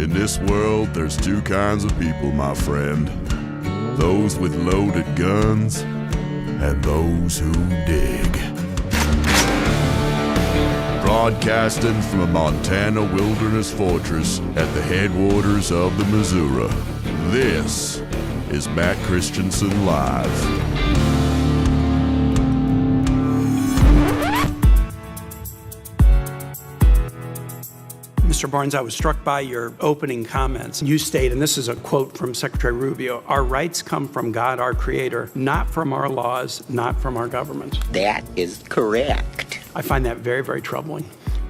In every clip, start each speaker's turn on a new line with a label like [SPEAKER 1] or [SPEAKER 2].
[SPEAKER 1] In this world, there's two kinds of people, my friend. Those with loaded guns and those who dig. Broadcasting from a Montana wilderness fortress at the headwaters of the Missouri, this is Matt Christiansen Live.
[SPEAKER 2] Mr. Barnes, I was struck by your opening comments. You state, and this is a quote from Secretary Rubio, "Our rights come from God, our creator, not from our laws, not from our government."
[SPEAKER 3] That is correct.
[SPEAKER 2] I find that very, very troubling.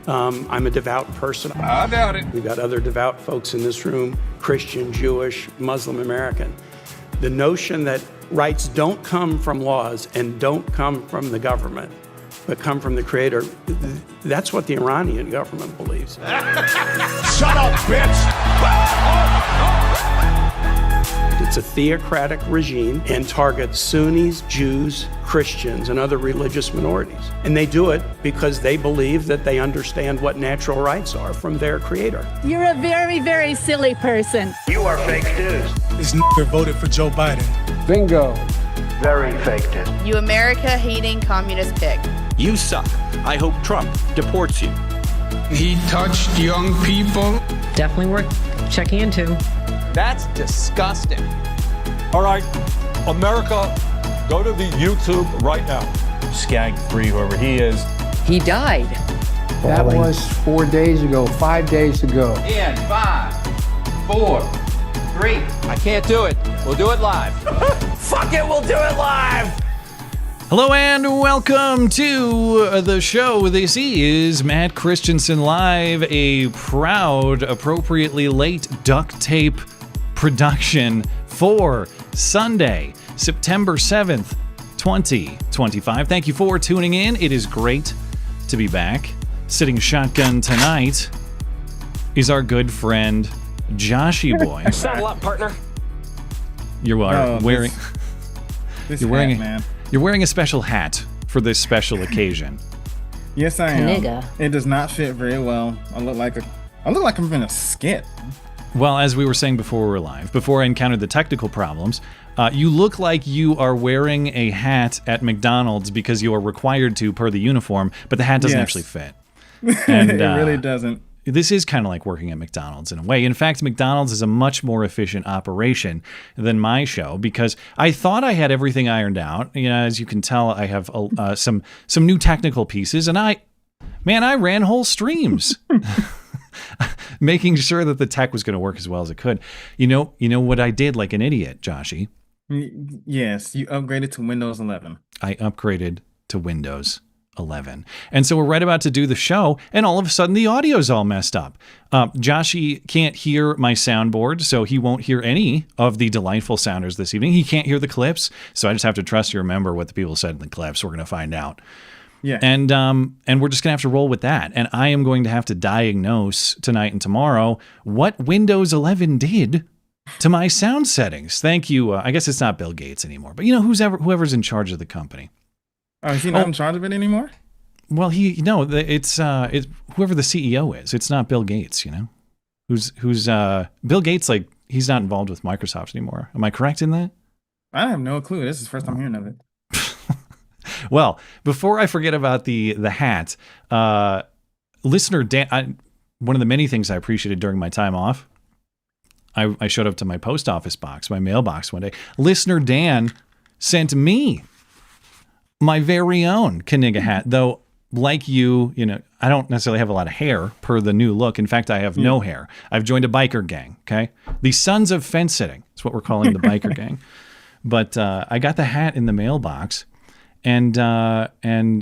[SPEAKER 2] I'm a devout person.
[SPEAKER 4] I doubt it.
[SPEAKER 2] We've got other devout folks in this room, Christian, Jewish, Muslim, American. The notion that rights don't come from laws and don't come from the government, but come from the creator, that's what the Iranian government believes.
[SPEAKER 4] Shut up, bitch!
[SPEAKER 2] It's a theocratic regime and targets Sunnis, Jews, Christians, and other religious minorities. And they do it because they believe that they understand what natural rights are from their creator.
[SPEAKER 5] You're a very, very silly person.
[SPEAKER 6] You are fake news.
[SPEAKER 7] This nigger voted for Joe Biden.
[SPEAKER 6] Bingo. Very fake news.
[SPEAKER 8] You America-hating communist pig.
[SPEAKER 9] You suck. I hope Trump deports you.
[SPEAKER 10] He touched young people.
[SPEAKER 11] Definitely worth checking into.
[SPEAKER 12] That's disgusting. All right, America, go to the YouTube right now. Skag free, whoever he is.
[SPEAKER 11] He died.
[SPEAKER 13] That was 4 days ago, 5 days ago.
[SPEAKER 14] In 5, 4, 3.
[SPEAKER 12] I can't do it. We'll do it live.
[SPEAKER 14] Fuck it, we'll do it live.
[SPEAKER 15] Hello and welcome to the show. This is Matt Christiansen Live, a proud, appropriately late duct tape production for Sunday, September 7th, 2025. Thank you for tuning in. It is great to be back. Sitting shotgun tonight is our good friend, Joshy Boy.
[SPEAKER 12] Saddle up, partner.
[SPEAKER 15] You're wearing...
[SPEAKER 16] You're wearing man.
[SPEAKER 15] You're wearing a special hat for this special occasion.
[SPEAKER 16] Yes, I am.
[SPEAKER 11] Nigga.
[SPEAKER 16] It does not fit very well. I look like I'm in a skit.
[SPEAKER 15] Well, as we were saying before we were live, before I encountered the technical problems, you look like you are wearing a hat at McDonald's because you are required to per the uniform, but the hat doesn't actually fit. And,
[SPEAKER 16] it really doesn't.
[SPEAKER 15] This is kind of like working at McDonald's in a way. In fact, McDonald's is a much more efficient operation than my show because I thought I had everything ironed out. You know, as you can tell, I have some new technical pieces, and I ran whole streams, making sure that the tech was going to work as well as it could. You know what I did like an idiot, Joshy?
[SPEAKER 16] Yes, you upgraded to Windows 11.
[SPEAKER 15] I upgraded to Windows 11. And so we're right about to do the show, and all of a sudden the audio's all messed up. Joshy can't hear my soundboard, so he won't hear any of the delightful sounders this evening. He can't hear the clips, so I just have to trust you remember what the people said in the clips. We're going to find out.
[SPEAKER 16] Yeah.
[SPEAKER 15] And we're just going to have to roll with that. And I am going to have to diagnose tonight and tomorrow what Windows 11 did to my sound settings. Thank you. I guess it's not Bill Gates anymore, but whoever's in charge of the company.
[SPEAKER 16] Oh, is he not in charge of it anymore?
[SPEAKER 15] Well, it's whoever the CEO is. It's not Bill Gates, who's Bill Gates, like, he's not involved with Microsoft anymore. Am I correct in that?
[SPEAKER 16] I have no clue. This is the first time hearing of it.
[SPEAKER 15] Well, before I forget about the hat, listener Dan, one of the many things I appreciated during my time off, I showed up to my post office box, my mailbox one day. Listener Dan sent me my very own Kaniga hat, though, like you, I don't necessarily have a lot of hair per the new look. In fact, I have no hair. I've joined a biker gang, okay? The Sons of Fence Sitting is what we're calling the biker gang. But I got the hat in the mailbox, and I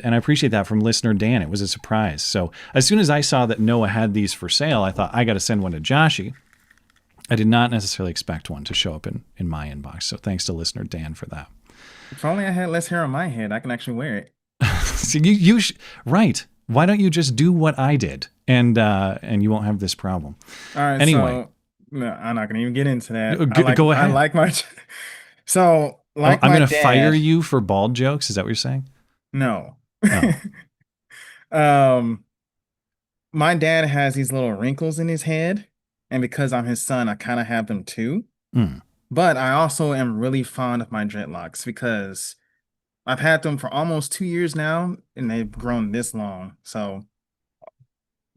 [SPEAKER 15] appreciate that from listener Dan. It was a surprise. So as soon as I saw that Noah had these for sale, I thought, I got to send one to Joshy. I did not necessarily expect one to show up in my inbox. So thanks to listener Dan for that.
[SPEAKER 16] If only I had less hair on my head, I can actually wear it.
[SPEAKER 15] So right. Why don't you just do what I did, and you won't have this problem.
[SPEAKER 16] All right.
[SPEAKER 15] Anyway,
[SPEAKER 16] so, no, I'm not going to even get into that.
[SPEAKER 15] Go ahead.
[SPEAKER 16] I like my. So, like,
[SPEAKER 15] I'm going
[SPEAKER 16] to
[SPEAKER 15] fire you for bald jokes. Is that what you're saying?
[SPEAKER 16] No.
[SPEAKER 15] Oh.
[SPEAKER 16] My dad has these little wrinkles in his head, and because I'm his son, I kind of have them too.
[SPEAKER 15] Mm.
[SPEAKER 16] But I also am really fond of my dreadlocks because I've had them for almost 2 years now, and they've grown this long. So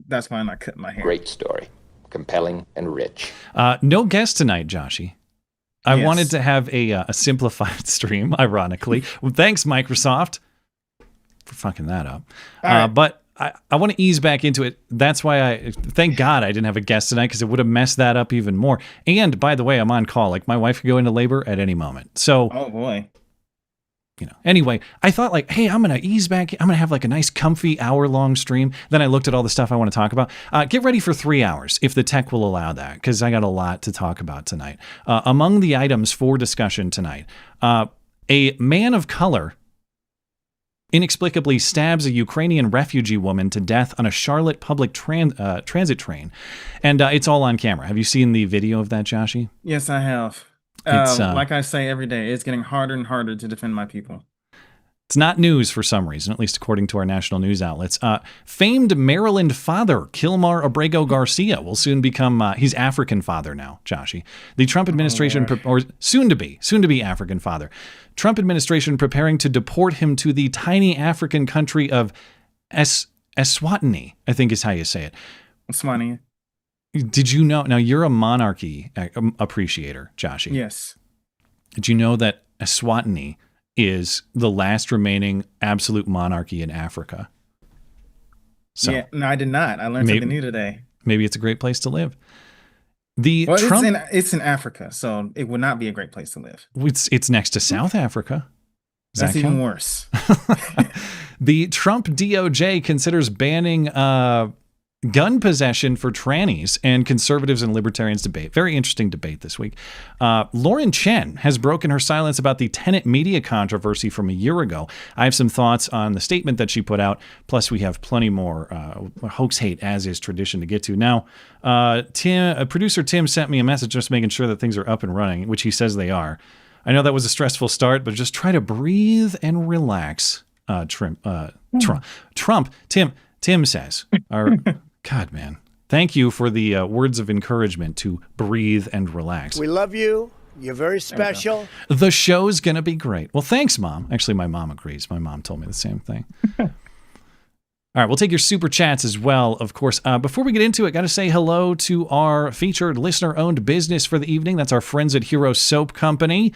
[SPEAKER 16] that's why I'm not cutting my hair.
[SPEAKER 3] Great story. Compelling and rich.
[SPEAKER 15] No guest tonight, Joshy. I wanted to have a simplified stream, ironically. Well, thanks, Microsoft, for fucking that up. Right. But I want to ease back into it. That's why thank God I didn't have a guest tonight, because it would have messed that up even more. And by the way, I'm on call. Like, my wife could go into labor at any moment. So,
[SPEAKER 16] oh boy.
[SPEAKER 15] Anyway, I thought like, hey, I'm going to ease back. I'm going to have like a nice comfy hour-long stream. Then I looked at all the stuff I want to talk about. Get ready for 3 hours if the tech will allow that, because I got a lot to talk about tonight. Among the items for discussion tonight, a man of color inexplicably stabs a Ukrainian refugee woman to death on a Charlotte public transit train. And it's all on camera. Have you seen the video of that, Joshy?
[SPEAKER 16] Yes, I have. Like I say every day, it's getting harder and harder to defend my people.
[SPEAKER 15] It's not news for some reason, at least according to our national news outlets. Famed Maryland father Kilmar Abrego-Garcia will soon become, he's African father now, Joshy. The Trump administration, or soon to be African father. Trump administration preparing to deport him to the tiny African country of Eswatini, I think is how you say it.
[SPEAKER 16] Eswatini.
[SPEAKER 15] Did you know? Now, you're a monarchy appreciator, Joshy.
[SPEAKER 16] Yes.
[SPEAKER 15] Did you know that Eswatini is the last remaining absolute monarchy in Africa? So,
[SPEAKER 16] yeah, no, I did not. I learned something new today.
[SPEAKER 15] Maybe it's a great place to live.
[SPEAKER 16] It's in Africa, so it would not be a great place to live.
[SPEAKER 15] It's next to South Africa.
[SPEAKER 16] That's even worse.
[SPEAKER 15] The Trump DOJ considers banning gun possession for trannies, and conservatives and libertarians debate. Very interesting debate this week. Lauren Chen has broken her silence about the Tenet media controversy from a year ago. I have some thoughts on the statement that she put out. Plus, we have plenty more hoax hate, as is tradition, to get to. Now, producer Tim sent me a message just making sure that things are up and running, which he says they are. I know that was a stressful start, but just try to breathe and relax. Trump, Tim says, God, man, thank you for the words of encouragement to breathe and relax.
[SPEAKER 17] We love you. You're very special.
[SPEAKER 15] The show's going to be great. Well, thanks, Mom. Actually, my mom agrees. My mom told me the same thing. All right, we'll take your super chats as well, of course. Before we get into it, got to say hello to our featured listener-owned business for the evening. That's our friends at Hero Soap Company.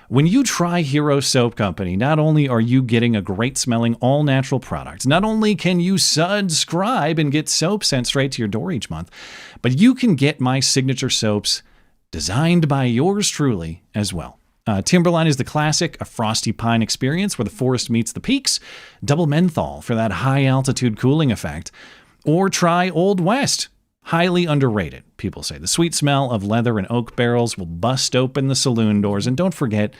[SPEAKER 15] When you try Hero Soap Company, not only are you getting a great-smelling, all-natural product, not only can you subscribe and get soap sent straight to your door each month, but you can get my signature soaps designed by yours truly as well. Timberline is the classic, a frosty pine experience where the forest meets the peaks, double menthol for that high-altitude cooling effect, or try Old West. Highly underrated, people say. The sweet smell of leather and oak barrels will bust open the saloon doors. And don't forget,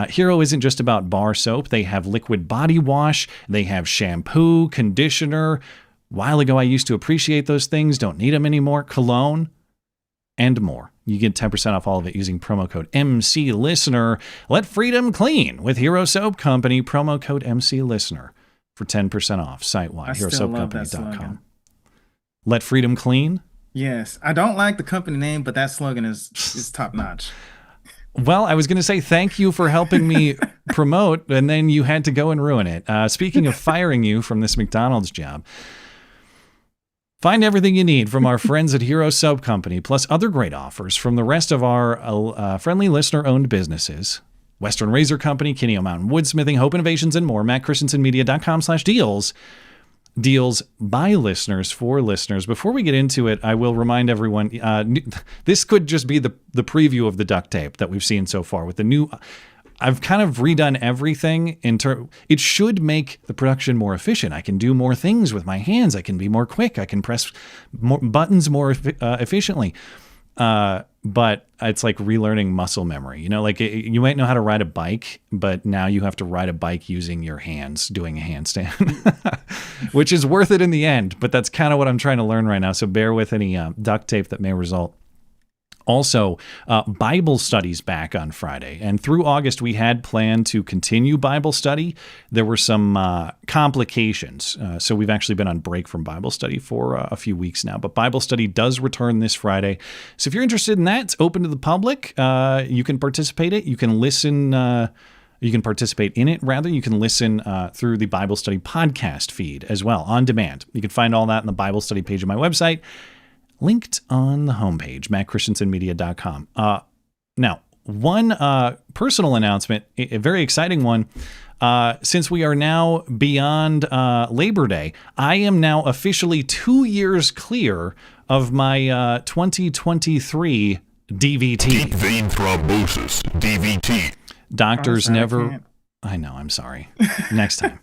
[SPEAKER 15] Hero isn't just about bar soap. They have liquid body wash. They have shampoo, conditioner. A while ago, I used to appreciate those things. Don't need them anymore. Cologne and more. You get 10% off all of it using promo code MCListener. Let freedom clean with Hero Soap Company. Promo code MCListener for 10% off site-wide. HeroSoapCompany.com. Let freedom clean?
[SPEAKER 16] Yes. I don't like the company name, but that slogan is top notch.
[SPEAKER 15] Well, I was going to say thank you for helping me promote, and then you had to go and ruin it. Speaking of firing you from this McDonald's job, find everything you need from our friends at Hero Soap Company, plus other great offers from the rest of our friendly listener-owned businesses. Western Razor Company, Kinney Mountain Woodsmithing, Hope Innovations, and more. MattChristiansenMedia.com/deals. Deals by listeners for listeners. Before we get into it, I will remind everyone, this could just be the preview of the duct tape that we've seen so far. With the new, I've kind of redone everything. It should make the production more efficient. I can do more things with my hands. I can be more quick. I can press more buttons more efficiently. But it's like relearning muscle memory. You know, like you might know how to ride a bike, but now you have to ride a bike using your hands, doing a handstand, which is worth it in the end. But that's kind of what I'm trying to learn right now. So bear with any duct tape that may result. Also, Bible studies back on Friday. And through August, we had planned to continue Bible study. There were some complications. So we've actually been on break from Bible study for a few weeks now. But Bible study does return this Friday. So if you're interested in that, it's open to the public. You can participate in it. You can listen. You can participate in it, rather. You can listen through the Bible study podcast feed as well, on demand. You can find all that on the Bible study page of my website, linked on the homepage, mattchristiansenmedia.com. Now, one personal announcement, a very exciting one. Since we are now beyond Labor Day, I am now officially 2 years clear of my 2023 DVT.
[SPEAKER 1] Deep vein thrombosis, DVT.
[SPEAKER 15] Doctors never... I know, I'm sorry. Next time.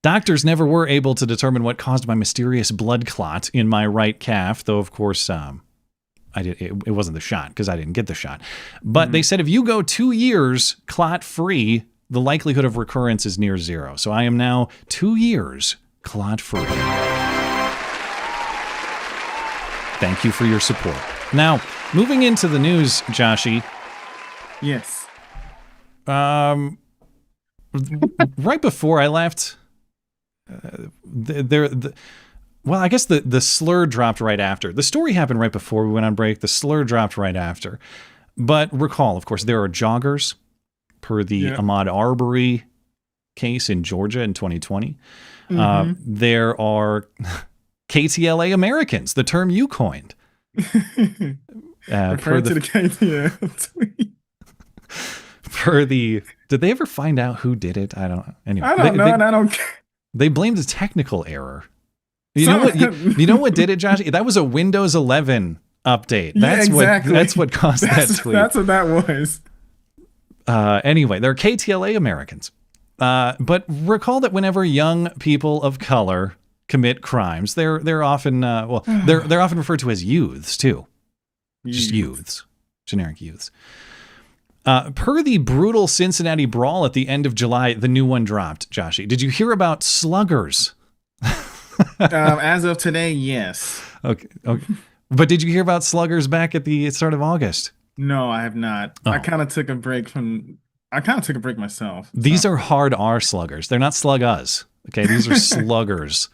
[SPEAKER 15] Doctors never were able to determine what caused my mysterious blood clot in my right calf, though, of course, it wasn't the shot because I didn't get the shot. But they said if you go 2 years clot-free, the likelihood of recurrence is near zero. So I am now 2 years clot-free. Thank you for your support. Now, moving into the news, Joshy.
[SPEAKER 16] Yes.
[SPEAKER 15] Right before I left... well, I guess the slur dropped right after. The story happened right before we went on break. The slur dropped right after. But recall, of course, there are joggers per the Ahmaud Arbery case in Georgia in 2020. There are KTLA Americans, the term you coined.
[SPEAKER 16] Referring to the KTLA tweet.
[SPEAKER 15] Did they ever find out who did it? I don't know. Anyway,
[SPEAKER 16] I don't know, and I don't care.
[SPEAKER 15] They blamed a technical error. You know what? You know what did it, Josh? That was a Windows 11 update. That's exactly. That's what caused that tweet.
[SPEAKER 16] That's what that was.
[SPEAKER 15] Anyway, they're KTLA Americans. But recall that whenever young people of color commit crimes, they're often they're often referred to as youths too. Just youths, generic youths. Per the brutal Cincinnati brawl at the end of July, the new one dropped, Joshy. Did you hear about sluggers?
[SPEAKER 16] As of today, yes.
[SPEAKER 15] Okay. But did you hear about sluggers back at the start of August?
[SPEAKER 16] No, I have not. I kind of took a break myself.
[SPEAKER 15] These are hard R sluggers. They're not slug-us. Okay, these are sluggers.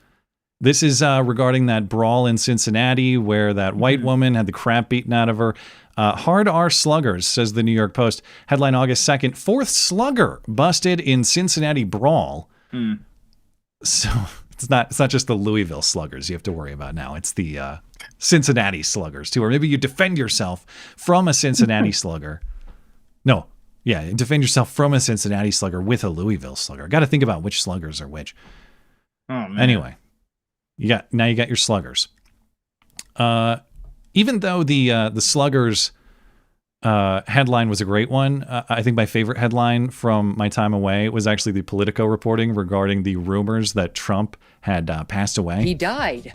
[SPEAKER 15] This is regarding that brawl in Cincinnati where that white woman had the crap beaten out of her. Hard R sluggers, says the New York Post. Headline August 2nd, fourth slugger busted in Cincinnati brawl. So it's not just the Louisville sluggers you have to worry about now. It's the Cincinnati sluggers too. Or maybe you defend yourself from a Cincinnati slugger. No. Yeah, defend yourself from a Cincinnati slugger with a Louisville slugger. Got to think about which sluggers are which.
[SPEAKER 16] Oh, man.
[SPEAKER 15] Anyway, you got your sluggers. Even though the sluggers headline was a great one, I think my favorite headline from my time away was actually the Politico reporting regarding the rumors that Trump had passed away.
[SPEAKER 11] He died.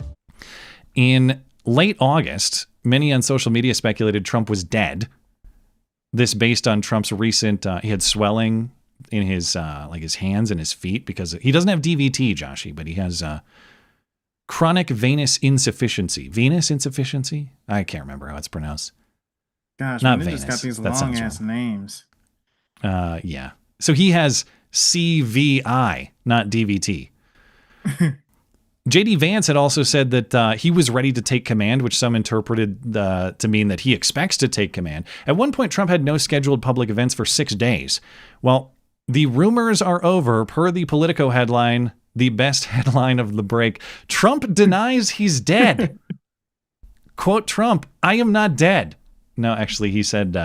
[SPEAKER 15] In late August, many on social media speculated Trump was dead. This based on Trump's recent, he had swelling in his his hands and his feet because he doesn't have DVT, Joshy, but he has chronic venous insufficiency. Venous insufficiency? I can't remember how it's pronounced.
[SPEAKER 16] Gosh,
[SPEAKER 15] not
[SPEAKER 16] man, they
[SPEAKER 15] venous.
[SPEAKER 16] just got these long ass names.
[SPEAKER 15] Yeah. So he has CVI, not DVT. J.D. Vance had also said that he was ready to take command, which some interpreted to mean that he expects to take command. At one point, Trump had no scheduled public events for 6 days. Well, the rumors are over. Per the Politico headline, the best headline of the break, Trump denies he's dead. Quote Trump, "I am not dead." No, actually, he said,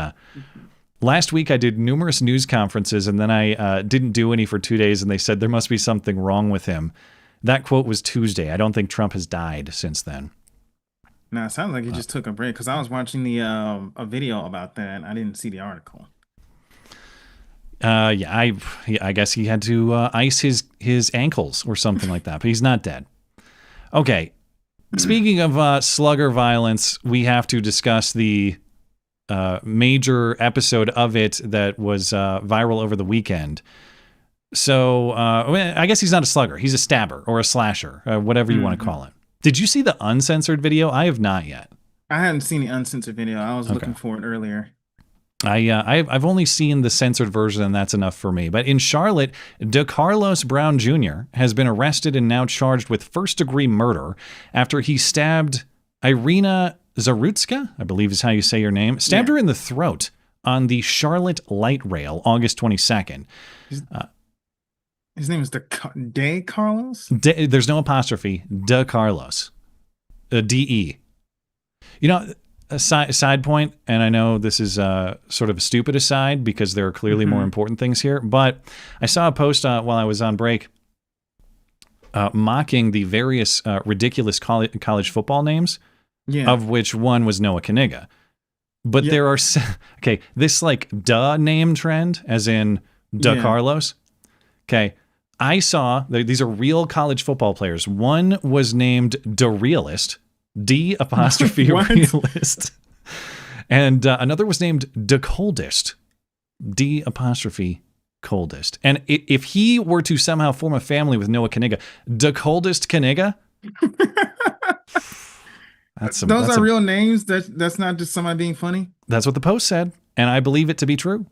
[SPEAKER 15] last week I did numerous news conferences and then I didn't do any for 2 days and they said there must be something wrong with him. That quote was Tuesday. I don't think Trump has died since then.
[SPEAKER 16] No, it sounds like he just took a break because I was watching the a video about that and I didn't see the article.
[SPEAKER 15] I guess he had to ice his ankles or something like that, but he's not dead. Okay. Speaking of slugger violence, we have to discuss the major episode of it that was viral over the weekend. So I guess he's not a slugger. He's a stabber or a slasher, whatever you want to call it. Did you see the uncensored video? I have not yet.
[SPEAKER 16] I hadn't seen the uncensored video. I was looking for it earlier.
[SPEAKER 15] I've only seen the censored version, and that's enough for me. But in Charlotte, DeCarlos Brown Jr. has been arrested and now charged with first-degree murder after he stabbed Irina Zarutska, I believe is how you say your name, stabbed her in the throat on the Charlotte light rail August 22nd.
[SPEAKER 16] His name is De Carlos?
[SPEAKER 15] There's no apostrophe. De Carlos. D-E. You know, a side point, and I know this is sort of a stupid aside because there are clearly more important things here, but I saw a post while I was on break mocking the various ridiculous college football names, of which one was Noah Kaniga. But there are, okay, this like duh name trend, as in De Carlos. Okay, I saw, these are real college football players. One was named De Realist, D apostrophe Realist. And another was named De Coldest, D apostrophe Coldest. And if he were to somehow form a family with Noah Kaniga, De Coldest Kaniga?
[SPEAKER 16] Those are real names. That's not just somebody being funny.
[SPEAKER 15] That's what the post said, and I believe it to be true.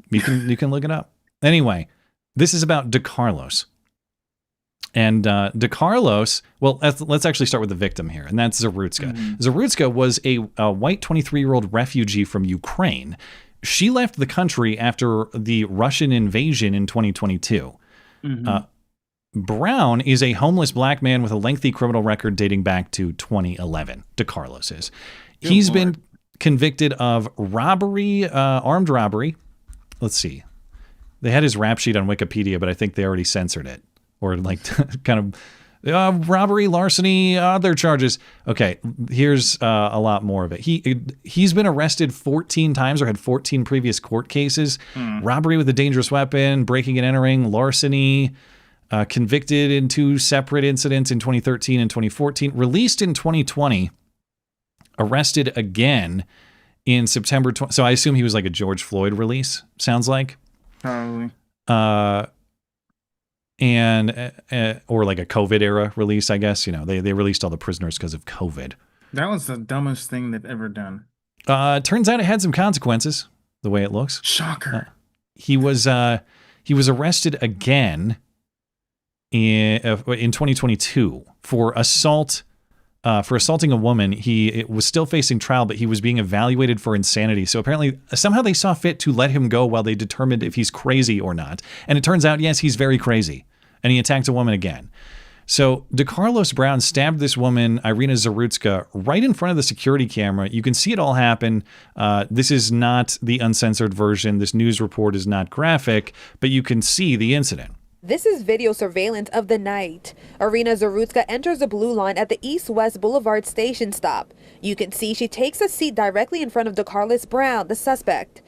[SPEAKER 15] You can look it up. Anyway, this is about DeCarlos. And DeCarlos, well, let's actually start with the victim here, and that's Zarutska. Zarutska was a white 23-year-old refugee from Ukraine. She left the country after the Russian invasion in 2022. Brown is a homeless black man with a lengthy criminal record dating back to 2011. DeCarlos is. He's been convicted of robbery, armed robbery. Let's see. They had his rap sheet on Wikipedia, but I think they already censored it. Or like kind of robbery, larceny, other charges. Okay, here's a lot more of it. He's been arrested 14 times or had 14 previous court cases. Robbery with a dangerous weapon, breaking and entering, larceny, convicted in 2 separate incidents in 2013 and 2014, released in 2020, arrested again in September. So I assume he was like a George Floyd release, sounds like.
[SPEAKER 16] Probably.
[SPEAKER 15] And or like a COVID era release, I guess. You know, they released all the prisoners because of COVID.
[SPEAKER 16] That was the dumbest thing they've ever done.
[SPEAKER 15] Turns out it had some consequences, the way it looks.
[SPEAKER 16] Shocker.
[SPEAKER 15] He was arrested again in 2022 for assault. For assaulting a woman. He was still facing trial, but he was being evaluated for insanity. So apparently, somehow they saw fit to let him go while they determined if he's crazy or not. And it turns out, yes, he's very crazy. And he attacked a woman again. So DeCarlos Brown stabbed this woman, Irina Zarutska, right in front of the security camera. You can see it all happen. This is not the uncensored version. This news report is not graphic, but you can see the incident.
[SPEAKER 18] This is video surveillance of the night. Irina Zarutska enters the blue line at the East-West Boulevard station stop. You can see she takes a seat directly in front of DeCarlos Brown, the suspect.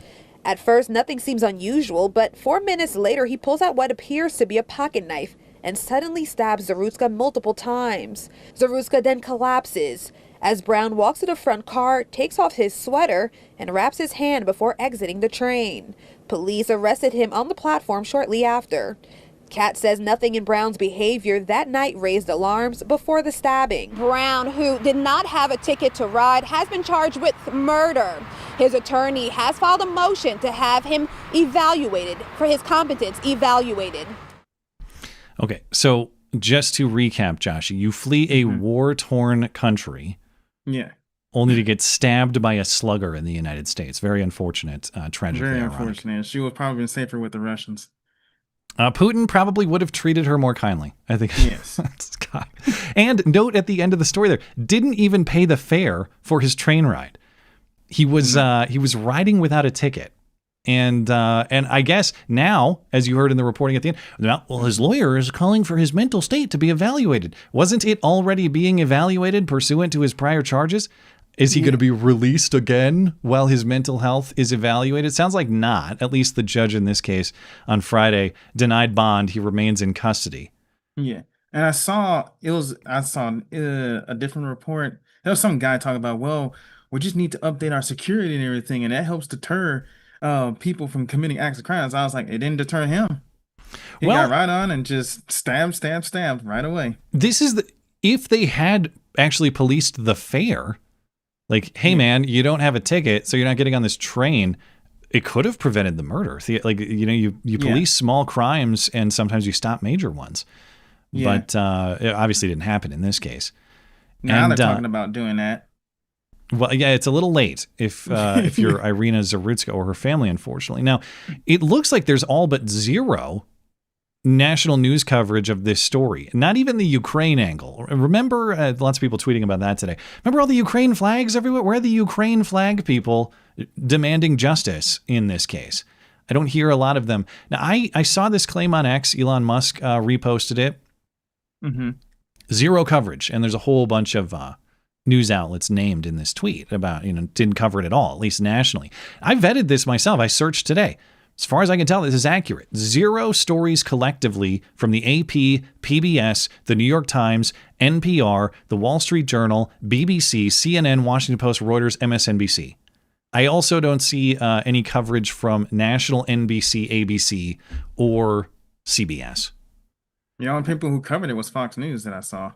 [SPEAKER 18] At first, nothing seems unusual, but 4 minutes later, he pulls out what appears to be a pocket knife and suddenly stabs Zarutska multiple times. Zarutska then collapses. As Brown walks to the front car, takes off his sweater, and wraps his hand before exiting the train. Police arrested him on the platform shortly after. Kat says nothing in Brown's behavior that night raised alarms before the stabbing.
[SPEAKER 5] Brown, who did not have a ticket to ride, has been charged with murder. His attorney has filed a motion to have him evaluated, for his competence evaluated.
[SPEAKER 15] Okay, so just to recap, Josh, you flee a war-torn country.
[SPEAKER 16] Yeah.
[SPEAKER 15] Only to get stabbed by a slugger in the United States. Very unfortunate, tragically
[SPEAKER 16] Very
[SPEAKER 15] ironic.
[SPEAKER 16] unfortunate. She would probably been safer with the Russians.
[SPEAKER 15] Putin probably would have treated her more kindly, I think.
[SPEAKER 16] Yes.
[SPEAKER 15] God. And note at the end of the story there, didn't even pay the fare for his train ride. He was riding without a ticket. And I guess now, as you heard in the reporting at the end, well, his lawyer is calling for his mental state to be evaluated. Wasn't it already being evaluated pursuant to his prior charges? Is he going to be released again while his mental health is evaluated? Sounds like not. At least the judge in this case on Friday denied bond. He remains in custody.
[SPEAKER 16] Yeah. And I saw a different report. There was some guy talking about, well, we just need to update our security and everything, and that helps deter people from committing acts of crimes. I was like, it didn't deter him. He got right on and just stabbed right away.
[SPEAKER 15] This is if they had actually policed the fare, Like, hey, man, you don't have a ticket, so you're not getting on this train. It could have prevented the murder. Like, you police small crimes and sometimes you stop major ones. Yeah. But it obviously didn't happen in this case.
[SPEAKER 16] Now they're talking about doing that.
[SPEAKER 15] Well, yeah, it's a little late if you're Irina Zarutska or her family, unfortunately. Now, it looks like there's all but zero national news coverage of this story. Not even the Ukraine angle. Remember, lots of people tweeting about that today. Remember all the Ukraine flags everywhere? Where are the Ukraine flag people demanding justice in this case? I don't hear a lot of them. Now, I saw this claim on X. Elon Musk reposted it.
[SPEAKER 16] Mm-hmm.
[SPEAKER 15] Zero coverage. And there's a whole bunch of news outlets named in this tweet about, didn't cover it at all, at least nationally. I vetted this myself. I searched today. As far as I can tell, this is accurate. Zero stories collectively from the AP, PBS, the New York Times, NPR, the Wall Street Journal, BBC, CNN, Washington Post, Reuters, MSNBC. I also don't see any coverage from national NBC, ABC, or CBS.
[SPEAKER 16] The only people who covered it was Fox News that I saw.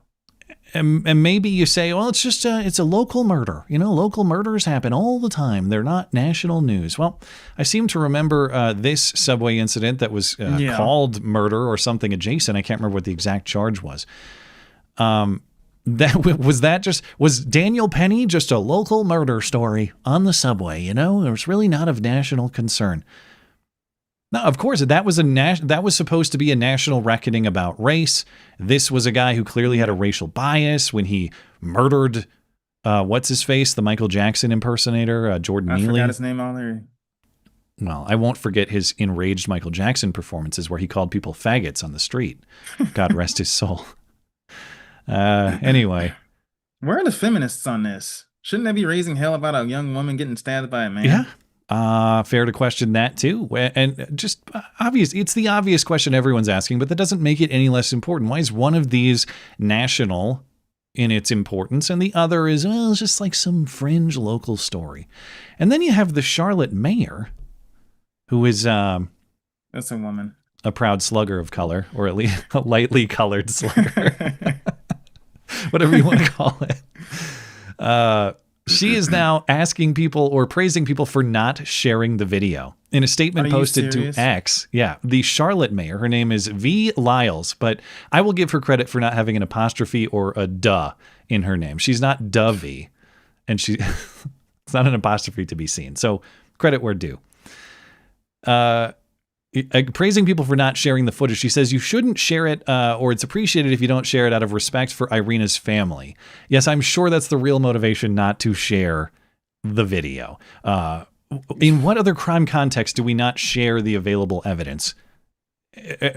[SPEAKER 15] And maybe you say, well, it's just it's a local murder. Local murders happen all the time. They're not national news. Well, I seem to remember this subway incident that was called murder or something adjacent. I can't remember what the exact charge was. Was Daniel Penny just a local murder story on the subway? It was really not of national concern. Now, of course, that was supposed to be a national reckoning about race. This was a guy who clearly had a racial bias when he murdered, what's his face, the Michael Jackson impersonator, Jordan Neely. I
[SPEAKER 16] forgot his name on there.
[SPEAKER 15] Well, I won't forget his enraged Michael Jackson performances where he called people faggots on the street. God rest his soul. Anyway.
[SPEAKER 16] Where are the feminists on this? Shouldn't they be raising hell about a young woman getting stabbed by a man?
[SPEAKER 15] Yeah. Fair to question that too. And just obvious. It's the obvious question everyone's asking, but that doesn't make it any less important. Why is one of these national in its importance and the other is, it's just like some fringe local story? And then you have the Charlotte mayor, who is,
[SPEAKER 16] that's a woman,
[SPEAKER 15] a proud slugger of color, or at least a lightly colored slugger, whatever you want to call it. She is now asking people or praising people for not sharing the video. In a statement posted to X, the Charlotte mayor, her name is V. Lyles, but I will give her credit for not having an apostrophe or a duh in her name. She's not Dovey, and it's not an apostrophe to be seen. So credit where due. Praising people for not sharing the footage. She says you shouldn't share it, or it's appreciated if you don't share it out of respect for Irina's family. Yes, I'm sure that's the real motivation not to share the video. In what other crime context do we not share the available evidence?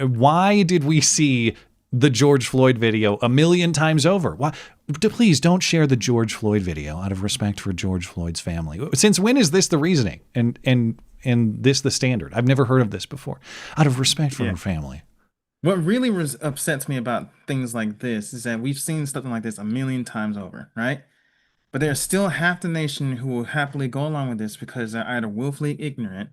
[SPEAKER 15] Why did we see the George Floyd video a million times over? Why? Please don't share the George Floyd video out of respect for George Floyd's family. Since when is this the reasoning? And this the standard? I've never heard of this before. Out of respect for her family.
[SPEAKER 16] What really upsets me about things like this is that we've seen something like this a million times over, right? But there's still half the nation who will happily go along with this because they're either willfully ignorant,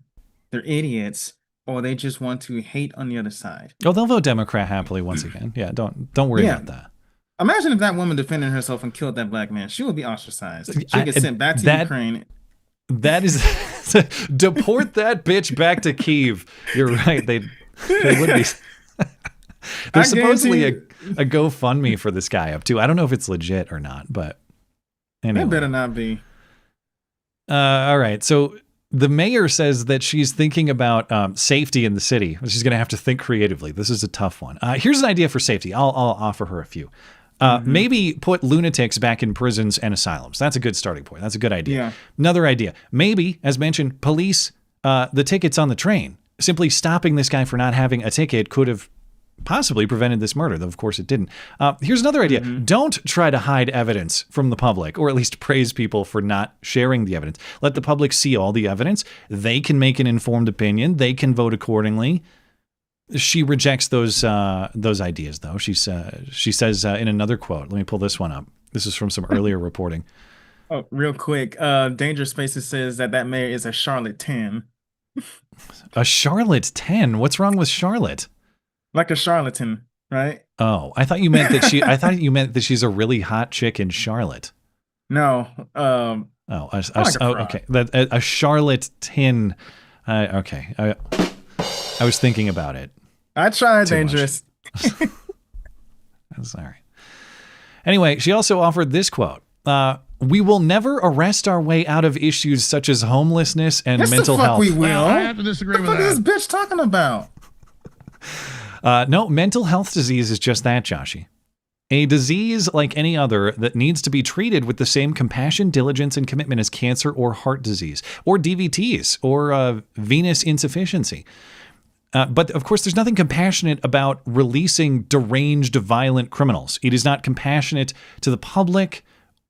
[SPEAKER 16] they're idiots, or they just want to hate on the other side.
[SPEAKER 15] Oh, they'll vote Democrat happily once again. Yeah, don't worry about that.
[SPEAKER 16] Imagine if that woman defended herself and killed that black man. She would be ostracized. She'd get sent back to Ukraine.
[SPEAKER 15] That is deport that bitch back to Kyiv. You're right. They would be. There's supposedly a GoFundMe for this guy up too. I don't know if it's legit or not, but anyway.
[SPEAKER 16] It better not be.
[SPEAKER 15] All right. So the mayor says that she's thinking about safety in the city. She's going to have to think creatively. This is a tough one. Here's an idea for safety. I'll offer her a few. Maybe put lunatics back in prisons and asylums. That's a good starting point. That's a good idea.
[SPEAKER 16] Yeah.
[SPEAKER 15] Another idea. Maybe, as mentioned, police the tickets on the train. Simply stopping this guy for not having a ticket could have possibly prevented this murder, though of course it didn't. Here's another idea. Don't try to hide evidence from the public, or at least praise people for not sharing the evidence. Let the public see all the evidence. They can make an informed opinion. They can vote accordingly. She rejects those ideas, though. She says in another quote, let me pull this one up. This is from some earlier reporting.
[SPEAKER 16] Oh, real quick. Dangerous Spaces says that mayor is a Charlotte 10.
[SPEAKER 15] A Charlotte 10? What's wrong with Charlotte?
[SPEAKER 16] Like a charlatan, right?
[SPEAKER 15] Oh, I thought you meant that she's a really hot chick in Charlotte.
[SPEAKER 16] No,
[SPEAKER 15] Oh, okay. A Charlotte tin. Okay. I was thinking about it.
[SPEAKER 16] I tried, dangerous.
[SPEAKER 15] That's all right. Anyway, she also offered this quote. We will never arrest our way out of issues such as homelessness and mental health.
[SPEAKER 16] We will.
[SPEAKER 4] Well, I have to disagree with that.
[SPEAKER 16] What the fuck is this bitch talking about?
[SPEAKER 15] No, mental health disease is just that, Joshy. A disease like any other that needs to be treated with the same compassion, diligence, and commitment as cancer or heart disease, or DVTs, or venous insufficiency. But of course, there's nothing compassionate about releasing deranged, violent criminals. It is not compassionate to the public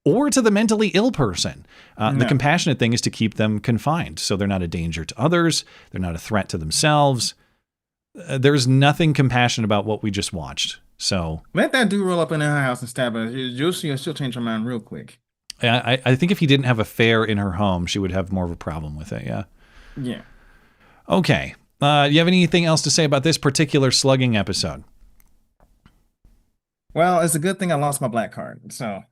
[SPEAKER 15] or to the mentally ill person. The compassionate thing is to keep them confined so they're not a danger to others. They're not a threat to themselves. There's nothing compassionate about what we just watched. So
[SPEAKER 16] let that dude roll up in her house and stab her. She'll change her mind real quick.
[SPEAKER 15] I think if he didn't have a fare in her home, she would have more of a problem with it. Yeah.
[SPEAKER 16] Yeah.
[SPEAKER 15] Okay. You have anything else to say about this particular slugging episode?
[SPEAKER 16] Well, it's a good thing I lost my black card. So.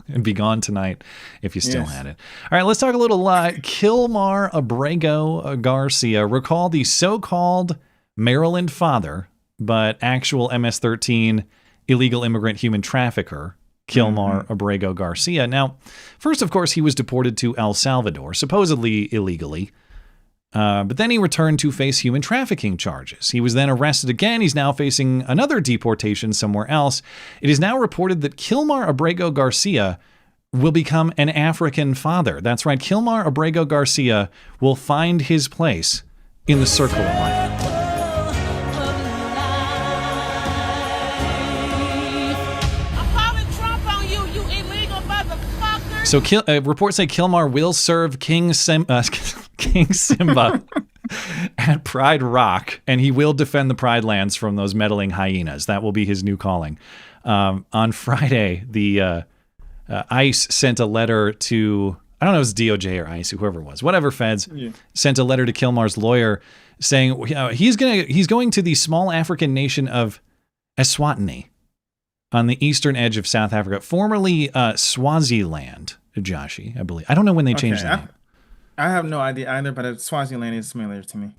[SPEAKER 15] And be gone tonight if you still had it. All right, let's talk a little Kilmar Abrego-Garcia. Recall the so-called Maryland father, but actual MS-13 illegal immigrant human trafficker, Kilmar Abrego-Garcia. Now, first, of course, he was deported to El Salvador, supposedly illegally. But then he returned to face human trafficking charges. He was then arrested again. He's now facing another deportation somewhere else. It is now reported that Kilmar Abrego-Garcia will become an African father. That's right. Kilmar Abrego-Garcia will find his place in the circle of life. So reports say Kilmar will serve King Simba at Pride Rock, and he will defend the Pride lands from those meddling hyenas. That will be his new calling. On Friday, the ICE sent a letter to, I don't know if it's DOJ or ICE, whoever it was, whatever feds, sent a letter to Kilmar's lawyer saying he's going to the small African nation of Eswatini on the eastern edge of South Africa, formerly Swaziland, Joshy, I believe. I don't know when they changed the name.
[SPEAKER 16] I have no idea either, but Swaziland is familiar to me.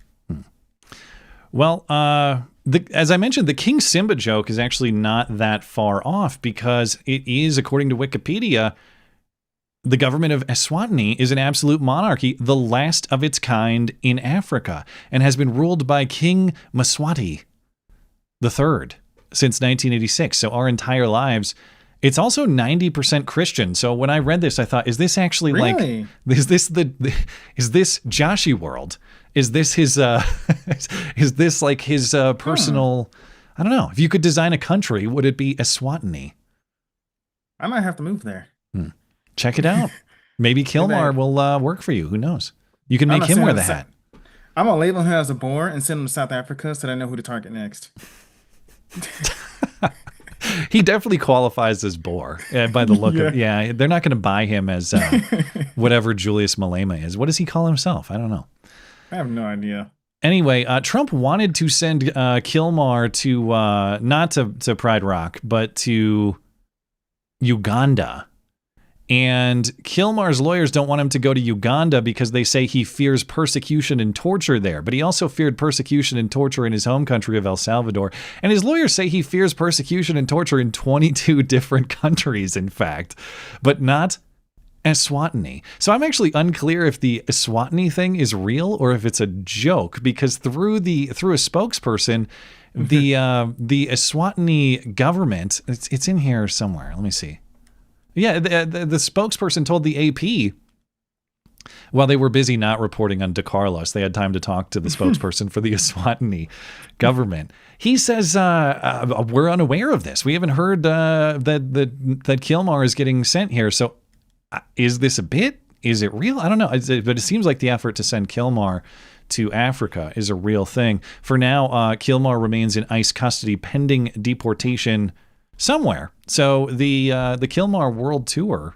[SPEAKER 15] Well, as I mentioned, the King Simba joke is actually not that far off because it is, according to Wikipedia, the government of Eswatini is an absolute monarchy, the last of its kind in Africa, and has been ruled by King Mswati III since 1986. So our entire lives. It's also 90% Christian. So when I read this, I thought, is this actually
[SPEAKER 16] really?
[SPEAKER 15] Is this Joshy world? Is this his, is this like his personal, I don't know. If you could design a country, would it be Eswatini?
[SPEAKER 16] I might have to move there.
[SPEAKER 15] Check it out. Maybe Kilmar will work for you. Who knows? You can make him wear the hat.
[SPEAKER 16] I'm going to label him as a boar and send him to South Africa so that I know who to target next.
[SPEAKER 15] He definitely qualifies as Boar by the look of they're not going to buy him as whatever Julius Malema is. What does he call himself? I don't know.
[SPEAKER 16] I have no idea.
[SPEAKER 15] Anyway, Trump wanted to send Kilmar to not to Pride Rock, but to Uganda. And Kilmar's lawyers don't want him to go to Uganda because they say he fears persecution and torture there. But he also feared persecution and torture in his home country of El Salvador. And his lawyers say he fears persecution and torture in 22 different countries, in fact, but not Eswatini. So I'm actually unclear if the Eswatini thing is real or if it's a joke, because through a spokesperson, the Eswatini government, it's in here somewhere. Let me see. Yeah, the spokesperson told the AP while they were busy not reporting on DeCarlos, they had time to talk to the spokesperson for the Eswatini government. He says, we're unaware of this. We haven't heard that Kilmar is getting sent here. So is this a bit? Is it real? I don't know. But it seems like the effort to send Kilmar to Africa is a real thing. For now, Kilmar remains in ICE custody pending deportation somewhere. So the Kilmar World Tour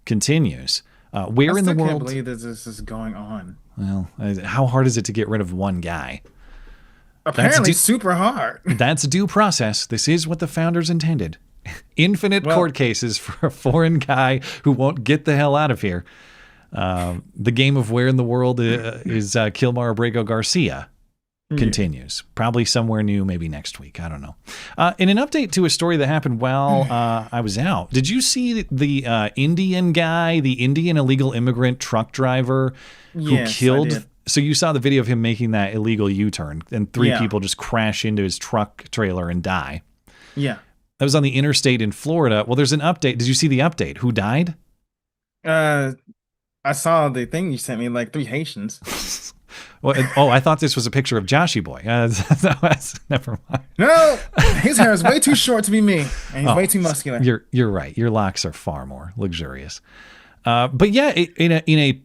[SPEAKER 15] continues. Where in the world? I can't
[SPEAKER 16] believe that this is going on.
[SPEAKER 15] Well, how hard is it to get rid of one guy?
[SPEAKER 16] Apparently super hard.
[SPEAKER 15] That's due process. This is what the founders intended. Infinite court cases for a foreign guy who won't get the hell out of here. The game of where in the world is Kilmar Abrego-Garcia continues. Probably somewhere new, maybe next week. I don't know. In an update to a story that happened while I was out, did you see the Indian guy, the Indian illegal immigrant truck driver who killed? I did. So you saw the video of him making that illegal U-turn and three people just crash into his truck trailer and die.
[SPEAKER 16] Yeah.
[SPEAKER 15] That was on the interstate in Florida. Well, there's an update. Did you see the update? Who died?
[SPEAKER 16] I saw the thing you sent me, like 3 Haitians.
[SPEAKER 15] Well, I thought this was a picture of Joshy Boy. Never mind.
[SPEAKER 16] No, his hair is way too short to be me, and he's way too muscular.
[SPEAKER 15] You're right. Your locks are far more luxurious. But yeah, in a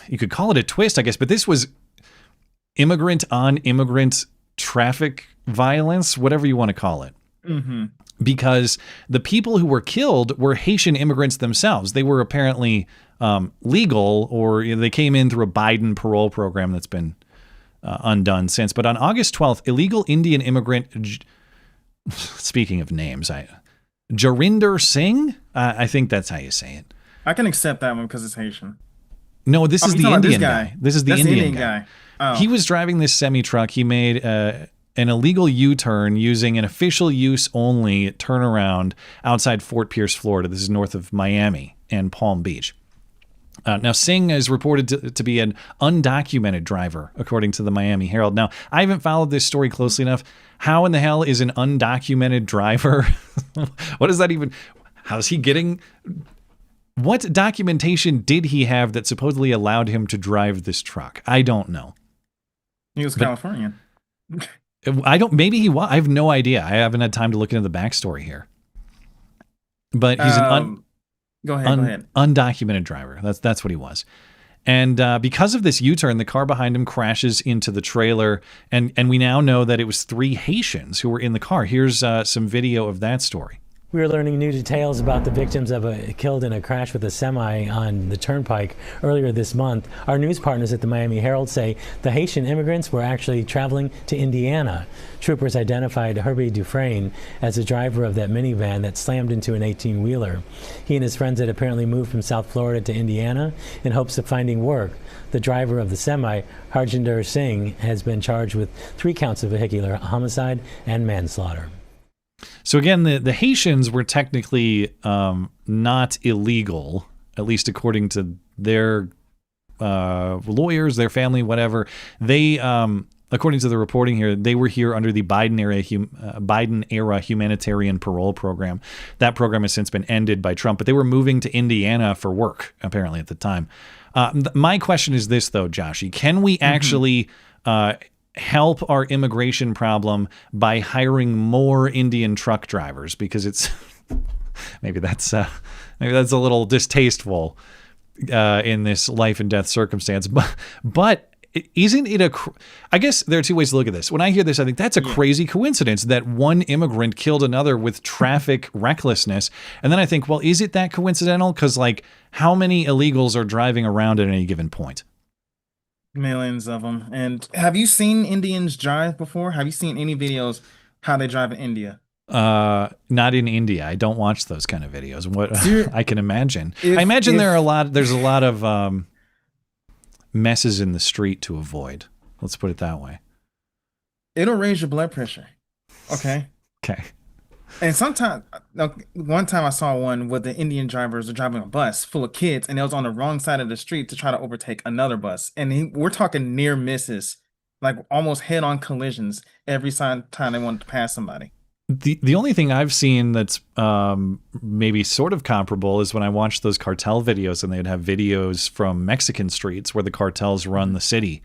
[SPEAKER 15] you could call it a twist, I guess. But this was immigrant on immigrant traffic violence, whatever you want to call it.
[SPEAKER 16] Mm-hmm.
[SPEAKER 15] Because the people who were killed were Haitian immigrants themselves. They were apparently legal, or they came in through a Biden parole program that's been undone since. But on August 12th, illegal Indian immigrant, speaking of names, Jarinder Singh, I think that's how you say it.
[SPEAKER 16] I can accept that one because it's Haitian.
[SPEAKER 15] No, this is the Indian guy. This is the Indian guy.
[SPEAKER 16] Oh.
[SPEAKER 15] He was driving this semi-truck. He made an illegal U-turn using an official use only turnaround outside Fort Pierce, Florida. This is north of Miami and Palm Beach. Now, Singh is reported to be an undocumented driver, according to the Miami Herald. Now, I haven't followed this story closely enough. How in the hell is an undocumented driver? What does that even... How's he getting... What documentation did he have that supposedly allowed him to drive this truck? I don't know.
[SPEAKER 16] He was Californian.
[SPEAKER 15] Maybe he was. I have no idea. I haven't had time to look into the backstory here. But he's
[SPEAKER 16] go ahead.
[SPEAKER 15] Undocumented driver. That's what he was. And because of this U-turn, the car behind him crashes into the trailer. And we now know that it was 3 Haitians who were in the car. Here's some video of that story.
[SPEAKER 19] We are learning new details about the victims of killed in a crash with a semi on the turnpike earlier this month. Our news partners at the Miami Herald say the Haitian immigrants were actually traveling to Indiana. Troopers identified Herbie Dufresne as the driver of that minivan that slammed into an 18-wheeler. He and his friends had apparently moved from South Florida to Indiana in hopes of finding work. The driver of the semi, Harjinder Singh, has been charged with 3 counts of vehicular homicide and manslaughter.
[SPEAKER 15] So again, the Haitians were technically not illegal, at least according to their lawyers, their family, whatever. They, according to the reporting here, they were here under the Biden-era humanitarian parole program. That program has since been ended by Trump, but they were moving to Indiana for work, apparently, at the time. My question is this, though, Joshy. Can we actually... help our immigration problem by hiring more Indian truck drivers? Because it's maybe that's a little distasteful in this life and death circumstance. But isn't it I guess there are 2 ways to look at this. When I hear this, I think that's a crazy coincidence that one immigrant killed another with traffic recklessness. And then I think, well, is it that coincidental? Because like, how many illegals are driving around at any given point?
[SPEAKER 16] Millions of them. And have you seen Indians drive before? Have you seen any videos how they drive in India?
[SPEAKER 15] Not in India. I don't watch those kind of videos. What I can imagine. I imagine there's a lot of messes in the street to avoid. Let's put it that way.
[SPEAKER 16] It'll raise your blood pressure. Okay.
[SPEAKER 15] Okay.
[SPEAKER 16] And sometimes, one time I saw one where the Indian drivers are driving a bus full of kids, and it was on the wrong side of the street to try to overtake another bus. And we're talking near misses, like almost head-on collisions every time they wanted to pass somebody.
[SPEAKER 15] The only thing I've seen that's maybe sort of comparable is when I watched those cartel videos, and they'd have videos from Mexican streets where the cartels run the city.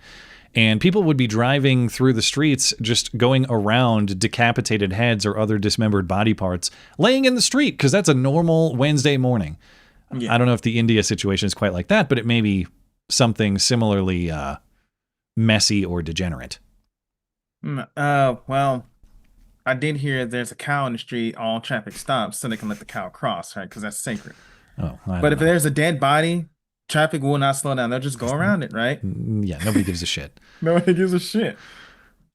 [SPEAKER 15] And people would be driving through the streets, just going around decapitated heads or other dismembered body parts, laying in the street, because that's a normal Wednesday morning. Yeah. I don't know if the India situation is quite like that, but it may be something similarly messy or degenerate.
[SPEAKER 16] Well, I did hear there's a cow in the street, all traffic stops so they can let the cow cross, right? Because that's sacred.
[SPEAKER 15] Oh,
[SPEAKER 16] but if there's a dead body, traffic will not slow down. They'll just go around it, right?
[SPEAKER 15] Yeah, nobody gives a shit.
[SPEAKER 16] Nobody gives a shit.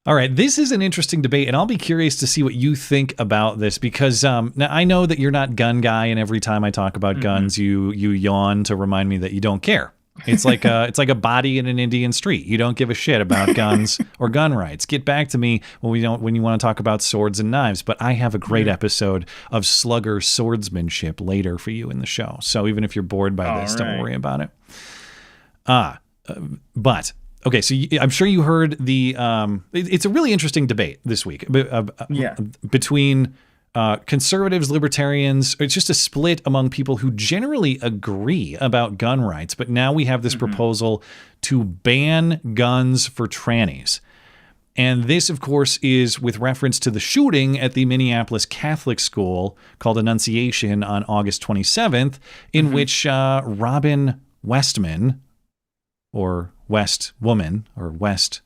[SPEAKER 15] All right, this is an interesting debate, and I'll be curious to see what you think about this because now I know that you're not gun guy, and every time I talk about guns, you yawn to remind me that you don't care. It's like a body in an Indian street. You don't give a shit about guns or gun rights. Get back to me when you want to talk about swords and knives. But I have a great episode of slugger swordsmanship later for you in the show. So even if you're bored by this, don't worry about it. But. Okay, so I'm sure you heard the. It's a really interesting debate this week between conservatives, libertarians. It's just a split among people who generally agree about gun rights, but now we have this proposal to ban guns for trannies. And this, of course, is with reference to the shooting at the Minneapolis Catholic school called Annunciation on August 27th, in which Robin Westman, or West woman, or West,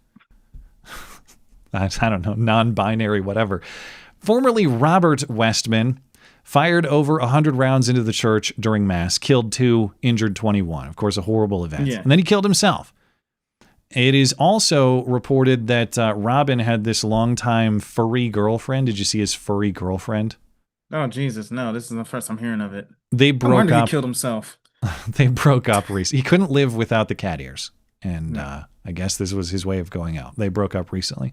[SPEAKER 15] I don't know, non-binary, whatever. Formerly Robert Westman fired over 100 rounds into the church during Mass, killed 2, injured 21. Of course, a horrible event. Yeah. And then he killed himself. It is also reported that Robin had this longtime furry girlfriend. Did you see his furry girlfriend?
[SPEAKER 16] Oh, Jesus, no. This is the first I'm hearing of it.
[SPEAKER 15] They broke up.
[SPEAKER 16] He killed himself.
[SPEAKER 15] They broke up recently. He couldn't live without the cat ears. And I guess this was his way of going out. They broke up recently.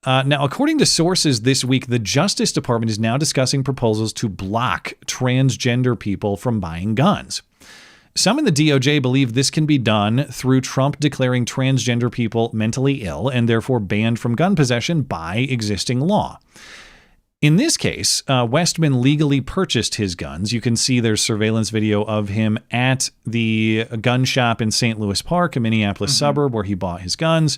[SPEAKER 15] Now, according to sources this week, the Justice Department is now discussing proposals to block transgender people from buying guns. Some in the DOJ believe this can be done through Trump declaring transgender people mentally ill and therefore banned from gun possession by existing law. In this case, Westman legally purchased his guns. You can see there's surveillance video of him at the gun shop in St. Louis Park, a Minneapolis suburb, where he bought his guns.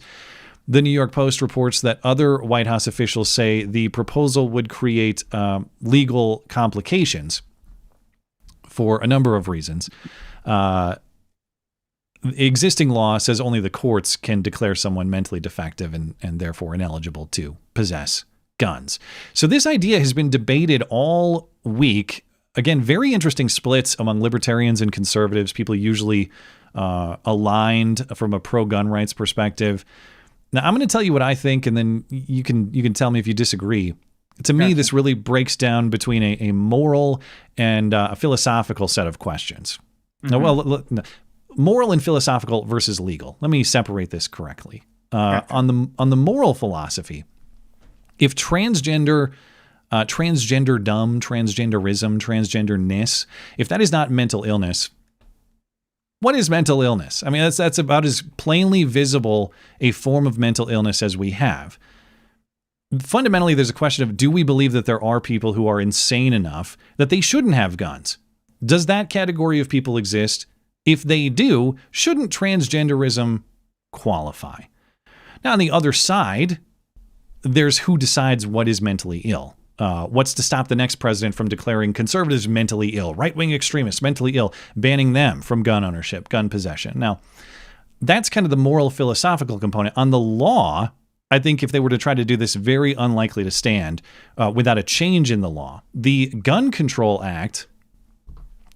[SPEAKER 15] The New York Post reports that other White House officials say the proposal would create legal complications for a number of reasons. Existing law says only the courts can declare someone mentally defective and therefore ineligible to possess guns. So this idea has been debated all week. Again, very interesting splits among libertarians and conservatives, people usually aligned from a pro-gun rights perspective. Now, I'm going to tell you what I think, and then you can tell me if you disagree. To me, this really breaks down between a moral and a philosophical set of questions. Well, moral and philosophical versus legal. Let me separate this correctly. On the moral philosophy, if transgenderdom, transgenderism, transgenderness, if that is not mental illness, what is mental illness? I mean, that's about as plainly visible a form of mental illness as we have. Fundamentally, there's a question of, do we believe that there are people who are insane enough that they shouldn't have guns? Does that category of people exist? If they do, shouldn't transgenderism qualify? Now, on the other side, there's who decides what is mentally ill. What's to stop the next president from declaring conservatives mentally ill, right-wing extremists mentally ill, banning them from gun ownership, gun possession? Now, that's kind of the moral philosophical component. On the law, I think if they were to try to do this, very unlikely to stand without a change in the law. The Gun Control Act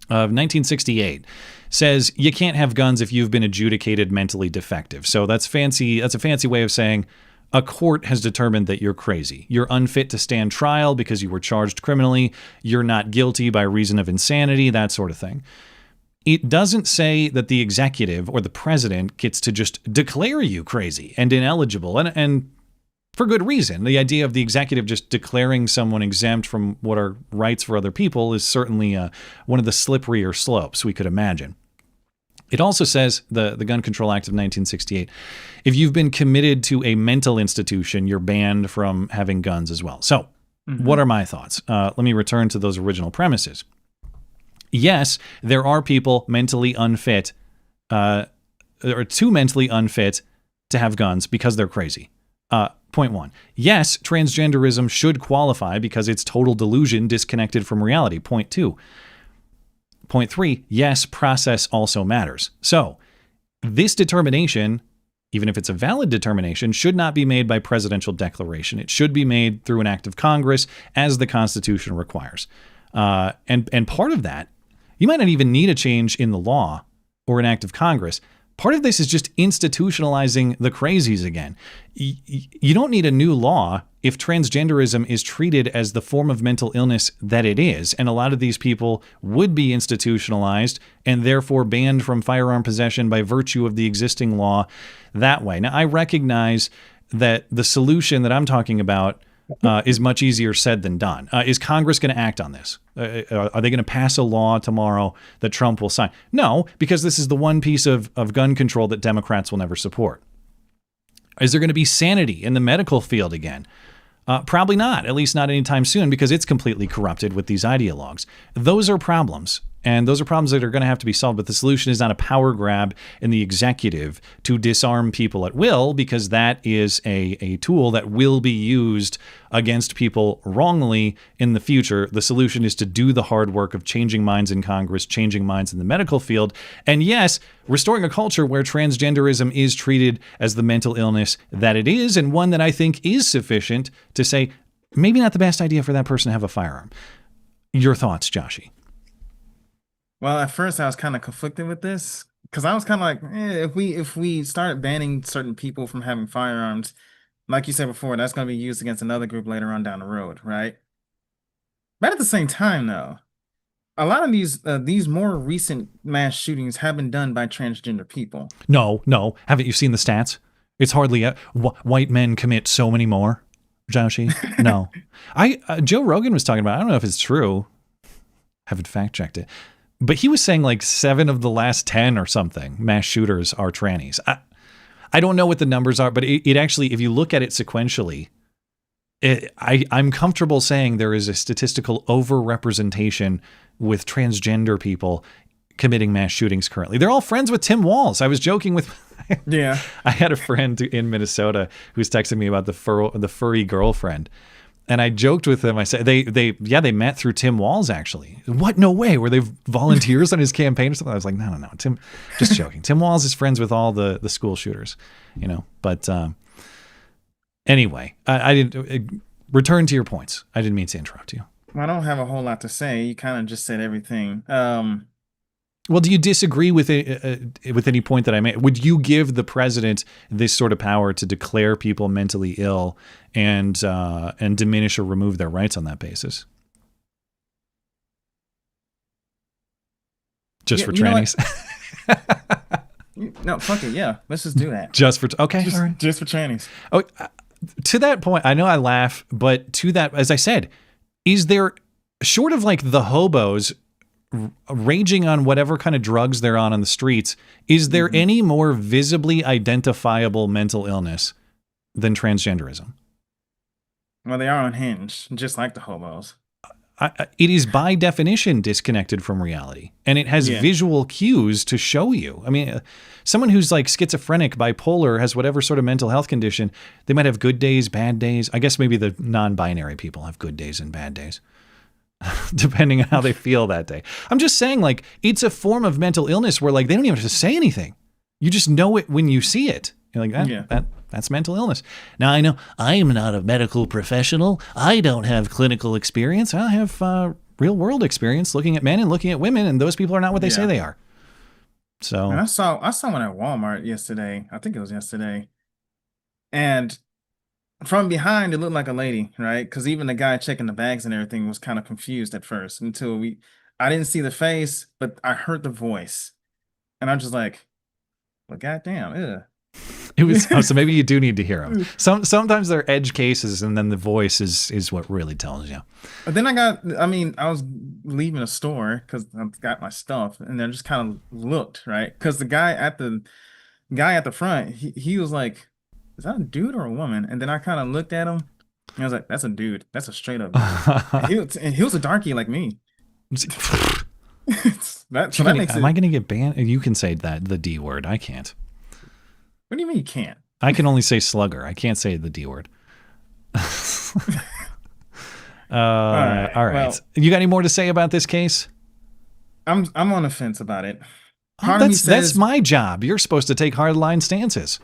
[SPEAKER 15] of 1968 says you can't have guns if you've been adjudicated mentally defective. So that's fancy. That's a fancy way of saying a court has determined that you're crazy. You're unfit to stand trial because you were charged criminally. You're not guilty by reason of insanity, that sort of thing. It doesn't say that the executive or the president gets to just declare you crazy and ineligible, and for good reason. The idea of the executive just declaring someone exempt from what are rights for other people is certainly one of the slipperier slopes we could imagine. It also says, the Gun Control Act of 1968, if you've been committed to a mental institution, you're banned from having guns as well. So what are my thoughts? Let me return to those original premises. Yes, there are people mentally unfit, or too mentally unfit to have guns because they're crazy. Point one. Yes, transgenderism should qualify because it's total delusion disconnected from reality. Point two. Point three, yes, process also matters. So this determination, even if it's a valid determination, should not be made by presidential declaration. It should be made through an act of Congress as the Constitution requires. And part of that, you might not even need a change in the law or an act of Congress. Part of this is just institutionalizing the crazies again. You don't need a new law if transgenderism is treated as the form of mental illness that it is. And a lot of these people would be institutionalized and therefore banned from firearm possession by virtue of the existing law that way. Now, I recognize that the solution that I'm talking about is much easier said than done. Is Congress going to act on this? Are they going to pass a law tomorrow that Trump will sign? No, because this is the one piece of gun control that Democrats will never support. Is there going to be sanity in the medical field again? Probably not, at least not anytime soon, because it's completely corrupted with these ideologues. Those are problems, and those are problems that are going to have to be solved, but the solution is not a power grab in the executive to disarm people at will, because that is a tool that will be used against people wrongly in the future. The solution is to do the hard work of changing minds in Congress, changing minds in the medical field, and yes, restoring a culture where transgenderism is treated as the mental illness that it is, and one that I think is sufficient to say, maybe not the best idea for that person to have a firearm. Your thoughts, Joshy?
[SPEAKER 16] Well, at first I was kind of conflicted with this because I was kind of like, if we start banning certain people from having firearms, like you said before, that's going to be used against another group later on down the road, right? But at the same time, though, a lot of these more recent mass shootings have been done by transgender people.
[SPEAKER 15] No. Haven't you seen the stats? It's hardly white men commit so many more, Joshy. No. Joe Rogan was talking about, I don't know if it's true. Haven't fact checked it. But he was saying like 7 of the last 10 or something mass shooters are trannies. I don't know what the numbers are, but it actually, if you look at it sequentially, I'm comfortable saying there is a statistical overrepresentation with transgender people committing mass shootings currently. They're all friends with Tim Walz. I was joking with...
[SPEAKER 16] Yeah.
[SPEAKER 15] I had a friend in Minnesota who was texting me about the furry girlfriend. And I joked with them. I said, they met through Tim Walz, actually. What? No way. Were they volunteers on his campaign or something? I was like, no. Tim, just joking. Tim Walz is friends with all the school shooters, But anyway, I didn't return to your points. I didn't mean to interrupt you.
[SPEAKER 16] I don't have a whole lot to say. You kind of just said everything.
[SPEAKER 15] Well, do you disagree with any point that I made? Would you give the president this sort of power to declare people mentally ill and diminish or remove their rights on that basis? Just for trannies?
[SPEAKER 16] No, fuck it. Yeah, let's just do that.
[SPEAKER 15] Just for all right.
[SPEAKER 16] Just for trannies.
[SPEAKER 15] Oh, to that point, I know I laugh, but to that, as I said, is there, short of like the hobos raging on whatever kind of drugs they're on the streets, is there any more visibly identifiable mental illness than transgenderism?
[SPEAKER 16] Well, they are unhinged, just like the hobos.
[SPEAKER 15] It is by definition disconnected from reality, and it has visual cues to show you. I mean, someone who's like schizophrenic, bipolar, has whatever sort of mental health condition, they might have good days, bad days. I guess maybe the non-binary people have good days and bad days, depending on how they feel that day. I'm just saying, like, it's a form of mental illness where, like, they don't even have to say anything. You just know it when you see it. You're like, that's mental illness. Now, I know I am not a medical professional. I don't have clinical experience. I have real world experience looking at men and looking at women, and those people are not what they say they are. So
[SPEAKER 16] and I saw one at Walmart yesterday. I think it was yesterday. And from behind, it looked like a lady, right? Because even the guy checking the bags and everything was kind of confused at first until I didn't see the face, but I heard the voice. And I'm just like, well, goddamn, ew.
[SPEAKER 15] It was so maybe you do need to hear them. Sometimes they're edge cases, and then the voice is what really tells you.
[SPEAKER 16] But then I was leaving a store because I've got my stuff, and I just kind of looked, right? Because the guy at the front, he was like, "Is that a dude or a woman?" And then I kind of looked at him, and I was like, "That's a dude. That's a straight up dude." And he was a darkie like me.
[SPEAKER 15] Am I going to get banned? You can say the D word. I can't.
[SPEAKER 16] What do you mean you can't?
[SPEAKER 15] I can only say slugger. I can't say the D word. All right. Well, you got any more to say about this case?
[SPEAKER 16] I'm on the fence about it.
[SPEAKER 15] That's my job. You're supposed to take hardline stances.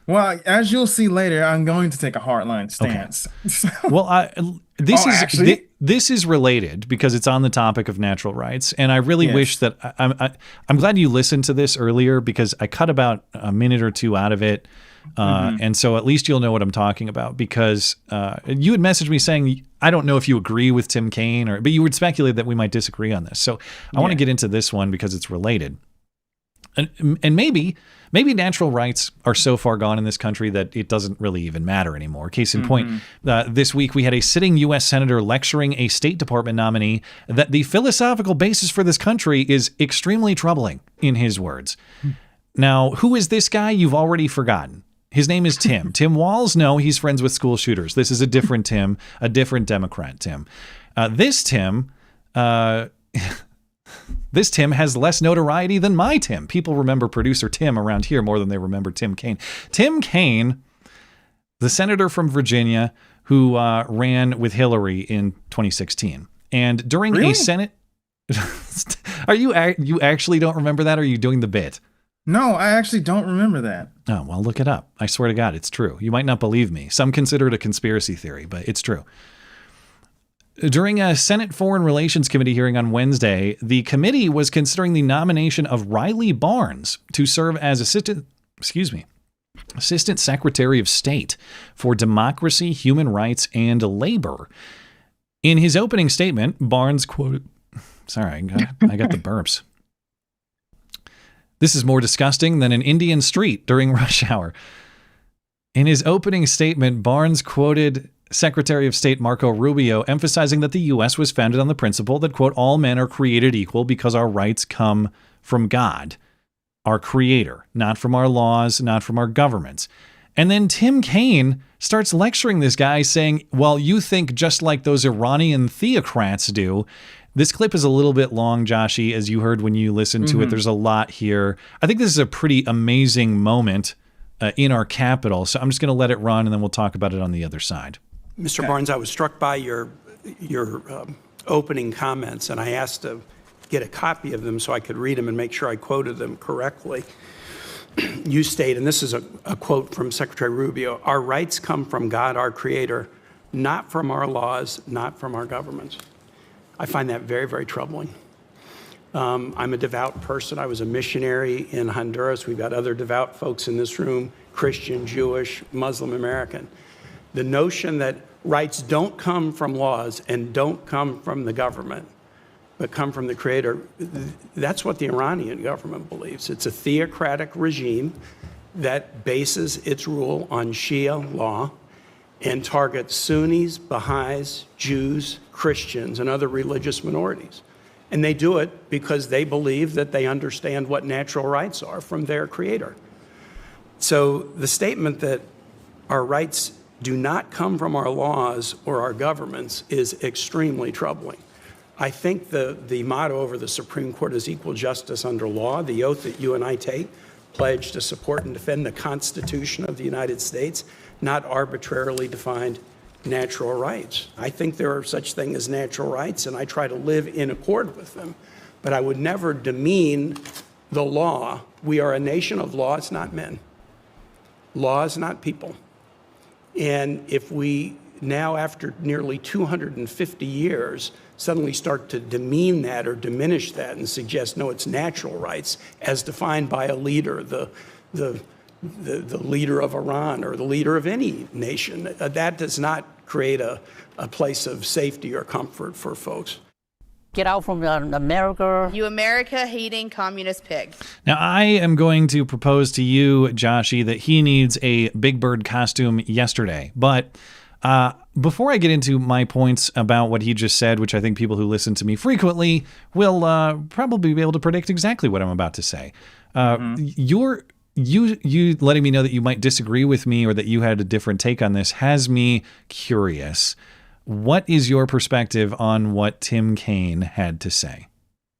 [SPEAKER 16] Well, as you'll see later, I'm going to take a hardline stance.
[SPEAKER 15] Okay. Well, this is related because it's on the topic of natural rights, and I really wish that I'm glad you listened to this earlier because I cut about a minute or two out of it, and so at least you'll know what I'm talking about because you had messaged me saying I don't know if you agree with Tim Kaine, but you would speculate that we might disagree on this. So I want to get into this one because it's related. And maybe natural rights are so far gone in this country that it doesn't really even matter anymore. Case in point, this week we had a sitting U.S. senator lecturing a State Department nominee that the philosophical basis for this country is extremely troubling, in his words. Now, who is this guy? You've already forgotten. His name is Tim. Tim Walz? No, he's friends with school shooters. This is a different Tim, a different Democrat Tim. This Tim has less notoriety than my Tim. People remember producer Tim around here more than they remember Tim Kaine. Tim Kaine, the senator from Virginia who ran with Hillary in 2016. And during a Senate... you actually don't remember that, or are you doing the bit?
[SPEAKER 16] No, I actually don't remember that.
[SPEAKER 15] Oh, well, look it up. I swear to God, it's true. You might not believe me. Some consider it a conspiracy theory, but it's true. During a Senate Foreign Relations Committee hearing on Wednesday, the committee was considering the nomination of Riley Barnes to serve as Assistant Secretary of State for Democracy, Human Rights, and Labor. In his opening statement, Barnes quoted... Sorry, I got the burps. This is more disgusting than an Indian street during rush hour. In his opening statement, Barnes quoted Secretary of State Marco Rubio, emphasizing that the U.S. was founded on the principle that, quote, all men are created equal because our rights come from God, our creator, not from our laws, not from our governments. And then Tim Kaine starts lecturing this guy saying, well, you think just like those Iranian theocrats do. This clip is a little bit long, Joshy, as you heard when you listened to it. There's a lot here. I think this is a pretty amazing moment in our capital. So I'm just going to let it run, and then we'll talk about it on the other side.
[SPEAKER 2] Mr. Barnes, I was struck by your opening comments, and I asked to get a copy of them so I could read them and make sure I quoted them correctly. You state, and this is a quote from Secretary Rubio, our rights come from God, our creator, not from our laws, not from our governments. I find that very, very troubling. I'm a devout person. I was a missionary in Honduras. We've got other devout folks in this room, Christian, Jewish, Muslim, American. The notion that rights don't come from laws and don't come from the government, but come from the creator, that's what the Iranian government believes. It's a theocratic regime that bases its rule on Shia law and targets Sunnis, Baha'is, Jews, Christians, and other religious minorities. And they do it because they believe that they understand what natural rights are from their creator. So the statement that our rights do not come from our laws or our governments is extremely troubling. I think the motto over the Supreme Court is equal justice under law. The oath that you and I take, pledge to support and defend the Constitution of the United States, not arbitrarily defined natural rights. I think there are such things as natural rights, and I try to live in accord with them. But I would never demean the law. We are a nation of laws, not men. Laws, not people. And if we now, after nearly 250 years, suddenly start to demean that or diminish that and suggest, no, it's natural rights as defined by a leader, the leader of Iran or the leader of any nation, that does not create a place of safety or comfort for folks.
[SPEAKER 11] Get out from America.
[SPEAKER 8] You America-hating communist pig.
[SPEAKER 15] Now, I am going to propose to you, Joshy, that he needs a Big Bird costume yesterday. But before I get into my points about what he just said, which I think people who listen to me frequently will probably be able to predict exactly what I'm about to say. You letting me know that you might disagree with me or that you had a different take on this has me curious. What is your perspective on what Tim Kaine had to say?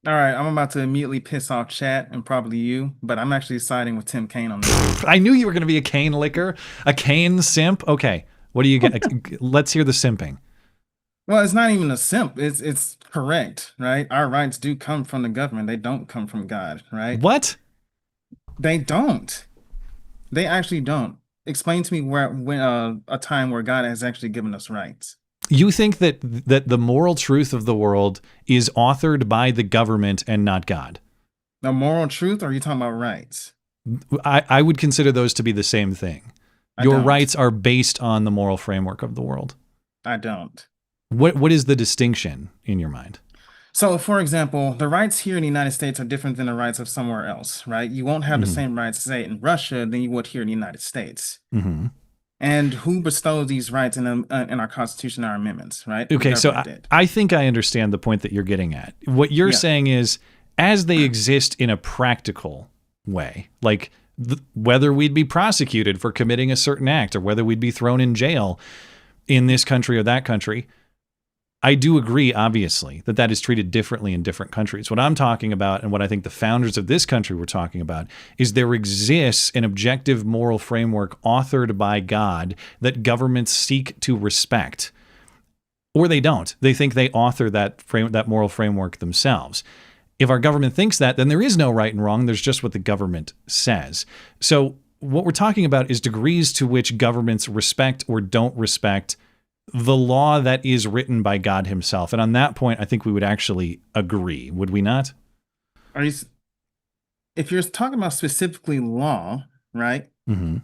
[SPEAKER 16] All right, I'm about to immediately piss off chat and probably you, but I'm actually siding with Tim Kaine on this.
[SPEAKER 15] I knew you were going to be a Kaine licker, a Kaine simp. Okay, what do you get? Let's hear the simping.
[SPEAKER 16] Well, it's not even a simp. It's correct, right? Our rights do come from the government. They don't come from God, right?
[SPEAKER 15] What?
[SPEAKER 16] They don't. They actually don't. explain to me when a time where God has actually given us rights.
[SPEAKER 15] You think that the moral truth of the world is authored by the government and not God?
[SPEAKER 16] The moral truth, or are you talking about rights?
[SPEAKER 15] I would consider those to be the same thing. Your rights are based on the moral framework of the world.
[SPEAKER 16] I don't.
[SPEAKER 15] What is the distinction in your mind?
[SPEAKER 16] So, for example, the rights here in the United States are different than the rights of somewhere else, right? You won't have the same rights, say, in Russia than you would here in the United States.
[SPEAKER 15] Mm-hmm.
[SPEAKER 16] And who bestows these rights in our Constitution, our amendments, right?
[SPEAKER 15] Okay, so I think I understand the point that you're getting at. What you're saying is, as they exist in a practical way, like whether we'd be prosecuted for committing a certain act or whether we'd be thrown in jail in this country or that country, I do agree, obviously, that is treated differently in different countries. What I'm talking about, and what I think the founders of this country were talking about, is there exists an objective moral framework authored by God that governments seek to respect. Or they don't. They think they author that moral framework themselves. If our government thinks that, then there is no right and wrong. There's just what the government says. So what we're talking about is degrees to which governments respect or don't respect the law that is written by God himself. And on that point, I think we would actually agree, would we not?
[SPEAKER 16] If you're talking about specifically law, right?
[SPEAKER 15] Mm-hmm.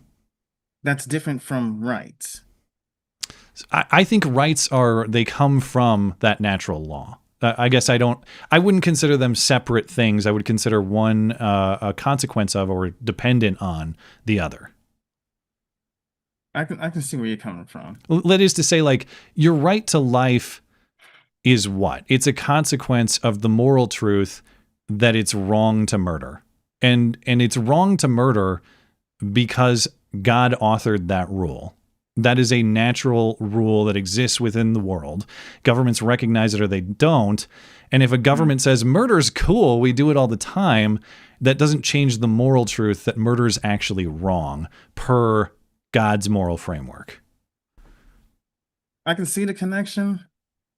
[SPEAKER 16] That's different from rights.
[SPEAKER 15] I think rights they come from that natural law. I guess I wouldn't consider them separate things. I would consider one a consequence of or dependent on the other.
[SPEAKER 16] I can see where you're coming from.
[SPEAKER 15] That is to say, like, your right to life is what? It's a consequence of the moral truth that it's wrong to murder. And it's wrong to murder because God authored that rule. That is a natural rule that exists within the world. Governments recognize it or they don't. And if a government says murder's cool, we do it all the time, that doesn't change the moral truth that murder's actually wrong per God's moral framework.
[SPEAKER 16] I can see the connection,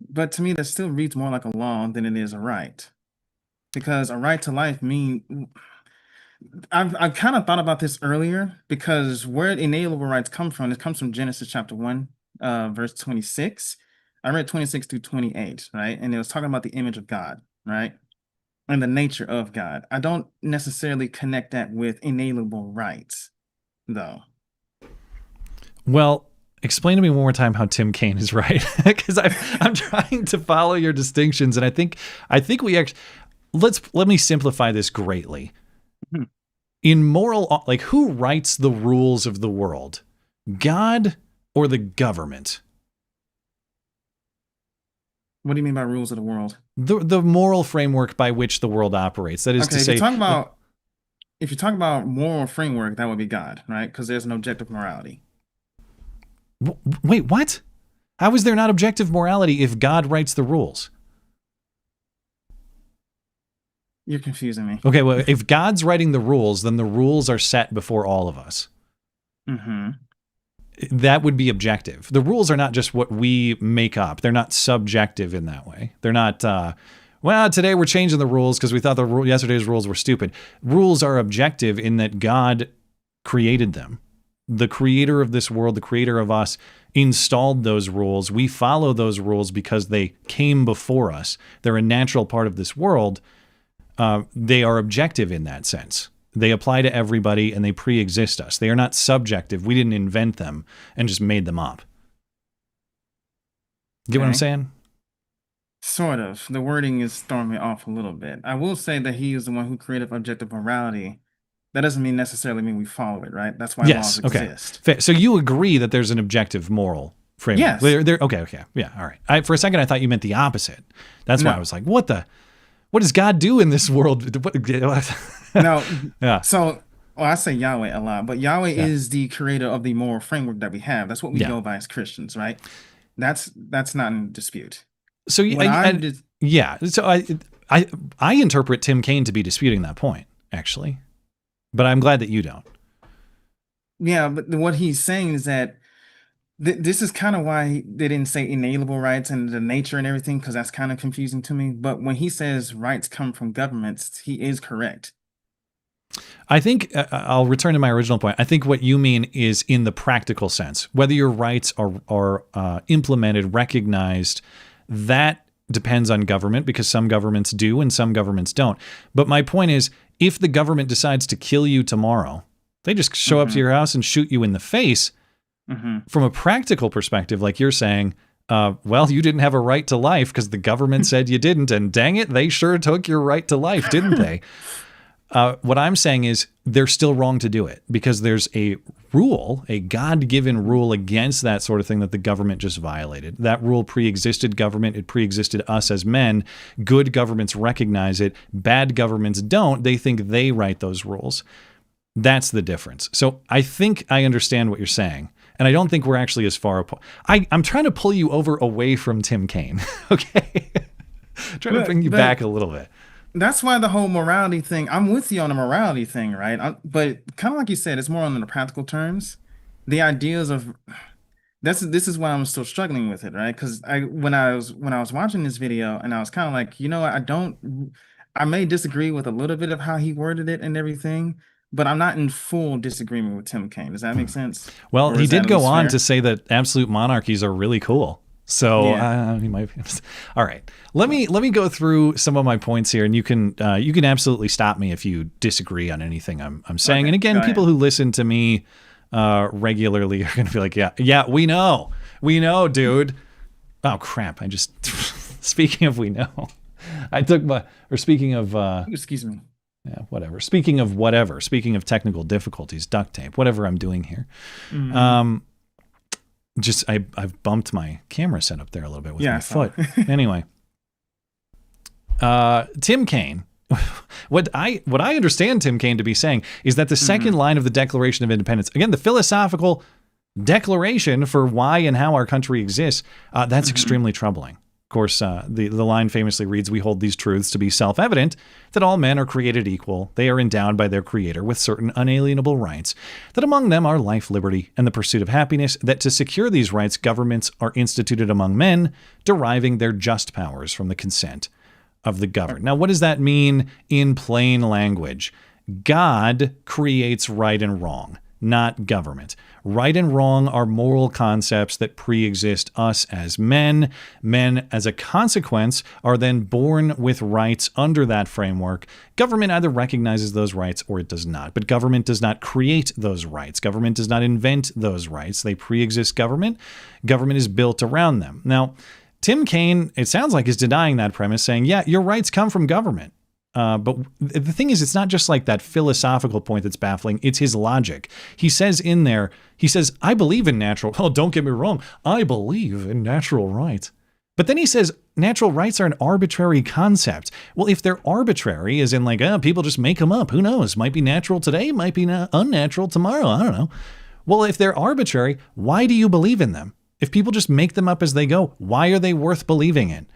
[SPEAKER 16] but to me that still reads more like a law than it is a right. Because a right to life I've kind of thought about this earlier, because where inalienable rights come from, it comes from Genesis chapter 1, verse 26. I read 26 through 28, right? And it was talking about the image of God, right? And the nature of God. I don't necessarily connect that with inalienable rights, though.
[SPEAKER 15] Well, explain to me one more time how Tim Kaine is right, because I'm trying to follow your distinctions, and I think we actually let me simplify this greatly.
[SPEAKER 16] Mm-hmm.
[SPEAKER 15] In moral, like, who writes the rules of the world, God or the government?
[SPEAKER 16] What do you mean by rules of the world?
[SPEAKER 15] The moral framework by which the world operates. That is to say,
[SPEAKER 16] if you're talking about moral framework, that would be God, right? Because there's an objective morality.
[SPEAKER 15] Wait, what? How is there not objective morality if God writes the rules?
[SPEAKER 16] You're confusing me.
[SPEAKER 15] Okay, well, if God's writing the rules, then the rules are set before all of us.
[SPEAKER 16] Mm-hmm.
[SPEAKER 15] That would be objective. The rules are not just what we make up. They're not subjective in that way. They're not, well, today we're changing the rules because we thought yesterday's rules were stupid. Rules are objective in that God created them. The creator of this world, the creator of us, installed those rules. We follow those rules because they came before us. They're a natural part of this world. They are objective in that sense. They apply to everybody and they pre-exist us. They are not subjective. We didn't invent them and just made them up. Get what I'm saying?
[SPEAKER 16] Sort of. The wording is throwing me off a little bit. I will say that he is the one who created objective morality. That doesn't necessarily mean we follow it, right? That's why laws exist.
[SPEAKER 15] Okay. So you agree that there's an objective moral framework?
[SPEAKER 16] Yes.
[SPEAKER 15] Okay. Yeah, all right. For a second, I thought you meant the opposite. That's why I was like, what does God do in this world?
[SPEAKER 16] No.
[SPEAKER 15] Yeah.
[SPEAKER 16] So, I say Yahweh a lot, but Yahweh is the creator of the moral framework that we have. That's what we go by as Christians, right? That's not in dispute.
[SPEAKER 15] So I interpret Tim Kaine to be disputing that point, actually. But I'm glad that you don't.
[SPEAKER 16] Yeah, but what he's saying is that this is kind of why they didn't say inalienable rights and the nature and everything, because that's kind of confusing to me. But when he says rights come from governments, he is correct.
[SPEAKER 15] I think I'll return to my original point. I think what you mean is in the practical sense, whether your rights are implemented, recognized, that depends on government, because some governments do and some governments don't. But my point is, if the government decides to kill you tomorrow, they just show up to your house and shoot you in the face. From a practical perspective, like you're saying, well, you didn't have a right to life because the government said you didn't, and dang it, they sure took your right to life, didn't they? What I'm saying is they're still wrong to do it because there's a rule, a God-given rule against that sort of thing that the government just violated. That rule pre-existed government. It pre-existed us as men. Good governments recognize it. Bad governments don't. They think they write those rules. That's the difference. So I think I understand what you're saying. And I don't think we're actually as far apart. I'm trying to pull you away from Tim Kaine. Okay? Trying to bring you back a little bit.
[SPEAKER 16] That's why the whole morality thing, I'm with you on the morality thing, right? But kind of like you said, it's more on the practical terms. The ideas of this is why I'm still struggling with it, right? Because when I was watching this video and I was kind of like, you know, I may disagree with a little bit of how he worded it and everything, but I'm not in full disagreement with Tim Kaine. Does that make sense?
[SPEAKER 15] Well, he did go on to say that absolute monarchies are really cool. So he might be. All right. Let me go through some of my points here, and you can absolutely stop me if you disagree on anything I'm saying. Okay, and again, people who listen to me regularly are going to be like, yeah, we know, dude. Oh crap! I just speaking of we know, speaking of
[SPEAKER 16] excuse me.
[SPEAKER 15] Yeah, whatever. Speaking of technical difficulties, duct tape, whatever I'm doing here. I've bumped my camera setup there a little bit with my foot. Anyway, Tim Kaine. What I understand Tim Kaine to be saying is that the second line of the Declaration of Independence, again, the philosophical declaration for why and how our country exists, that's extremely troubling. Of course, the line famously reads, "We hold these truths to be self-evident, that all men are created equal. They are endowed by their Creator with certain unalienable rights, that among them are life, liberty, and the pursuit of happiness, that to secure these rights, governments are instituted among men, deriving their just powers from the consent of the governed." Now, what does that mean in plain language? God creates right and wrong, not government. Right and wrong are moral concepts that pre-exist us as men. Men, as a consequence, are then born with rights under that framework. Government either recognizes those rights or it does not. But government does not create those rights. Government does not invent those rights. They pre-exist government. Government is built around them. Now, Tim Kaine, it sounds like, is denying that premise, saying, yeah, your rights come from government. But the thing is, it's not just like that philosophical point that's baffling. It's his logic. He says in there, I believe in natural. Well, don't get me wrong. I believe in natural rights. But then he says natural rights are an arbitrary concept. Well, if they're arbitrary, as in like, people just make them up. Who knows? Might be natural today, might be unnatural tomorrow. I don't know. Well, if they're arbitrary, why do you believe in them? If people just make them up as they go, why are they worth believing in?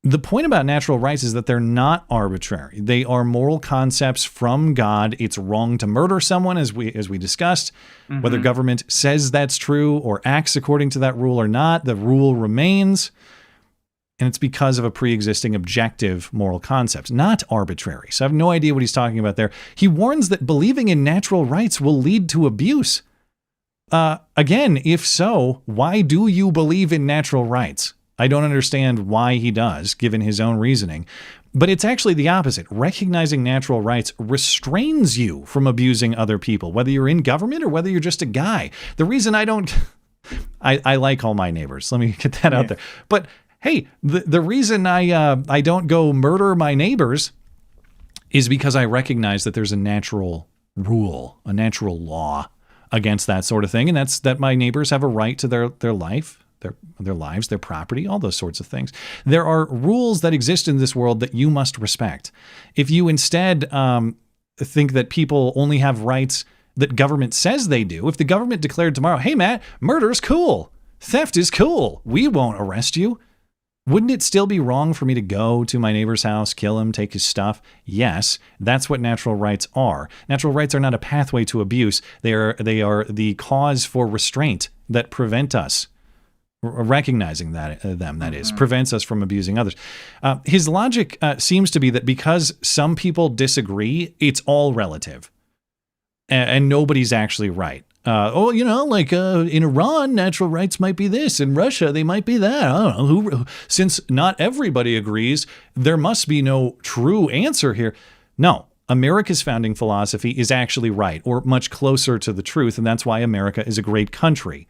[SPEAKER 15] The point about natural rights is that they're not arbitrary. They are moral concepts from God. It's wrong to murder someone, as we discussed. Whether government says that's true or acts according to that rule or not, the rule remains. And it's because of a pre-existing objective moral concept, not arbitrary. So I have no idea what he's talking about there. He warns that believing in natural rights will lead to abuse. Again, if so, why do you believe in natural rights? I don't understand why he does, given his own reasoning. But it's actually the opposite. Recognizing natural rights restrains you from abusing other people, whether you're in government or whether you're just a guy. The reason I don't... I like all my neighbors. Let me get that out there. But hey, the reason I don't go murder my neighbors is because I recognize that there's a natural rule, a natural law against that sort of thing, and that's that my neighbors have a right to their life, their lives, their property, all those sorts of things. There are rules that exist in this world that you must respect. If you instead think that people only have rights that government says they do, if the government declared tomorrow, hey, Matt, murder's cool, theft is cool, we won't arrest you, wouldn't it still be wrong for me to go to my neighbor's house, kill him, take his stuff? Yes, that's what natural rights are. Natural rights are not a pathway to abuse. They are the cause for restraint that prevent us recognizing that that is, prevents us from abusing others. His logic seems to be that because some people disagree, it's all relative, and nobody's actually right. In Iran, natural rights might be this. In Russia, they might be that. I don't know. Since not everybody agrees, there must be no true answer here. No, America's founding philosophy is actually right, or much closer to the truth, and that's why America is a great country,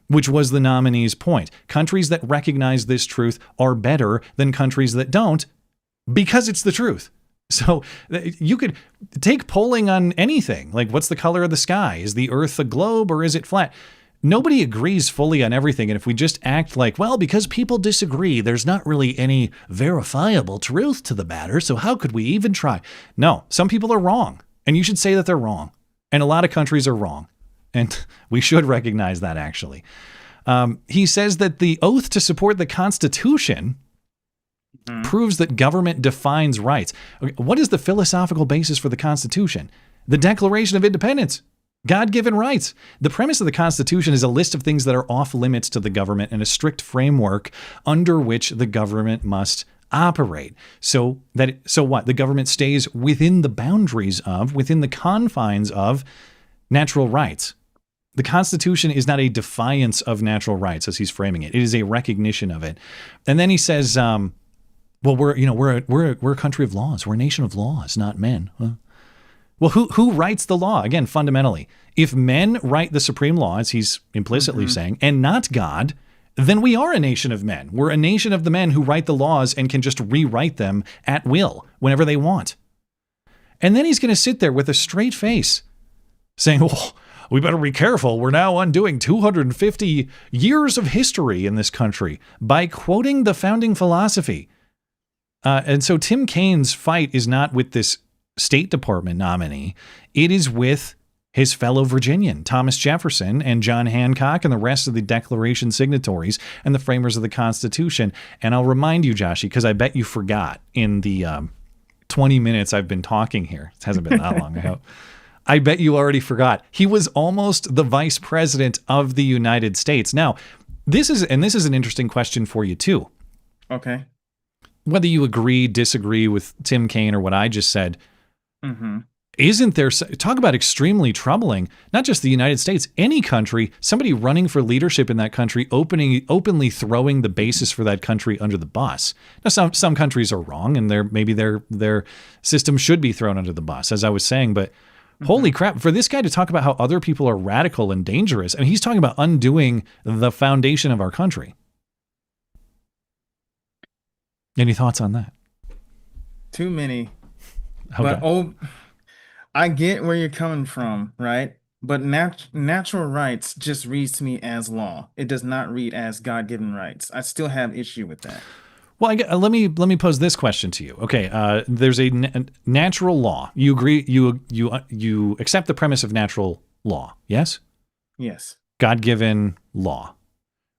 [SPEAKER 15] which was the nominee's point. Countries that recognize this truth are better than countries that don't, because it's the truth. So you could take polling on anything, like what's the color of the sky? Is the earth a globe or is it flat? Nobody agrees fully on everything. And if we just act like, well, because people disagree, there's not really any verifiable truth to the matter, so how could we even try? No, some people are wrong, and you should say that they're wrong. And a lot of countries are wrong. And we should recognize that, actually. He says that the oath to support the Constitution proves that government defines rights. Okay, what is the philosophical basis for the Constitution? The Declaration of Independence. God-given rights. The premise of the Constitution is a list of things that are off limits to the government and a strict framework under which the government must operate. So what? The government stays within the boundaries of, within the confines of natural rights. The Constitution is not a defiance of natural rights, as he's framing it. It is a recognition of it. And then he says, well, we're a country of laws. We're a nation of laws, not men. Huh? Well, who writes the law? Again, fundamentally, if men write the supreme law, as he's implicitly saying, and not God, then we are a nation of men. We're a nation of the men who write the laws and can just rewrite them at will whenever they want. And then he's going to sit there with a straight face saying, well, we better be careful. We're now undoing 250 years of history in this country by quoting the founding philosophy. And so Tim Kaine's fight is not with this State Department nominee. It is with his fellow Virginian, Thomas Jefferson and John Hancock and the rest of the Declaration signatories and the framers of the Constitution. And I'll remind you, Joshy, because I bet you forgot in the 20 minutes I've been talking here. It hasn't been that long, I hope. I bet you already forgot. He was almost the vice president of the United States. Now, this is an interesting question for you, too.
[SPEAKER 16] Okay.
[SPEAKER 15] Whether you agree, disagree with Tim Kaine or what I just said, isn't there, talk about extremely troubling, not just the United States, any country, somebody running for leadership in that country, openly throwing the basis for that country under the bus. Now, some countries are wrong, and maybe their system should be thrown under the bus, as I was saying, but holy crap, for this guy to talk about how other people are radical and dangerous, I mean, he's talking about undoing the foundation of our country. Any thoughts on that?
[SPEAKER 16] Too many.
[SPEAKER 15] Okay.
[SPEAKER 16] But I get where you're coming from, right? But natural rights just reads to me as law. It does not read as God-given rights. I still have issue with that.
[SPEAKER 15] Well, let me pose this question to you. Okay, there's a natural law. You agree? You accept the premise of natural law? Yes.
[SPEAKER 16] Yes.
[SPEAKER 15] God-given law.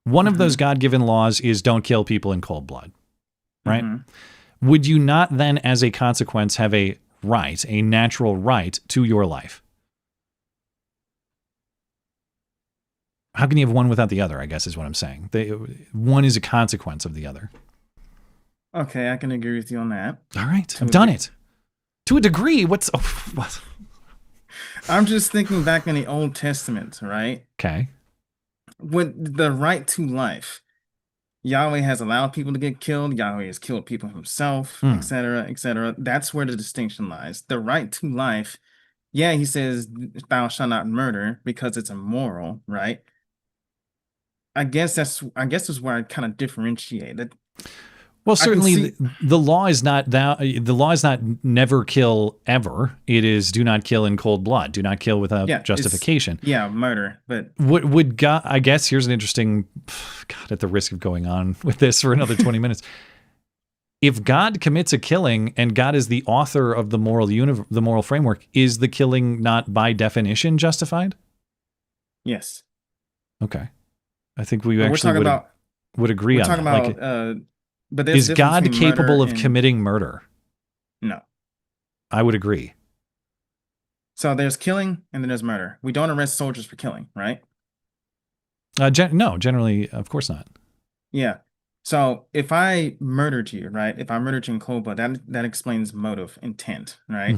[SPEAKER 15] One of those God-given laws is don't kill people in cold blood. Right? Would you not then, as a consequence, have a natural right to your life? How can you have one without the other, I guess is what I'm saying. One is a consequence of the other.
[SPEAKER 16] Okay, I can agree with you on that.
[SPEAKER 15] All right, I've done it. To a degree, what?
[SPEAKER 16] I'm just thinking back in the Old Testament, right?
[SPEAKER 15] Okay.
[SPEAKER 16] With the right to life. Yahweh has allowed people to get killed. Yahweh has killed people himself, etc., etc. That's where the distinction lies. The right to life, yeah, he says, thou shalt not murder because it's immoral, right? I guess that's where I kind of differentiate it.
[SPEAKER 15] Well, certainly the law is not never kill ever. It is do not kill in cold blood. Do not kill without justification.
[SPEAKER 16] Murder. But
[SPEAKER 15] would God? I guess here's an interesting. God, at the risk of going on with this for another 20 minutes, if God commits a killing and God is the author of the moral framework, is the killing not by definition justified?
[SPEAKER 16] Yes.
[SPEAKER 15] Okay, I think we actually would agree on that.
[SPEAKER 16] But
[SPEAKER 15] is God capable of committing murder?
[SPEAKER 16] No.
[SPEAKER 15] I would agree.
[SPEAKER 16] So there's killing and then there's murder. We don't arrest soldiers for killing, right?
[SPEAKER 15] No, generally, of course not.
[SPEAKER 16] Yeah. So if I murdered you, right? If I murdered you in cold blood, that explains motive, intent, right?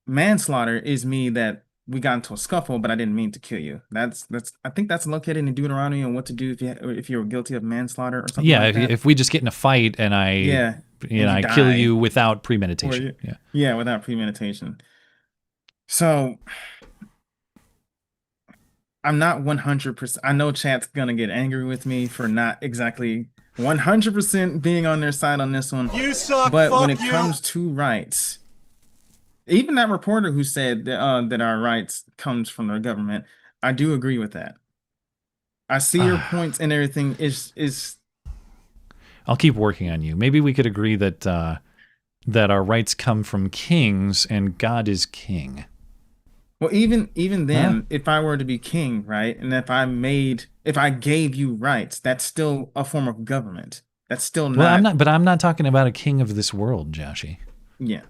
[SPEAKER 16] Manslaughter is me that we got into a scuffle, but I didn't mean to kill you. That's I think that's located in Deuteronomy on what to do if you're guilty of manslaughter or something.
[SPEAKER 15] Yeah,
[SPEAKER 16] like that.
[SPEAKER 15] if we just get in a fight and I I kill you without premeditation.
[SPEAKER 16] Yeah, without premeditation. So I'm not 100%. I know chat's gonna get angry with me for not exactly 100% being on their side on this one.
[SPEAKER 4] You suck.
[SPEAKER 16] But when
[SPEAKER 4] fuck
[SPEAKER 16] it
[SPEAKER 4] you.
[SPEAKER 16] comes to rights, even that reporter who said that our rights comes from the government, I do agree with that. I see your points and everything. Is
[SPEAKER 15] I'll keep working on you. Maybe we could agree that that our rights come from kings and God is king.
[SPEAKER 16] Well, even then, if I were to be king, right, and if I gave you rights, that's still a form of government. That's still not.
[SPEAKER 15] Well, I'm not talking about a king of this world, Joshy.
[SPEAKER 16] Yeah.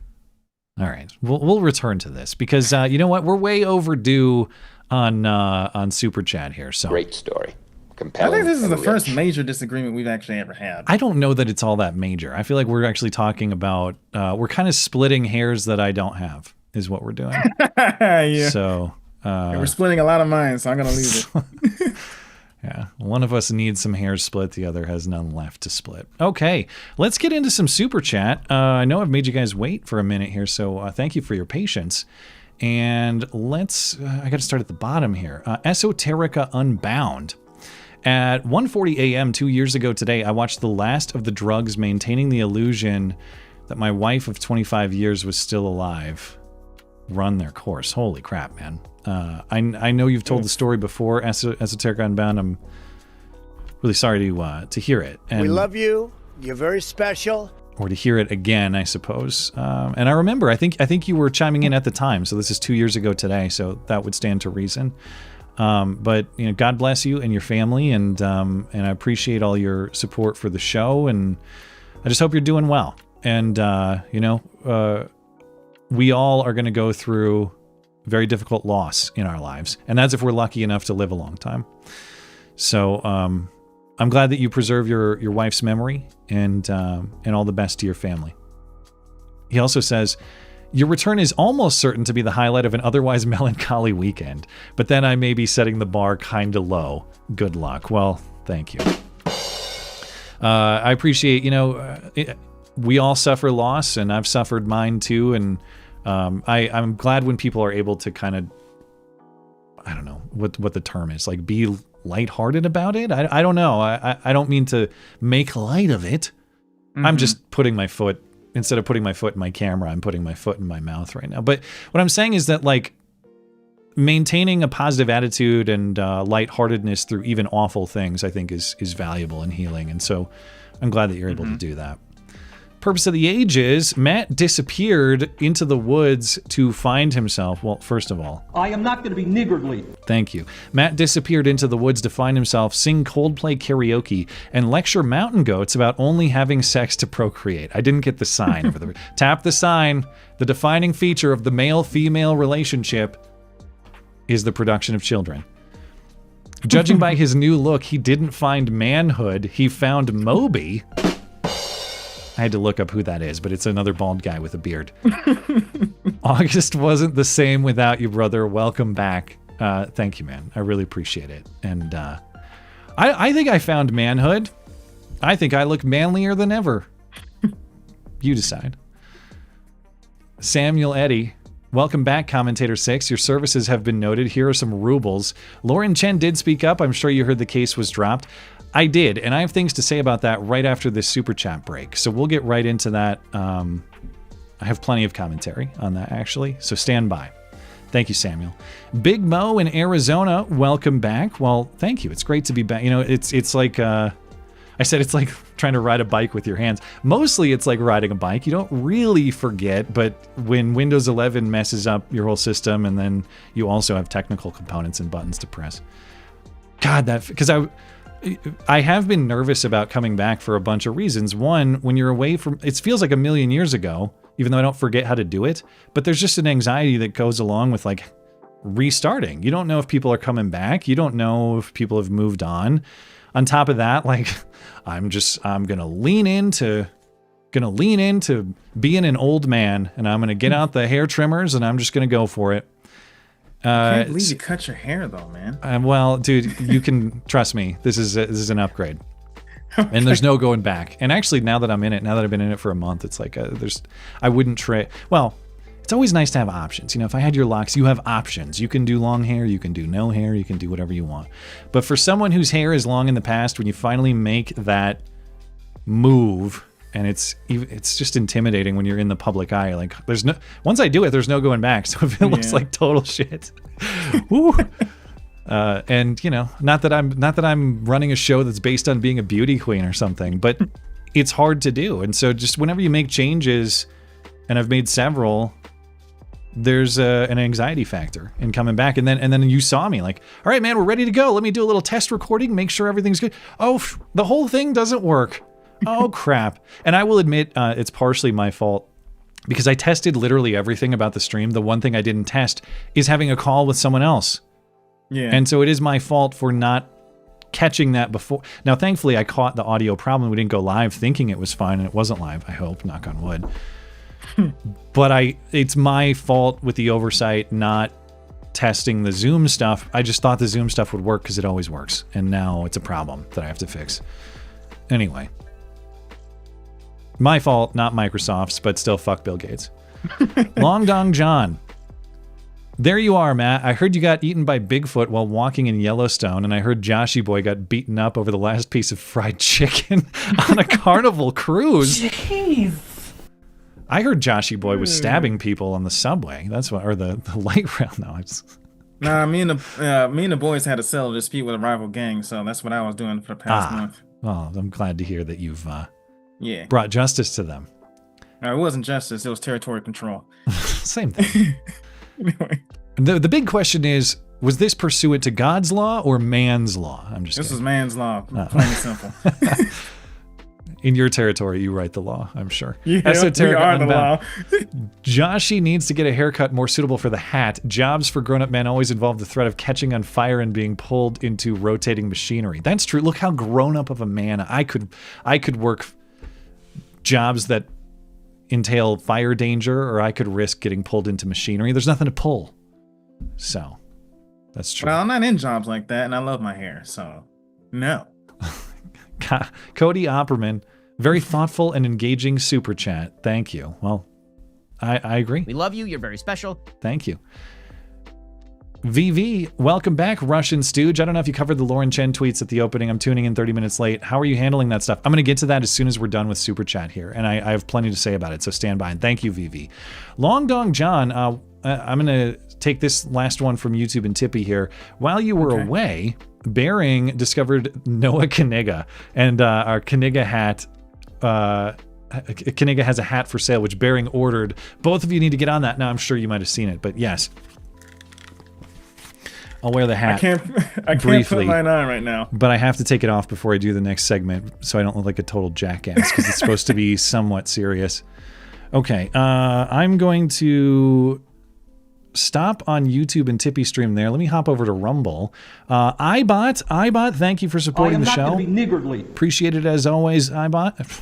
[SPEAKER 15] All right, we'll return to this because you know what, we're way overdue on Super Chat here. So
[SPEAKER 3] great story,
[SPEAKER 16] I
[SPEAKER 3] compelling.
[SPEAKER 16] think this is the
[SPEAKER 3] rich.
[SPEAKER 16] first major disagreement we've actually ever had.
[SPEAKER 15] I don't know that it's all that major. I feel like we're actually talking about we're kind of splitting hairs that I don't have. Is what we're doing.
[SPEAKER 16] Yeah.
[SPEAKER 15] So
[SPEAKER 16] we're splitting a lot of mine, so I'm gonna leave it.
[SPEAKER 15] Yeah, one of us needs some hairs split, the other has none left to split. Okay, let's get into some Super Chat. I know I've made you guys wait for a minute here, so thank you for your patience. And let's, I got to start at the bottom here. Esoterica Unbound. At 1:40 a.m. 2 years ago today, I watched the last of the drugs maintaining the illusion that my wife of 25 years was still alive run their course. Holy crap, man. I know you've told the story before, Esoterica Unbound. I'm really sorry to hear it. And,
[SPEAKER 17] we love you. You're very special.
[SPEAKER 15] or to hear it again, I suppose. And I remember, I think you were chiming in at the time, so this is 2 years ago today, so that would stand to reason. But you know, God bless you and your family, and I appreciate all your support for the show, and I just hope you're doing well. And you know, we all are going to go through very difficult loss in our lives, and that's if we're lucky enough to live a long time. So I'm glad that you preserve your wife's memory, and all the best to your family. He also says, your return is almost certain to be the highlight of an otherwise melancholy weekend, but then I may be setting the bar kinda low. Good luck. Well, thank you. I appreciate, you know, we all suffer loss, and I've suffered mine too, and I'm glad when people are able to kind of, I don't know what the term is, like be lighthearted about it. I don't know. I don't mean to make light of it. Mm-hmm. I'm just putting my foot, instead of putting my foot in my camera, I'm putting my foot in my mouth right now. But what I'm saying is that, like, maintaining a positive attitude and lightheartedness through even awful things, I think is valuable and healing. And so I'm glad that you're able to do that. Purpose of the age is Matt disappeared into the woods to find himself. Well, first of all,
[SPEAKER 20] I am not going to be niggardly.
[SPEAKER 15] Thank you. Matt disappeared into the woods to find himself, sing Coldplay karaoke, and lecture mountain goats about only having sex to procreate. I didn't get the sign over the tap the sign. The defining feature of the male-female relationship is the production of children. Judging by his new look, he didn't find manhood. He found Moby. I had to look up who that is, but it's another bald guy with a beard. August wasn't the same without you, brother. Welcome back. Thank you, man. I really appreciate it. And I think I found manhood. I think I look manlier than ever. You decide. Samuel Eddy. Welcome back, Commentator 6. Your services have been noted. Here are some rubles. Lauren Chen did speak up. I'm sure you heard the case was dropped. I did, and I have things to say about that right after this Super Chat break. So we'll get right into that. I have plenty of commentary on that, actually. So stand by. Thank you, Samuel. Big Mo in Arizona, welcome back. Well, thank you. It's great to be back. You know, it's like... I said it's like trying to ride a bike with your hands. Mostly it's like riding a bike. You don't really forget, but when Windows 11 messes up your whole system, and then you also have technical components and buttons to press. God, that... Because I have been nervous about coming back for a bunch of reasons. One, when you're away from... It feels like a million years ago, even though I don't forget how to do it. But there's just an anxiety that goes along with, like, restarting. You don't know if people are coming back. You don't know if people have moved on. On top of that, like, I'm gonna lean into being an old man, and I'm gonna get out the hair trimmers, and I'm just gonna go for it.
[SPEAKER 16] I can't believe you cut your hair though, man.
[SPEAKER 15] Well, dude, you can trust me. This is an upgrade, okay. And there's no going back. And actually, now that I'm in it, now that I've been in it for a month, it's like I wouldn't trade. Well, it's always nice to have options. You know, if I had your locks, you have options. You can do long hair, you can do no hair, you can do whatever you want. But for someone whose hair is long in the past, when you finally make that move, and it's just intimidating when you're in the public eye. Like, once I do it, there's no going back. So if it looks like total shit, woo. And you know, not that I'm running a show that's based on being a beauty queen or something, but it's hard to do. And so just whenever you make changes, and I've made several, there's an anxiety factor in coming back. And then you saw me like, all right, man, we're ready to go. Let me do a little test recording, make sure everything's good. Oh, the whole thing doesn't work. Oh, crap. And I will admit, it's partially my fault because I tested literally everything about the stream. The one thing I didn't test is having a call with someone else. Yeah. And so it is my fault for not catching that before. Now, thankfully, I caught the audio problem. We didn't go live thinking it was fine, and it wasn't live, I hope, knock on wood. But it's my fault with the oversight not testing the Zoom stuff. I just thought the Zoom stuff would work because it always works. And now it's a problem that I have to fix. Anyway. My fault, not Microsoft's, but still fuck Bill Gates. Long Dong John. There you are, Matt. I heard you got eaten by Bigfoot while walking in Yellowstone, and I heard Joshy Boy got beaten up over the last piece of fried chicken on a Carnival cruise.
[SPEAKER 11] Jeez.
[SPEAKER 15] I heard Joshy Boy was stabbing people on the subway. That's what, or the light rail. No,
[SPEAKER 16] Nah, me and the boys had a settle dispute with a rival gang, so that's what I was doing for the past month.
[SPEAKER 15] Well, I'm glad to hear that you've
[SPEAKER 16] yeah,
[SPEAKER 15] brought justice to them.
[SPEAKER 16] It wasn't justice; it was territory control.
[SPEAKER 15] Same thing. Anyway. The big question is: was this pursuant to God's law or man's law? I'm just.
[SPEAKER 16] This was man's law, plain and simple.
[SPEAKER 15] In your territory, you write the law, I'm sure.
[SPEAKER 16] Yeah, we are the law.
[SPEAKER 15] Joshy needs to get a haircut more suitable for the hat. Jobs for grown-up men always involve the threat of catching on fire and being pulled into rotating machinery. That's true. Look how grown-up of a man I could work jobs that entail fire danger, or I could risk getting pulled into machinery. There's nothing to pull. So, that's true.
[SPEAKER 16] Well, I'm not in jobs like that, and I love my hair, so no.
[SPEAKER 15] Cody Opperman, very thoughtful and engaging super chat. Thank you. Well, I agree.
[SPEAKER 20] We love you. You're very special.
[SPEAKER 15] Thank you. VV, welcome back, Russian Stooge. I don't know if you covered the Lauren Chen tweets at the opening. I'm tuning in 30 minutes late. How are you handling that stuff? I'm going to get to that as soon as we're done with Super Chat here, and I have plenty to say about it, so stand by. And thank you, VV. Long Dong John, I'm going to take this last one from YouTube and Tippy here. While you were away, Bering discovered Noah Kaniga, and our Kaniga hat... Kaniga has a hat for sale, which Bering ordered. Both of you need to get on that. Now, I'm sure you might have seen it, but yes. I'll wear the hat.
[SPEAKER 16] I can't put mine on right now.
[SPEAKER 15] But I have to take it off before I do the next segment so I don't look like a total jackass, because it's supposed to be somewhat serious. Okay, I'm going to stop on YouTube and Tippy stream there. Let me hop over to Rumble. iBot, thank you for supporting the show.
[SPEAKER 21] I am not going to be niggardly.
[SPEAKER 15] Appreciate it as always, iBot.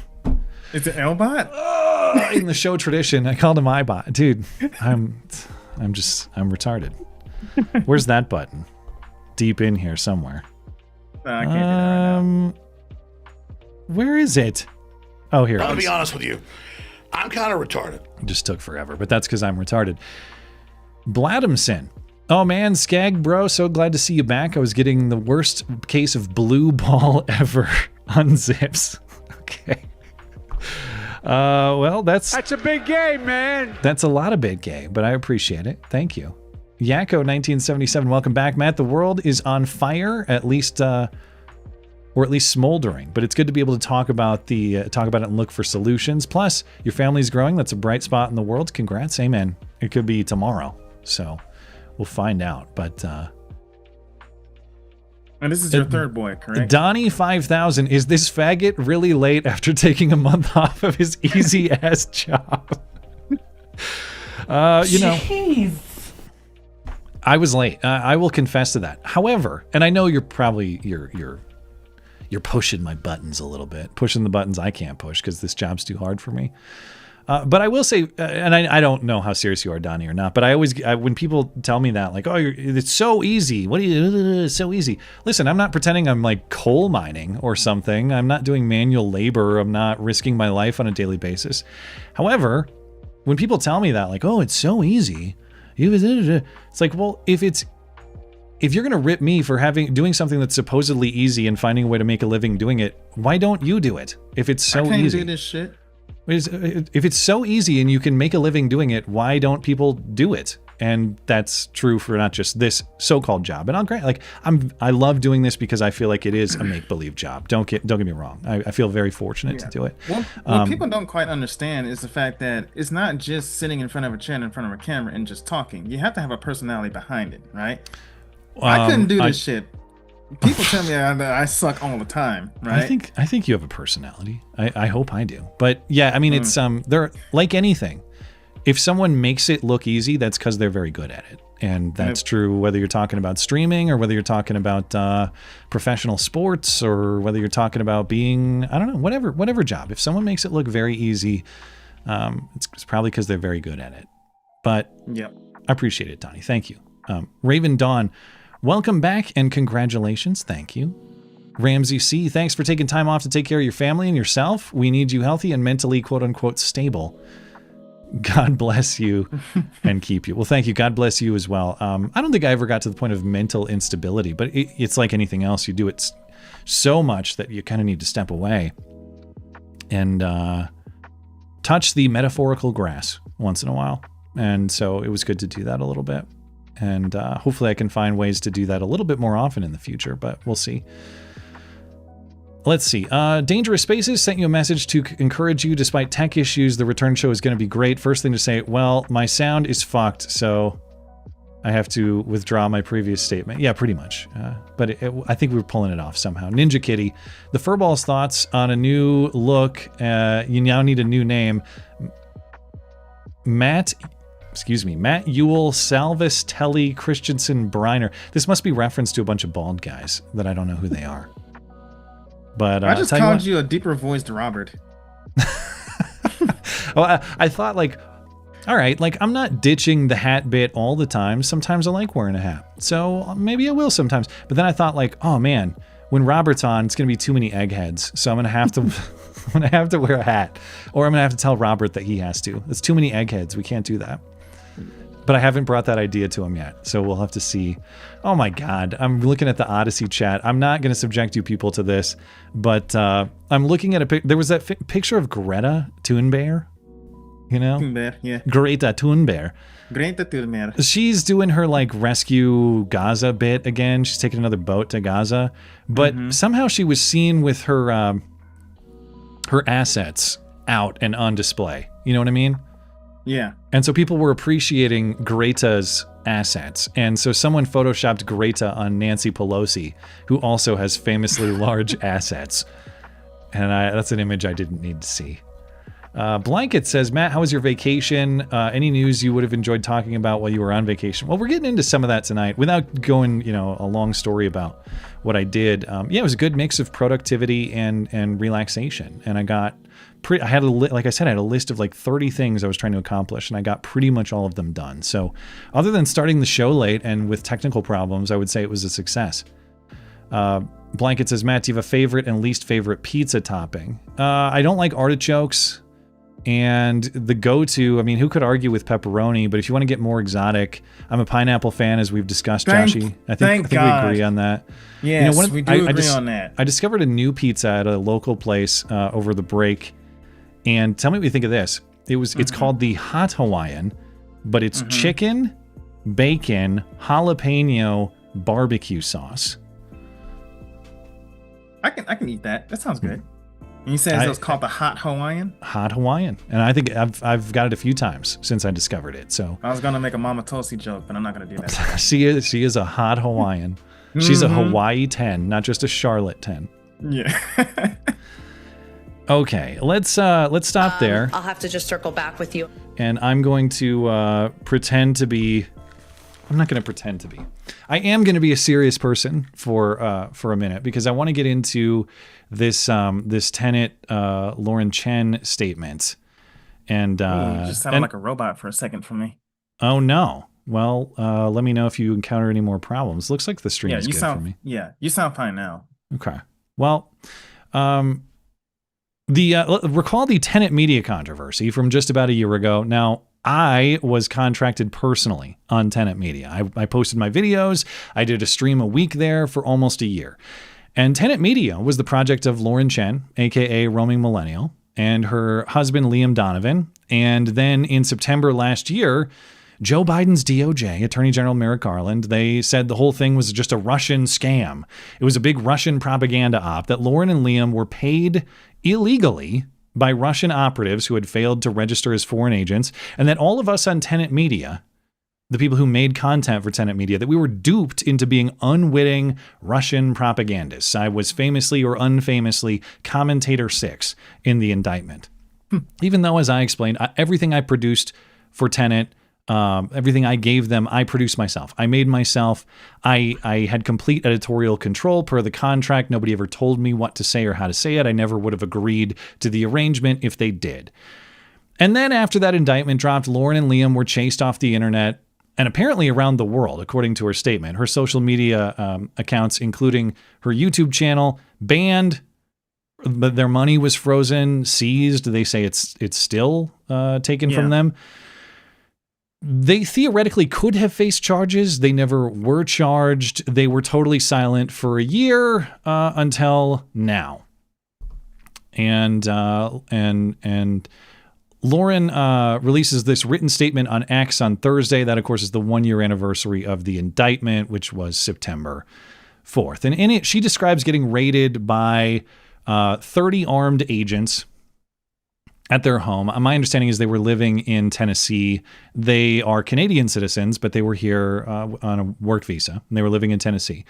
[SPEAKER 16] Is it Lbot?
[SPEAKER 15] In the show tradition, I called him iBot. Dude, I'm retarded. Where's that button? Deep in here somewhere.
[SPEAKER 16] I can't do that right now.
[SPEAKER 15] Where is it? Oh, here.
[SPEAKER 4] I'll be honest with you. I'm kind of retarded.
[SPEAKER 15] It just took forever, but that's because I'm retarded. Bladamson. Oh man, Skag bro, so glad to see you back. I was getting the worst case of blue ball ever on Zips. Okay. Well, that's
[SPEAKER 21] a big game, man.
[SPEAKER 15] That's a lot of big game, but I appreciate it. Thank you. Yakko 1977, welcome back, Matt. The world is on fire, or at least smoldering. But it's good to be able to talk about it and look for solutions. Plus, your family's growing. That's a bright spot in the world. Congrats, amen. It could be tomorrow, so we'll find out. But
[SPEAKER 16] and this is your third boy, correct?
[SPEAKER 15] Donnie 5000, is this faggot really late after taking a month off of his easy ass job?
[SPEAKER 11] Jeez.
[SPEAKER 15] I was late. I will confess to that. However, and I know you're probably you're pushing my buttons a little bit, pushing the buttons I can't push because this job's too hard for me. But I will say, and I don't know how serious you are, Donnie, or not, but I always, when people tell me that, like, oh, it's so easy. What do you, it's so easy. Listen, I'm not pretending I'm like coal mining or something. I'm not doing manual labor. I'm not risking my life on a daily basis. However, when people tell me that, like, oh, it's so easy, it's like, well, if you're going to rip me for doing something that's supposedly easy and finding a way to make a living doing it, why don't you do it? If it's so easy. I can't
[SPEAKER 16] do this shit.
[SPEAKER 15] If it's so easy and you can make a living doing it, why don't people do it? And that's true for not just this so-called job. And I'll grant, like, I love doing this because I feel like it is a make-believe job. Don't get me wrong. I feel very fortunate to do it.
[SPEAKER 16] What people don't quite understand is the fact that it's not just sitting in front of a chair in front of a camera and just talking. You have to have a personality behind it, right? I couldn't do this shit. People tell me I suck all the time, right?
[SPEAKER 15] I think you have a personality. I hope I do. But yeah, I mean, it's they're like anything. If someone makes it look easy, that's because they're very good at it. And that's true whether you're talking about streaming or whether you're talking about professional sports or whether you're talking about being, I don't know, whatever job. If someone makes it look very easy, it's probably because they're very good at it. But I appreciate it, Donnie. Thank you. Raven Dawn, welcome back and congratulations. Thank you. Ramsey C, thanks for taking time off to take care of your family and yourself. We need you healthy and mentally quote unquote stable. God bless you and keep you. Well, thank you. God bless you as well. I don't think I ever got to the point of mental instability, but it's like anything else. You do it so much that you kind of need to step away and touch the metaphorical grass once in a while. And so it was good to do that a little bit. And hopefully I can find ways to do that a little bit more often in the future, but we'll see. Let's see. Dangerous Spaces sent you a message to encourage you despite tech issues. The return show is going to be great. First thing to say, well, my sound is fucked, so I have to withdraw my previous statement. Yeah, pretty much. But I think we were pulling it off somehow. Ninja Kitty, the Furball's thoughts on a new look. You now need a new name. Matt Ewell, Salvis, Telly, Christiansen, Briner. This must be reference to a bunch of bald guys that I don't know who they are. But
[SPEAKER 16] I just called you a deeper voiced Robert.
[SPEAKER 15] Well, I thought, like, all right, like, I'm not ditching the hat bit all the time. Sometimes I like wearing a hat. So maybe I will sometimes. But then I thought, like, oh man, when Robert's on, it's going to be too many eggheads. So I'm going to have to I'm going to have to wear a hat. Or I'm going to have to tell Robert that he has to. It's too many eggheads. We can't do that. But I haven't brought that idea to him yet, so we'll have to see. Oh my God, I'm looking at the Odyssey chat. I'm not going to subject you people to this, but I'm looking at there was that picture of Greta Thunberg, you know?
[SPEAKER 16] Thunberg, yeah.
[SPEAKER 15] Greta Thunberg.
[SPEAKER 16] Greta Thunberg.
[SPEAKER 15] She's doing her like rescue Gaza bit again. She's taking another boat to Gaza, but somehow she was seen with her assets out and on display. You know what I mean?
[SPEAKER 16] Yeah.
[SPEAKER 15] And so people were appreciating Greta's assets. And so someone photoshopped Greta on Nancy Pelosi, who also has famously large assets. And that's an image I didn't need to see. Blanket says, Matt, how was your vacation? Any news you would have enjoyed talking about while you were on vacation? Well, we're getting into some of that tonight without going, a long story about what I did. Yeah, it was a good mix of productivity and relaxation. And I had like I said, I had a list of like 30 things I was trying to accomplish, and I got pretty much all of them done. So other than starting the show late and with technical problems, I would say it was a success. Blanket says, Matt, do you have a favorite and least favorite pizza topping? I don't like artichokes. And the go-to, I mean, who could argue with pepperoni? But if you want to get more exotic, I'm a pineapple fan, as we've discussed, Joshy. I think we agree on that.
[SPEAKER 16] Yes, we do agree on that.
[SPEAKER 15] I discovered a new pizza at a local place over the break. And tell me what you think of this. It's called the Hot Hawaiian, but it's chicken, bacon, jalapeno, barbecue sauce.
[SPEAKER 16] I can eat that. That sounds good. And you said it was called the Hot Hawaiian?
[SPEAKER 15] Hot Hawaiian. And I think I've got it a few times since I discovered it. So
[SPEAKER 16] I was going to make a Mama Tosi joke, but I'm not going to do that.
[SPEAKER 15] She is a hot Hawaiian. She's a Hawaii 10, not just a Charlotte 10.
[SPEAKER 16] Yeah.
[SPEAKER 15] Okay, let's stop there.
[SPEAKER 8] I'll have to just circle back with you.
[SPEAKER 15] And I'm going to pretend to be I'm not going to pretend to be. I am going to be a serious person for a minute because I want to get into this Tenet Lauren Chen statement. And
[SPEAKER 16] you just sounded like a robot for a second for me.
[SPEAKER 15] Oh no. Well, let me know if you encounter any more problems. Looks like the stream is good for me.
[SPEAKER 16] Yeah, you sound fine now.
[SPEAKER 15] Okay. Well, recall the Tenet media controversy from just about a year ago. Now, I was contracted personally on Tenet Media. I posted my videos. I did a stream a week there for almost a year. And Tenet Media was the project of Lauren Chen, aka Roaming Millennial, and her husband Liam Donovan. And then in September last year, Joe Biden's DOJ, Attorney General Merrick Garland, they said the whole thing was just a Russian scam. It was a big Russian propaganda op that Lauren and Liam were paid illegally by Russian operatives who had failed to register as foreign agents, and that all of us on Tenet Media, the people who made content for Tenet Media, that we were duped into being unwitting Russian propagandists. I was famously or unfamously commentator 6 in the indictment. Even though, as I explained, everything I produced for Tenet, everything I gave them, I produced myself. I made myself. I had complete editorial control per the contract. Nobody ever told me what to say or how to say it. I never would have agreed to the arrangement if they did. And then after that indictment dropped, Lauren and Liam were chased off the internet and apparently around the world, according to her statement. Her social media accounts, including her YouTube channel, banned, but their money was frozen, seized. They say it's still taken from them. They theoretically could have faced charges. They never were charged. They were totally silent for a year until now. And Lauren releases this written statement on X on Thursday. That, of course, is the 1-year anniversary of the indictment, which was September 4th. And in it, she describes getting raided by 30 armed agents at their home. My understanding is they were living in Tennessee. They are Canadian citizens, but they were here on a work visa, and they were living in Tennessee.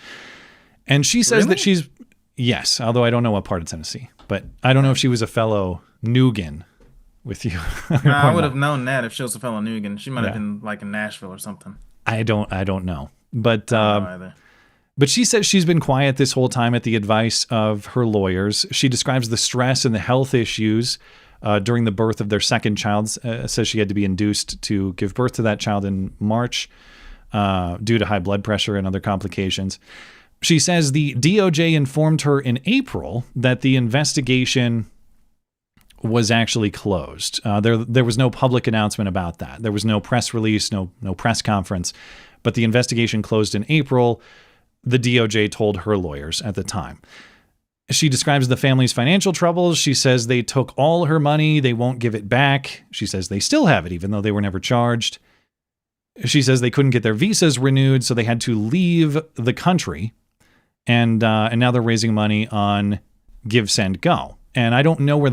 [SPEAKER 15] And she says that she's, yes, although I don't know what part of Tennessee, but I don't know if she was a fellow Nugan with you.
[SPEAKER 16] I would have known that if she was a fellow Nugan. She might have been like in Nashville or something.
[SPEAKER 15] I don't know. But
[SPEAKER 16] I don't know either.
[SPEAKER 15] But she says she's been quiet this whole time at the advice of her lawyers. She describes the stress and the health issues during the birth of their second child. Says she had to be induced to give birth to that child in March due to high blood pressure and other complications. She says the DOJ informed her in April that the investigation was actually closed. There was no public announcement about that. There was no press release, no press conference, but the investigation closed in April. The DOJ told her lawyers at the time. She describes the family's financial troubles. She says they took all her money. They won't give it back. She says they still have it, even though they were never charged. She says they couldn't get their visas renewed, so they had to leave the country. And now they're raising money on Give, Send, Go. And I don't know where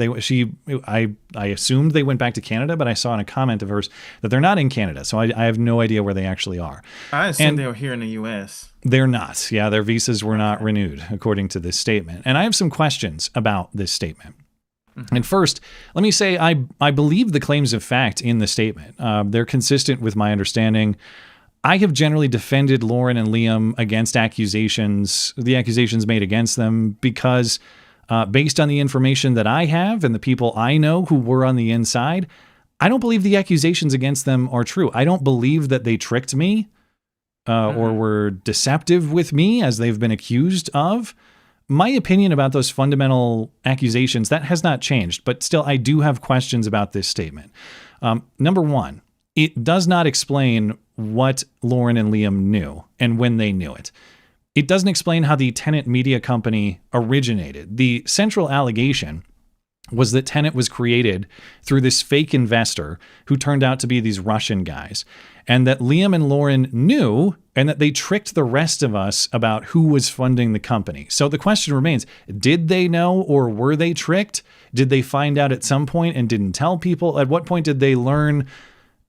[SPEAKER 15] I assumed they went back to Canada, but I saw in a comment of hers that they're not in Canada. So I have no idea where they actually are.
[SPEAKER 16] I assumed they were here in the U.S.
[SPEAKER 15] They're not. Yeah, their visas were not renewed, according to this statement. And I have some questions about this statement. Mm-hmm. And first, let me say I believe the claims of fact in the statement. They're consistent with my understanding. I have generally defended Lauren and Liam against the accusations made against them because based on the information that I have and the people I know who were on the inside, I don't believe the accusations against them are true. I don't believe that they tricked me or were deceptive with me as they've been accused of. My opinion about those fundamental accusations, that has not changed, but still I do have questions about this statement. Number one, it does not explain what Lauren and Liam knew and when they knew it. It doesn't explain how the Tenet Media Company originated. The central allegation was that Tenet was created through this fake investor who turned out to be these Russian guys, and that Liam and Lauren knew and that they tricked the rest of us about who was funding the company. So the question remains, did they know or were they tricked? Did they find out at some point and didn't tell people? At what point did they learn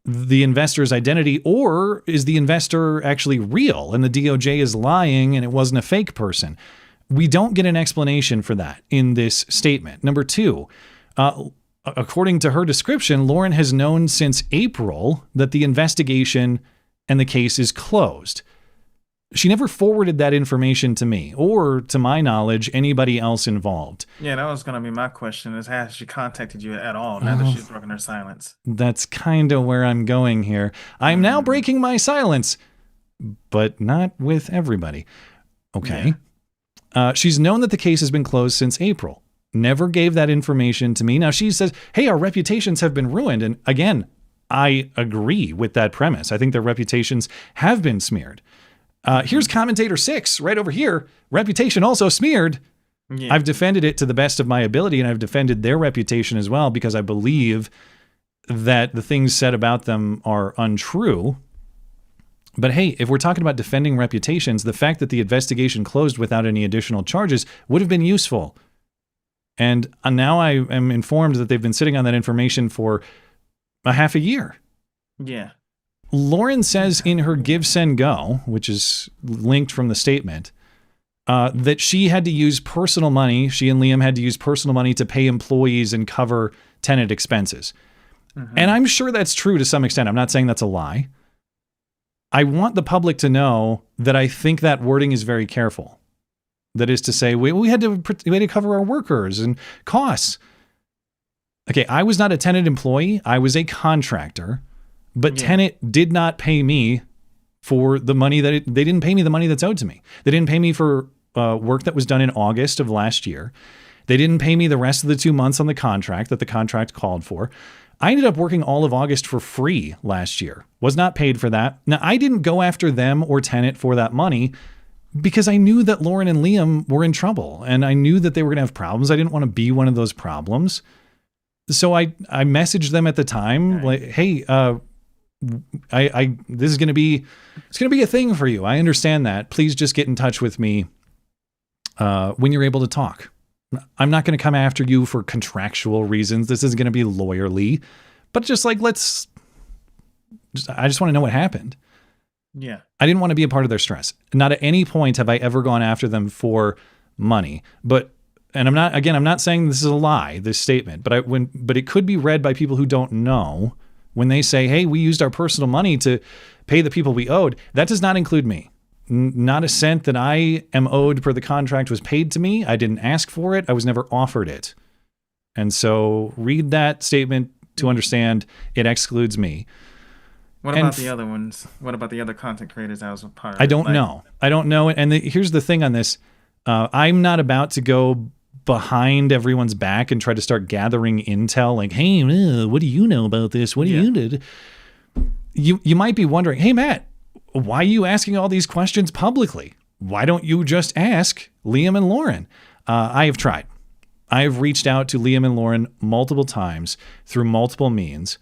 [SPEAKER 15] the investor's identity, or is the investor actually real and the DOJ is lying and it wasn't a fake person? We don't get an explanation for that in this statement. Number two, according to her description, Lauren has known since April that the investigation and the case is closed. She never forwarded that information to me or, to my knowledge, anybody else involved.
[SPEAKER 16] Yeah, that was going to be my question, is has she contacted you at all now that she's broken her silence?
[SPEAKER 15] That's kind of where I'm going here. I'm now breaking my silence, but not with everybody. Okay. Yeah. She's known that the case has been closed since April. Never gave that information to me. Now she says, hey, our reputations have been ruined. And again, I agree with that premise. I think their reputations have been smeared. Here's commentator 6 right over here. Reputation also smeared. Yeah. I've defended it to the best of my ability, and I've defended their reputation as well because I believe that the things said about them are untrue. But hey, if we're talking about defending reputations, the fact that the investigation closed without any additional charges would have been useful. And now I am informed that they've been sitting on that information for a half a year.
[SPEAKER 16] Yeah.
[SPEAKER 15] Lauren says in her Give, Send, Go, which is linked from the statement, that she had to use personal money. She and Liam had to use personal money to pay employees and cover tenant expenses. And I'm sure that's true to some extent. I'm not saying that's a lie. I want the public to know that I think that wording is very careful. That is to say, we had to cover our workers and costs. Okay, I was not a Tenet employee. I was a contractor. But Tenet did not pay me for the money they didn't pay me the money that's owed to me. They didn't pay me for work that was done in August of last year. They didn't pay me the rest of the 2 months on the contract that the contract called for. I ended up working all of August for free last year. Was not paid for that. Now, I didn't go after them or Tenet for that money because I knew that Lauren and Liam were in trouble and I knew that they were going to have problems. I didn't want to be one of those problems. So I messaged them at the time, like, hey, this is going to be a thing for you. I understand that. Please just get in touch with me when you're able to talk. I'm not going to come after you for contractual reasons. This is going to be lawyerly, but just like, I just want to know what happened.
[SPEAKER 16] Yeah.
[SPEAKER 15] I didn't want to be a part of their stress. Not at any point have I ever gone after them for money, and I'm not saying this is a lie, this statement, but it could be read by people who don't know when they say, hey, we used our personal money to pay the people we owed. That does not include me. Not a cent that I am owed per the contract was paid to me. I didn't ask for it. I was never offered it. And so read that statement to understand it excludes me.
[SPEAKER 16] What about the other ones? What about the other content creators I was a part of?
[SPEAKER 15] I don't know. I don't know. And here's the thing on this. I'm not about to go behind everyone's back and try to start gathering intel like, hey, what do you know about this? What do you did? You might be wondering, hey, Matt, why are you asking all these questions publicly? Why don't you just ask Liam and Lauren? I have tried. I have reached out to Liam and Lauren multiple times through multiple means.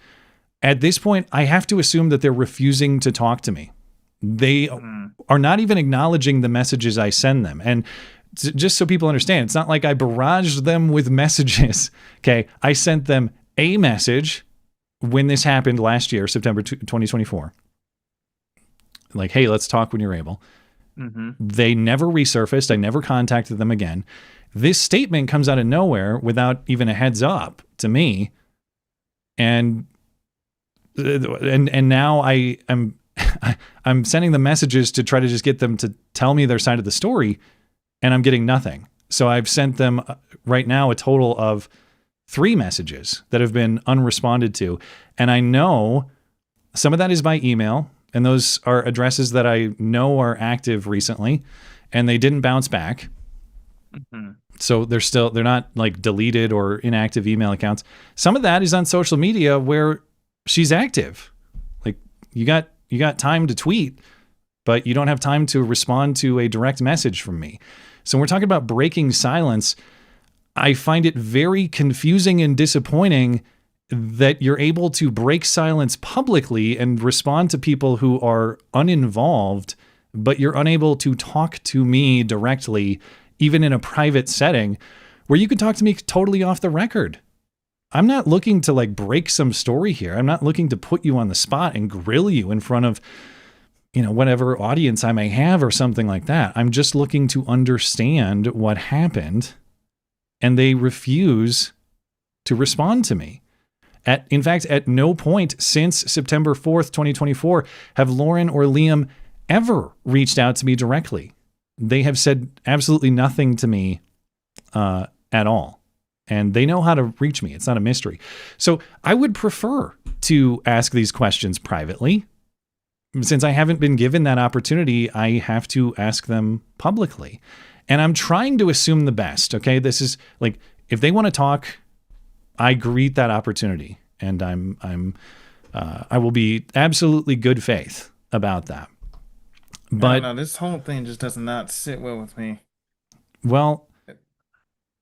[SPEAKER 15] At this point, I have to assume that they're refusing to talk to me. They are not even acknowledging the messages I send them. And just so people understand, it's not like I barraged them with messages. Okay. I sent them a message when this happened last year, September 2024. Like, hey, let's talk when you're able. They never resurfaced. I never contacted them again. This statement comes out of nowhere without even a heads up to me. And now I'm sending them messages to try to just get them to tell me their side of the story, and I'm getting nothing. So I've sent them right now a total of 3 messages that have been unresponded to. And I know some of that is by email, and those are addresses that I know are active recently, and they didn't bounce back. So they're not like deleted or inactive email accounts. Some of that is on social media where she's active. Like you got time to tweet, but you don't have time to respond to a direct message from me. So when we're talking about breaking silence, I find it very confusing and disappointing that you're able to break silence publicly and respond to people who are uninvolved, but you're unable to talk to me directly, even in a private setting where you can talk to me totally off the record. I'm not looking to like break some story here. I'm not looking to put you on the spot and grill you in front of, whatever audience I may have or something like that. I'm just looking to understand what happened, and they refuse to respond to me. In fact, at no point since September 4th, 2024, have Lauren or Liam ever reached out to me directly. They have said absolutely nothing to me at all. And they know how to reach me. It's not a mystery. So I would prefer to ask these questions privately. Since I haven't been given that opportunity, I have to ask them publicly. And I'm trying to assume the best. Okay. This is like, if they want to talk, I greet that opportunity. And I will be absolutely good faith about that. But
[SPEAKER 16] no, this whole thing just does not sit well with me.
[SPEAKER 15] Well,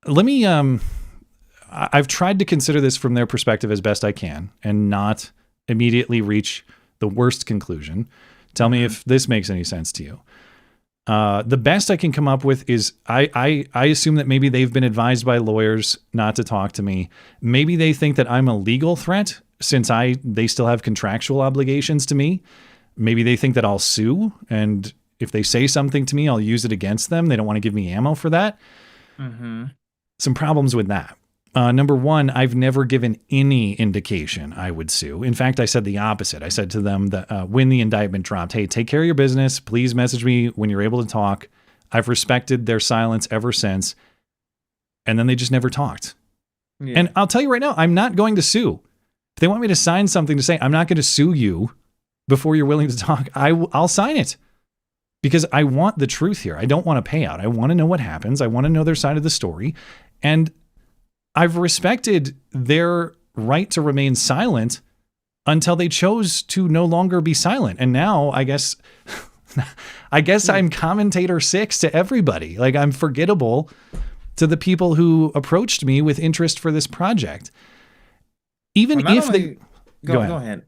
[SPEAKER 15] let me, I've tried to consider this from their perspective as best I can and not immediately reach the worst conclusion. Tell me if this makes any sense to you. The best I can come up with is I assume that maybe they've been advised by lawyers not to talk to me. Maybe they think that I'm a legal threat since they still have contractual obligations to me. Maybe they think that I'll sue, and if they say something to me, I'll use it against them. They don't want to give me ammo for that.
[SPEAKER 16] Mm-hmm.
[SPEAKER 15] Some problems with that. Number one, I've never given any indication I would sue. In fact, I said the opposite. I said to them that when the indictment dropped, hey, take care of your business. Please message me when you're able to talk. I've respected their silence ever since. And then they just never talked. Yeah. And I'll tell you right now, I'm not going to sue. If they want me to sign something to say, I'm not going to sue you before you're willing to talk, I'll sign it. Because I want the truth here. I don't want a payout. I want to know what happens. I want to know their side of the story. And I've respected their right to remain silent until they chose to no longer be silent. And now I guess I'm commentator 6 to everybody. Like, I'm forgettable to the people who approached me with interest for this project. Even if they go ahead.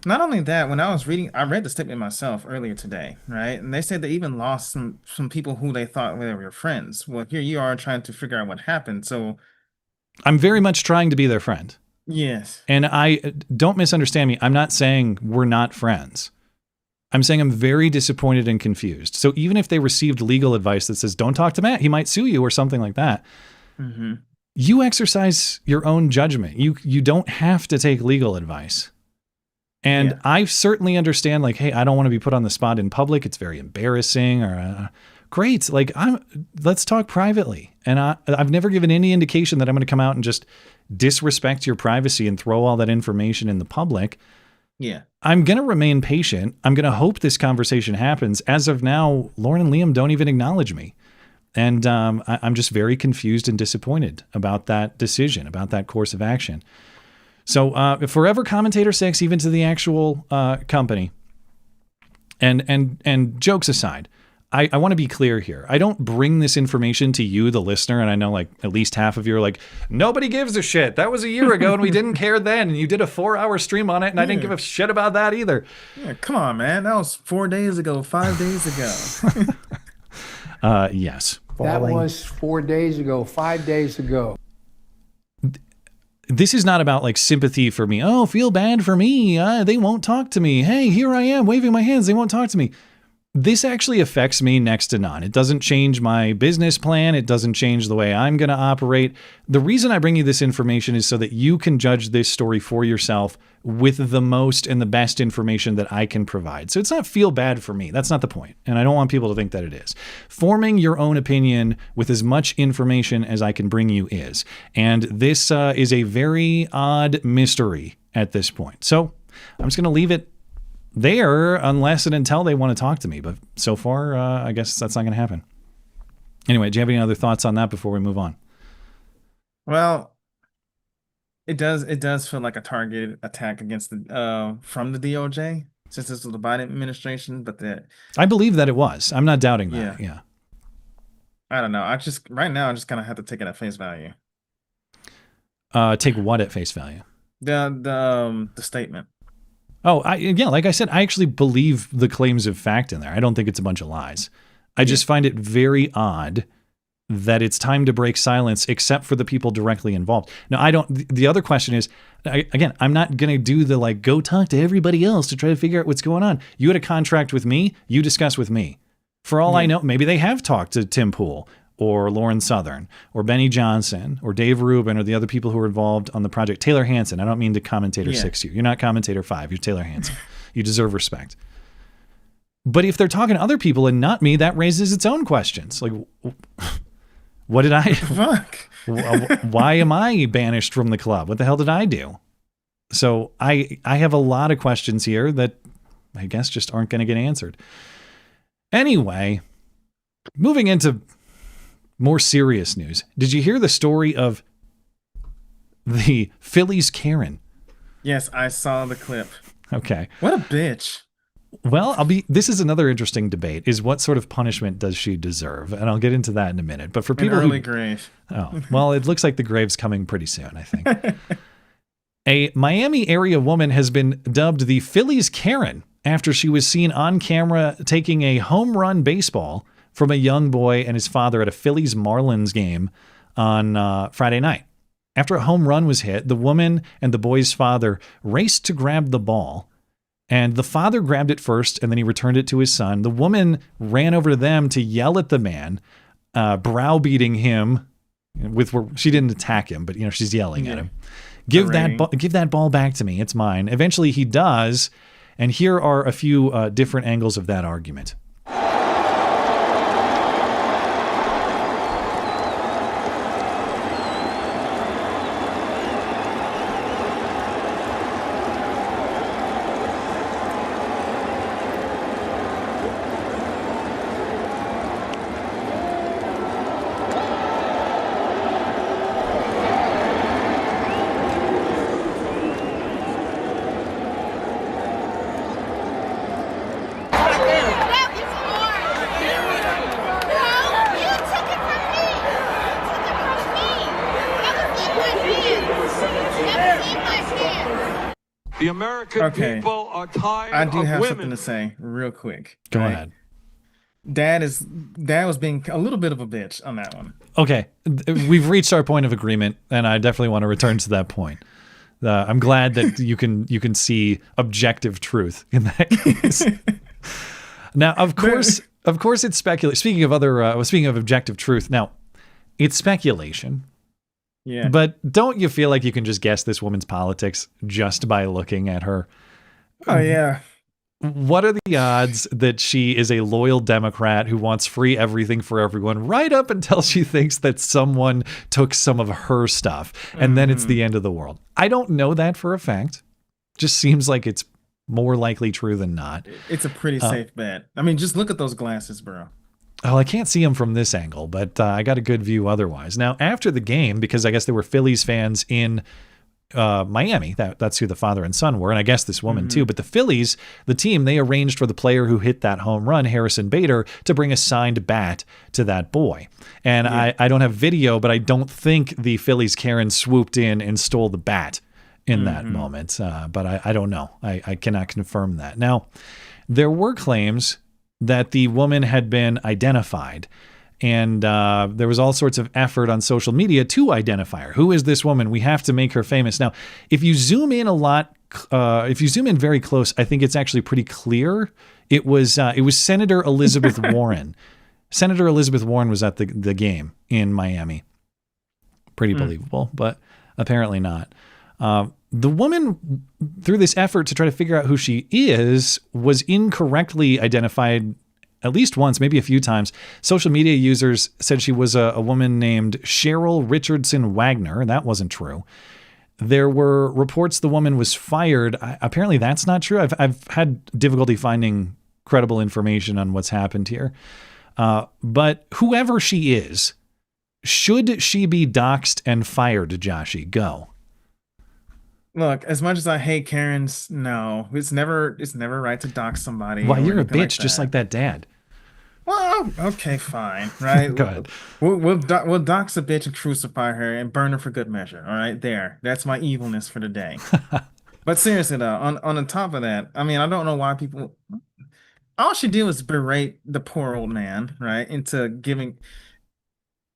[SPEAKER 16] Not only that, when I was reading, I read the statement myself earlier today, right? And they said they even lost some people who they thought they were friends. Well, here you are trying to figure out what happened. So
[SPEAKER 15] I'm very much trying to be their friend.
[SPEAKER 16] Yes.
[SPEAKER 15] And I don't misunderstand me. I'm not saying we're not friends. I'm saying I'm very disappointed and confused. So even if they received legal advice that says, don't talk to Matt, he might sue you or something like that.
[SPEAKER 16] Mm-hmm.
[SPEAKER 15] You exercise your own judgment. You don't have to take legal advice. And I certainly understand, like, hey, I don't want to be put on the spot in public. It's very embarrassing. Or great, like, let's talk privately. And I've never given any indication that I'm going to come out and just disrespect your privacy and throw all that information in the public.
[SPEAKER 16] Yeah,
[SPEAKER 15] I'm going to remain patient. I'm going to hope this conversation happens. As of now, Lauren and Liam don't even acknowledge me. And I'm just very confused and disappointed about that decision, about that course of action. So forever commentator 6, even to the actual company. And jokes aside, I want to be clear here. I don't bring this information to you, the listener, and I know like at least half of you are like, nobody gives a shit. That was a year ago and we didn't care then, and you did a 4-hour stream on it and I didn't give a shit about that either.
[SPEAKER 16] Yeah, come on, man. That was 4 days ago, 5 days ago.
[SPEAKER 15] Yes.
[SPEAKER 13] That was 4 days ago, 5 days ago.
[SPEAKER 15] This is not about like sympathy for me. Oh, feel bad for me. They won't talk to me. Hey, here I am waving my hands. They won't talk to me. This actually affects me next to none. It doesn't change my business plan. It doesn't change the way I'm going to operate. The reason I bring you this information is so that you can judge this story for yourself with the most and the best information that I can provide. So it's not feel bad for me. That's not the point. And I don't want people to think that it is. Forming your own opinion with as much information as I can bring you is. And this is a very odd mystery at this point. So I'm just going to leave it there unless and until they want to talk to me. But so far, I guess that's not going to happen. Anyway, do you have any other thoughts on that before we move on?
[SPEAKER 16] Well, it does feel like a targeted attack against the from the DOJ, since this was the Biden administration. But
[SPEAKER 15] I believe that it was. I'm not doubting that. Yeah.
[SPEAKER 16] I don't know. Right now I just kind of have to take it at face value.
[SPEAKER 15] Take what at face value?
[SPEAKER 16] The statement.
[SPEAKER 15] Oh, like I said, I actually believe the claims of fact in there. I don't think it's a bunch of lies. I just find it very odd that it's time to break silence, except for the people directly involved. Now, the other question is, again, I'm not going to do the like, go talk to everybody else to try to figure out what's going on. You had a contract with me. You discuss with me. For all I know, maybe they have talked to Tim Pool. or Lauren Southern or Benny Johnson or Dave Rubin or the other people who were involved on the project. Taylor Hansen. I don't mean to commentator 6 you. You're not commentator 5. You're Taylor Hansen. You deserve respect. But if they're talking to other people and not me, that raises its own questions. Like, what did I...
[SPEAKER 16] Fuck.
[SPEAKER 15] Why am I banished from the club? What the hell did I do? So I have a lot of questions here that I guess just aren't going to get answered. Anyway, moving into more serious news. Did you hear the story of the Phillies Karen?
[SPEAKER 16] Yes, I saw the clip.
[SPEAKER 15] Okay.
[SPEAKER 16] What a bitch.
[SPEAKER 15] Well, this is another interesting debate, is what sort of punishment does she deserve? And I'll get into that in a minute. But for people
[SPEAKER 16] early grave.
[SPEAKER 15] Oh, well, it looks like the grave's coming pretty soon, I think. A Miami area woman has been dubbed the Phillies Karen after she was seen on camera taking a home run baseball from a young boy and his father at a Phillies Marlins game on Friday night. After a home run was hit, the woman and the boy's father raced to grab the ball, and the father grabbed it first, and then he returned it to his son. The woman ran over to them to yell at the man, browbeating him. She didn't attack him, but she's yelling at him. Give that ball back to me. It's mine. Eventually, he does, and here are a few different angles of that argument.
[SPEAKER 21] The American people are tired
[SPEAKER 16] I do
[SPEAKER 21] of
[SPEAKER 16] have
[SPEAKER 21] women.
[SPEAKER 16] something to say real quick.
[SPEAKER 15] Go ahead.
[SPEAKER 16] Dad was being a little bit of a bitch on that one.
[SPEAKER 15] Okay. We've reached our point of agreement, and I definitely want to return to that point. I'm glad that you can see objective truth in that case. Now, of course, it's speculation. Speaking of objective truth, now it's speculation.
[SPEAKER 16] Yeah.
[SPEAKER 15] But don't you feel like you can just guess this woman's politics just by looking at her?
[SPEAKER 16] Oh yeah.
[SPEAKER 15] What are the odds that she is a loyal Democrat who wants free everything for everyone right up until she thinks that someone took some of her stuff and then it's the end of the world? I don't know that for a fact. Just seems like it's more likely true than not.
[SPEAKER 16] It's a pretty safe bet. I mean, just look at those glasses, bro.
[SPEAKER 15] Oh, I can't see them from this angle, but I got a good view otherwise. Now, after the game, because I guess there were Phillies fans in Miami, that's who the father and son were, and I guess this woman too, but the Phillies, the team, they arranged for the player who hit that home run, Harrison Bader, to bring a signed bat to that boy. And I don't have video, but I don't think the Phillies Karen swooped in and stole the bat in that moment, but I don't know. I cannot confirm that. Now, there were claims that the woman had been identified, and there was all sorts of effort on social media to identify her. Who is this woman? We have to make her famous. Now, if you zoom in a lot, if you zoom in very close, I think it's actually pretty clear. It was Senator Elizabeth Warren. Senator Elizabeth Warren was at the game in Miami. Pretty believable, but apparently not. The woman, through this effort to try to figure out who she is, was incorrectly identified at least once, maybe a few times. Social media users said she was a woman named Cheryl Richardson Wagner, and that wasn't true. There were reports the woman was fired. Apparently that's not true. I've had difficulty finding credible information on what's happened here. But whoever she is, should she be doxxed and fired, Joshy? Go.
[SPEAKER 16] Look, as much as I hate Karens, no, it's never right to dox somebody.
[SPEAKER 15] Well, you're a bitch, just like that dad.
[SPEAKER 16] Well, okay, fine, right?
[SPEAKER 15] Go ahead.
[SPEAKER 16] We'll dox a bitch and crucify her and burn her for good measure. All right, that's my evilness for the day. But seriously, though, on the top of that, I mean, I don't know why people. All she did was berate the poor old man, right? Into giving.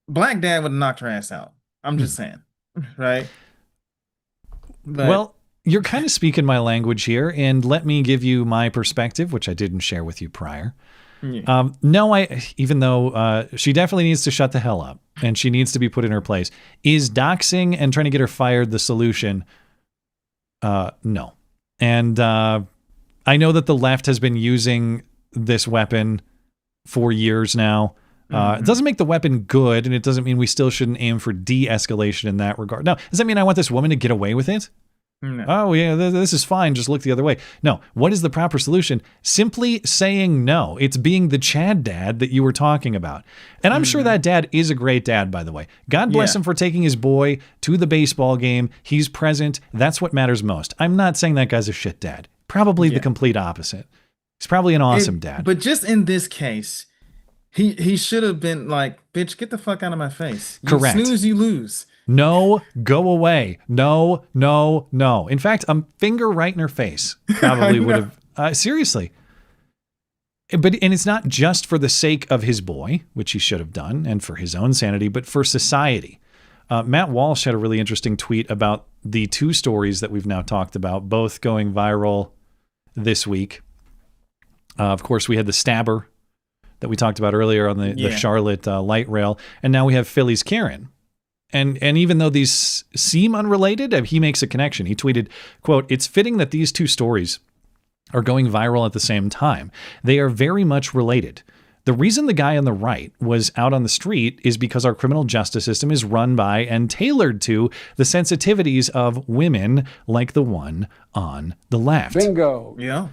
[SPEAKER 16] Black dad would have knocked her ass out. I'm just saying, right? But,
[SPEAKER 15] well, you're kind of speaking my language here, and let me give you my perspective, which I didn't share with you prior.
[SPEAKER 16] Yeah.
[SPEAKER 15] No, even though she definitely needs to shut the hell up and she needs to be put in her place. Is doxing and trying to get her fired the solution? No. And I know that the left has been using this weapon for years now. It doesn't make the weapon good, and it doesn't mean we still shouldn't aim for de-escalation in that regard. No, does that mean I want this woman to get away with it?
[SPEAKER 16] No.
[SPEAKER 15] Oh, yeah, this is fine. Just look the other way. No. What is the proper solution? Simply saying no. It's being the Chad dad that you were talking about. And I'm sure that dad is a great dad, by the way. God bless him for taking his boy to the baseball game. He's present. That's what matters most. I'm not saying that guy's a shit dad. Probably the complete opposite. He's probably an awesome dad.
[SPEAKER 16] But just in this case, he should have been like, bitch, get the fuck out of my face. You
[SPEAKER 15] Correct.
[SPEAKER 16] snooze, you lose.
[SPEAKER 15] No, go away. No, no, no. In fact, a finger right in her face probably would have. Seriously. And it's not just for the sake of his boy, which he should have done, and for his own sanity, but for society. Matt Walsh had a really interesting tweet about the two stories that we've now talked about, both going viral this week. Of course, we had the stabber that we talked about earlier on the Charlotte light rail, and now we have Phillies Karen. And even though these seem unrelated, he makes a connection. He tweeted, quote, "It's fitting that these two stories are going viral at the same time. They are very much related. The reason the guy on the right was out on the street is because our criminal justice system is run by and tailored to the sensitivities of women like the one on the left."
[SPEAKER 13] Bingo.
[SPEAKER 16] Yeah.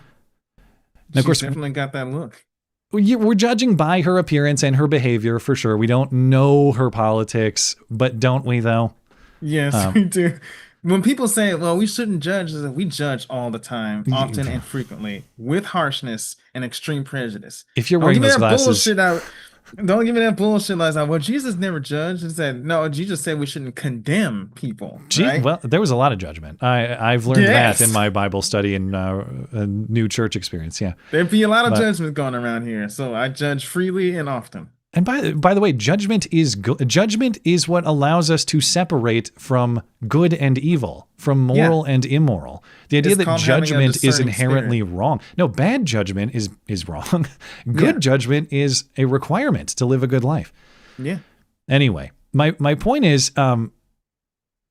[SPEAKER 15] Now, of course,
[SPEAKER 16] definitely got that look.
[SPEAKER 15] We're judging by her appearance and her behavior for sure. We don't know her politics, but don't we though?
[SPEAKER 16] Yes, we do. When people say, well, we shouldn't judge, we judge all the time, often and frequently, with harshness and extreme prejudice.
[SPEAKER 15] If you're wearing those glasses...
[SPEAKER 16] Don't give me that bullshit like, well, Jesus never judged. He said, no, Jesus said we shouldn't condemn people. Right?
[SPEAKER 15] Well, there was a lot of judgment. I've learned that in my Bible study and a new church experience. Yeah.
[SPEAKER 16] There'd be a lot of judgment going around here. So I judge freely and often.
[SPEAKER 15] And by the way, judgment is good. Judgment is what allows us to separate from good and evil, from moral and immoral. The idea that judgment is inherently wrong. No, bad judgment is wrong. Good judgment is a requirement to live a good life.
[SPEAKER 16] Yeah.
[SPEAKER 15] Anyway, my point is,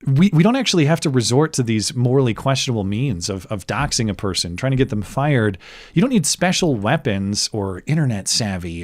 [SPEAKER 15] we don't actually have to resort to these morally questionable means of doxing a person, trying to get them fired. You don't need special weapons or internet savvy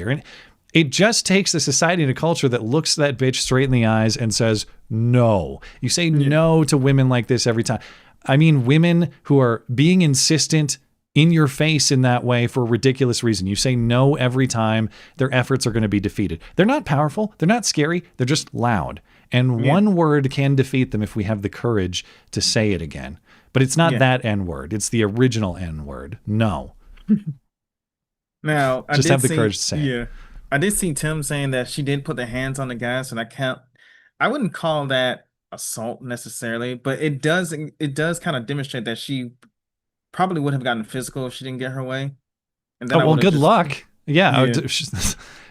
[SPEAKER 15] It just takes a society and a culture that looks that bitch straight in the eyes and says, no. You say no to women like this every time. I mean, women who are being insistent in your face in that way for a ridiculous reason. You say no every time, their efforts are going to be defeated. They're not powerful. They're not scary. They're just loud. And one word can defeat them if we have the courage to say it again. But it's not that N word. It's the original N word. No.
[SPEAKER 16] Now,
[SPEAKER 15] just have the courage to say it.
[SPEAKER 16] I did see Tim saying that she did put the hands on the gas, and I wouldn't call that assault necessarily, but it does kind of demonstrate that she probably would have gotten physical if she didn't get her way. And then
[SPEAKER 15] good luck. Yeah.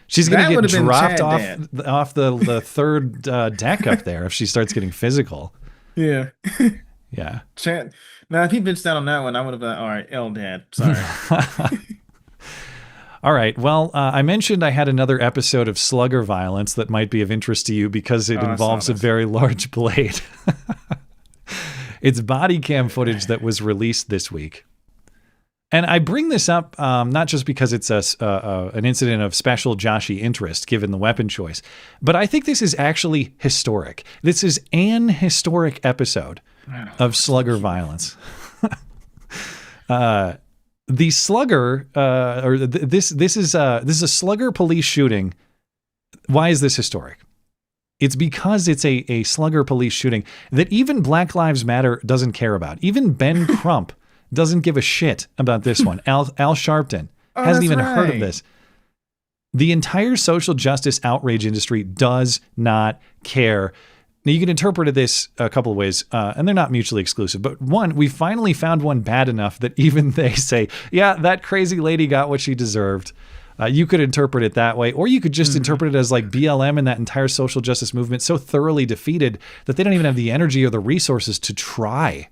[SPEAKER 15] She's going to get dropped off the third deck up there if she starts getting physical.
[SPEAKER 16] Yeah.
[SPEAKER 15] Yeah.
[SPEAKER 16] Now, if he bitched out on that one, I would have been, all right, L dad. Sorry.
[SPEAKER 15] All right. Well, I mentioned I had another episode of slugger violence that might be of interest to you because it involves a very large blade. It's body cam footage that was released this week. And I bring this up not just because it's an incident of special Joshy interest, given the weapon choice, but I think this is actually historic. This is an historic episode of slugger violence. The slugger, this is a slugger police shooting. Why is this historic? It's because it's a slugger police shooting that even Black Lives Matter doesn't care about. Even Ben Crump doesn't give a shit about this one. Al Sharpton hasn't even heard of this. The entire social justice outrage industry does not care. Now, you can interpret this a couple of ways, and they're not mutually exclusive. But one, we finally found one bad enough that even they say, yeah, that crazy lady got what she deserved. You could interpret it that way, or you could just interpret it as like BLM and that entire social justice movement so thoroughly defeated that they don't even have the energy or the resources to try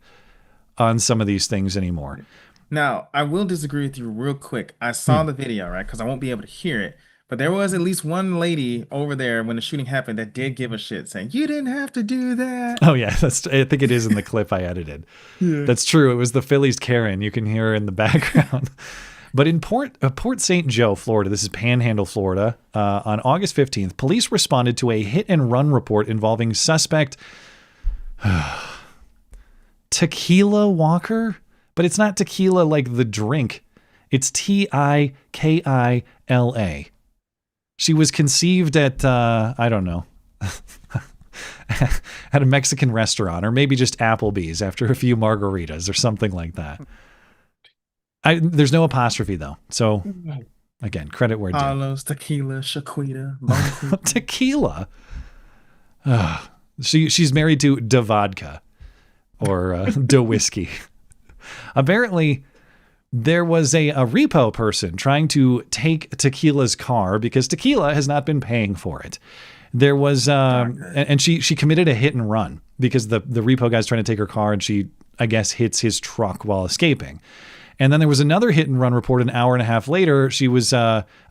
[SPEAKER 15] on some of these things anymore.
[SPEAKER 16] Now, I will disagree with you real quick. I saw the video, right? Because I won't be able to hear it. But there was at least one lady over there when the shooting happened that did give a shit, saying, "You didn't have to do that."
[SPEAKER 15] Oh yeah, I think it is in the clip I edited.
[SPEAKER 16] Yeah.
[SPEAKER 15] That's true. It was the Phillies Karen. You can hear her in the background. But in Port St. Joe, Florida, this is Panhandle, Florida, on August 15th, police responded to a hit-and-run report involving suspect Tequila Walker. But it's not tequila like the drink. It's Tikila. She was conceived at, I don't know, at a Mexican restaurant, or maybe just Applebee's after a few margaritas or something like that. There's no apostrophe, though. So, again, credit where due.
[SPEAKER 16] Carlos, tequila, Shaquita,
[SPEAKER 15] Tequila. She's married to Da Vodka, or Da Whiskey. Apparently, there was a repo person trying to take Tequila's car because Tequila has not been paying for it. There was, and she committed a hit and run because the repo guy's trying to take her car, and she, I guess, hits his truck while escaping. And then there was another hit and run report an hour and a half later. She was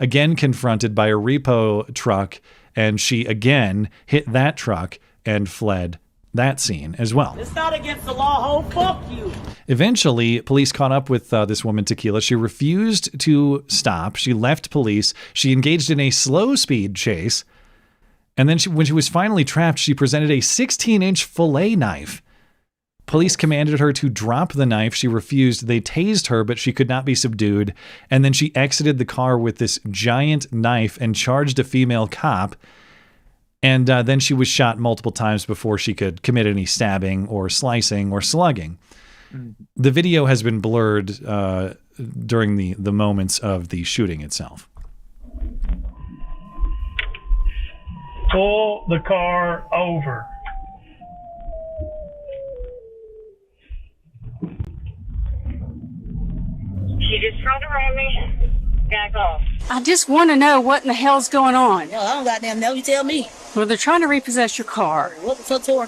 [SPEAKER 15] again confronted by a repo truck, and she again hit that truck and fled that scene as well.
[SPEAKER 20] It's not against the law, ho. Fuck you.
[SPEAKER 15] Eventually, police caught up with this woman, Tequila. She refused to stop. She left police. She engaged in a slow speed chase. And then when she was finally trapped, she presented a 16-inch fillet knife. Police commanded her to drop the knife. She refused. They tased her, but she could not be subdued. And then she exited the car with this giant knife and charged a female cop. And then she was shot multiple times before she could commit any stabbing or slicing or slugging. The video has been blurred during the moments of the shooting itself.
[SPEAKER 22] Pull the car over.
[SPEAKER 23] She just turned around me. Back off.
[SPEAKER 24] I just want to know what in the hell's going on.
[SPEAKER 23] No, I don't goddamn know. You tell me.
[SPEAKER 24] Well, they're trying to repossess your car.
[SPEAKER 23] What the fuck for?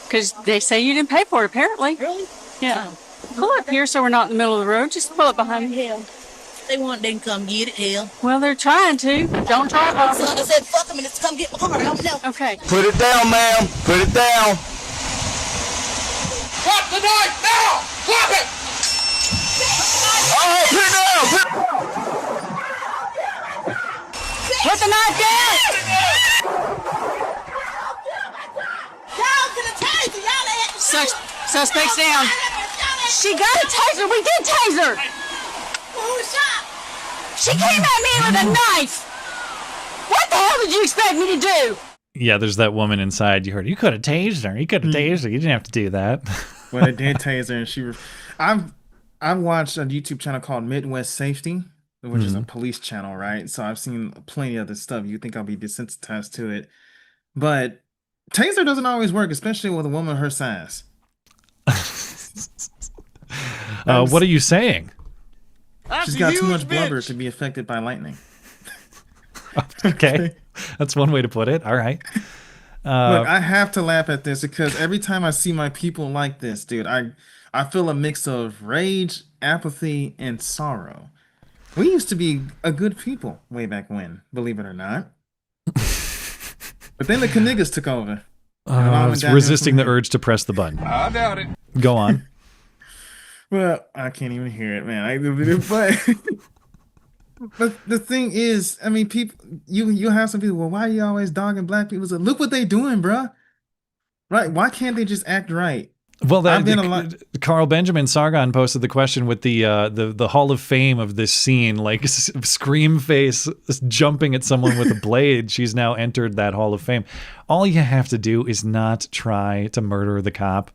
[SPEAKER 24] Because they say you didn't pay for it, apparently.
[SPEAKER 23] Really?
[SPEAKER 24] Yeah. Pull up here so we're not in the middle of the road. Just pull up behind me.
[SPEAKER 23] Hell. They want, they can come get it, hell.
[SPEAKER 24] Well, they're trying to. Don't try to.
[SPEAKER 23] So I said, fuck them and it's come get my car. I don't know.
[SPEAKER 24] Okay.
[SPEAKER 14] Put it down, ma'am. Put it down.
[SPEAKER 20] Drop the knife now! Drop it!
[SPEAKER 14] Oh, put it down.
[SPEAKER 24] Put the knife down!
[SPEAKER 23] Y'all to the taser. Y'all ain't.
[SPEAKER 24] Suspect's down. She got a taser. We did taser.
[SPEAKER 23] Who shot?
[SPEAKER 24] She came at me with a knife. What the hell did you expect me to do?
[SPEAKER 15] Yeah, there's that woman inside. You heard, you could have tased her. You could have tased her. You didn't have to do that.
[SPEAKER 16] Well, they did tase her, and she. I've watched a YouTube channel called Midwest Safety, which is a police channel, right? So I've seen plenty of this stuff. You think I'll be desensitized to it, but taser doesn't always work, especially with a woman her size.
[SPEAKER 15] What are you saying?
[SPEAKER 16] She's got too much blubber to be affected by lightning.
[SPEAKER 15] Okay. That's one way to put it. All right.
[SPEAKER 16] Look, I have to laugh at this because every time I see my people like this, dude, I feel a mix of rage, apathy, and sorrow. We used to be a good people way back when, believe it or not. But then the Kanigas took over.
[SPEAKER 15] I was resisting the urge to press the button.
[SPEAKER 20] I doubt it.
[SPEAKER 15] Go on.
[SPEAKER 16] Well, I can't even hear it, man. But the thing is, I mean, people, you have some people. Well, why are you always dogging black people? So look what they doing, bruh. Right? Why can't they just act right?
[SPEAKER 15] Well, Carl Benjamin Sargon posted the question with the Hall of Fame of this scene, like Scream Face jumping at someone with a blade. She's now entered that Hall of Fame. All you have to do is not try to murder the cop.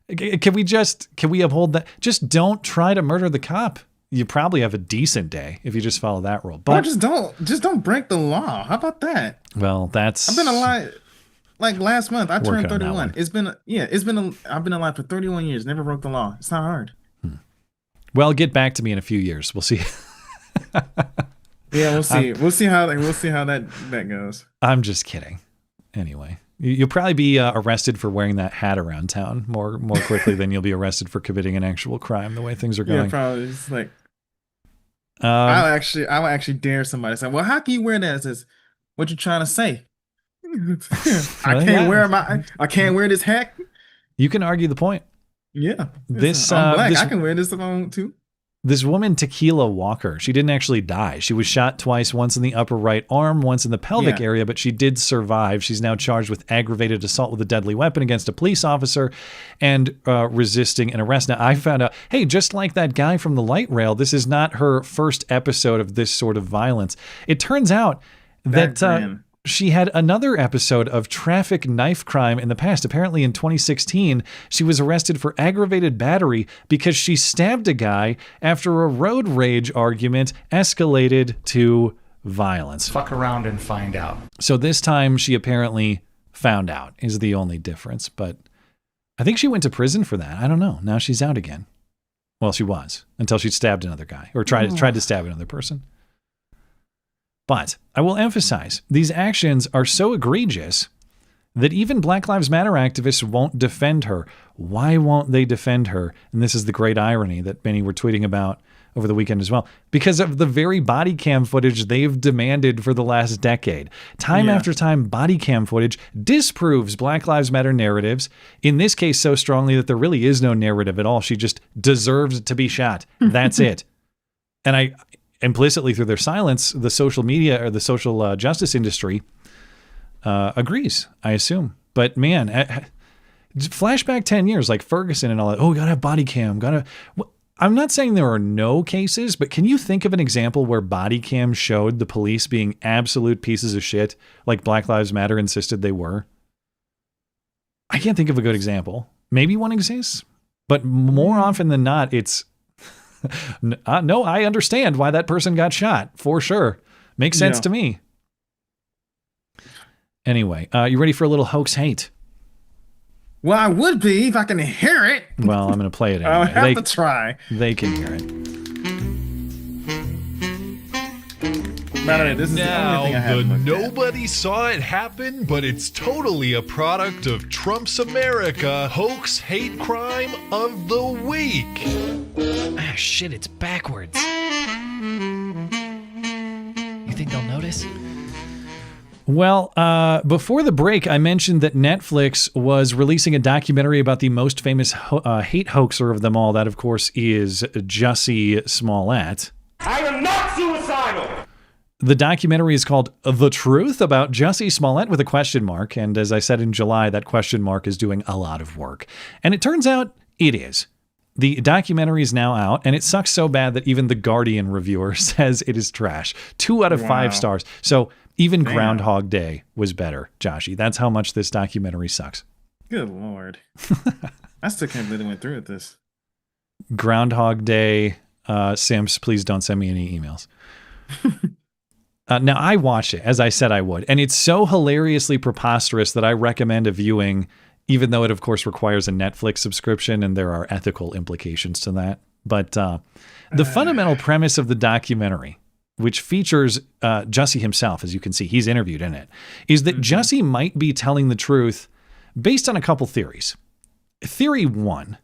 [SPEAKER 15] Can we uphold that? Just don't try to murder the cop. You probably have a decent day if you just follow that rule. But
[SPEAKER 16] just don't break the law. How about that?
[SPEAKER 15] Well,
[SPEAKER 16] I've been alive. Like last month, I turned 31. I've been alive for 31 years. Never broke the law. It's not hard.
[SPEAKER 15] Well, get back to me in a few years. We'll see.
[SPEAKER 16] Yeah, we'll see. We'll see how that goes.
[SPEAKER 15] I'm just kidding. Anyway, You'll probably be arrested for wearing that hat around town more quickly than you'll be arrested for committing an actual crime. The way things are going.
[SPEAKER 16] Yeah, probably. It's like I'll actually dare somebody to say, "Well, how can you wear that?" It says, "What you trying to say?" I can't wear this hat.
[SPEAKER 15] You can argue the point.
[SPEAKER 16] Yeah,
[SPEAKER 15] this
[SPEAKER 16] I'm black. I can wear this if I want to.
[SPEAKER 15] This woman, Tequila Walker, she didn't actually die. She was shot twice, once in the upper right arm, once in the pelvic area, but she did survive. She's now charged with aggravated assault with a deadly weapon against a police officer and resisting an arrest. Now, I found out, hey, just like that guy from the light rail, this is not her first episode of this sort of violence. It turns out that she had another episode of traffic knife crime in the past. Apparently in 2016, she was arrested for aggravated battery because she stabbed a guy after a road rage argument escalated to violence.
[SPEAKER 6] Fuck around and find out.
[SPEAKER 15] So this time she apparently found out is the only difference. But I think she went to prison for that. I don't know. Now she's out again. Well, she was until she stabbed another guy or tried to stab another person. But I will emphasize, these actions are so egregious that even Black Lives Matter activists won't defend her. Why won't they defend her? And this is the great irony that many were tweeting about over the weekend as well. Because of the very body cam footage they've demanded for the last decade. Time after time, body cam footage disproves Black Lives Matter narratives, in this case so strongly that there really is no narrative at all. She just deserves to be shot. That's it. And implicitly through their silence, the social media or the social justice industry agrees, I assume. But man, flashback 10 years, like Ferguson and all that. Oh, we gotta have body cam. I'm not saying there are no cases, but can you think of an example where body cam showed the police being absolute pieces of shit, like Black Lives Matter insisted they were? I can't think of a good example. Maybe one exists, but more often than not, it's no, I understand why that person got shot, for sure. Makes sense to me. Anyway, you ready for a little hoax hate?
[SPEAKER 16] Well, I would be if I can hear it.
[SPEAKER 15] Well, I'm going to play it anyway.
[SPEAKER 16] I'll have to try.
[SPEAKER 15] They can hear it.
[SPEAKER 16] By the way, this is the only thing I have.
[SPEAKER 7] Nobody saw it happen, but it's totally a product of Trump's America hoax hate crime of the week.
[SPEAKER 9] Ah, shit, it's backwards. You think they'll notice?
[SPEAKER 15] Well, before the break, I mentioned that Netflix was releasing a documentary about the most famous hate hoaxer of them all. That, of course, is Jussie Smollett.
[SPEAKER 20] I am not suicidal!
[SPEAKER 15] The documentary is called The Truth About Jussie Smollett with a question mark. And as I said in July, that question mark is doing a lot of work. And it turns out it is. The documentary is now out, and it sucks so bad that even the Guardian reviewer says it is trash. 2 out of 5 stars. So even Groundhog Day was better, Joshy. That's how much this documentary sucks.
[SPEAKER 16] Good Lord. I still can't believe they went through with this.
[SPEAKER 15] Groundhog Day, Sims, please don't send me any emails. Now, I watched it, as I said I would, and it's so hilariously preposterous that I recommend a viewing, even though it, of course, requires a Netflix subscription, and there are ethical implications to that. But the fundamental premise of the documentary, which features Jussie himself, as you can see, he's interviewed in it, is that Jussie might be telling the truth based on a couple theories. Theory 1,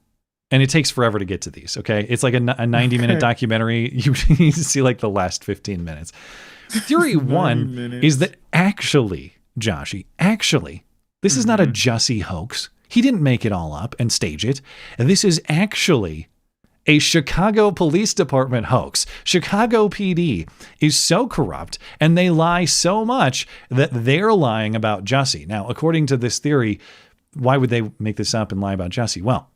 [SPEAKER 15] and it takes forever to get to these, okay? It's like a 90-minute documentary. You need to see like the last 15 minutes. Theory 1 is that actually, Joshy, this is not a Jussie hoax. He didn't make it all up and stage it. And this is actually a Chicago Police Department hoax. Chicago PD is so corrupt and they lie so much that they're lying about Jussie. Now, according to this theory, why would they make this up and lie about Jussie? Well,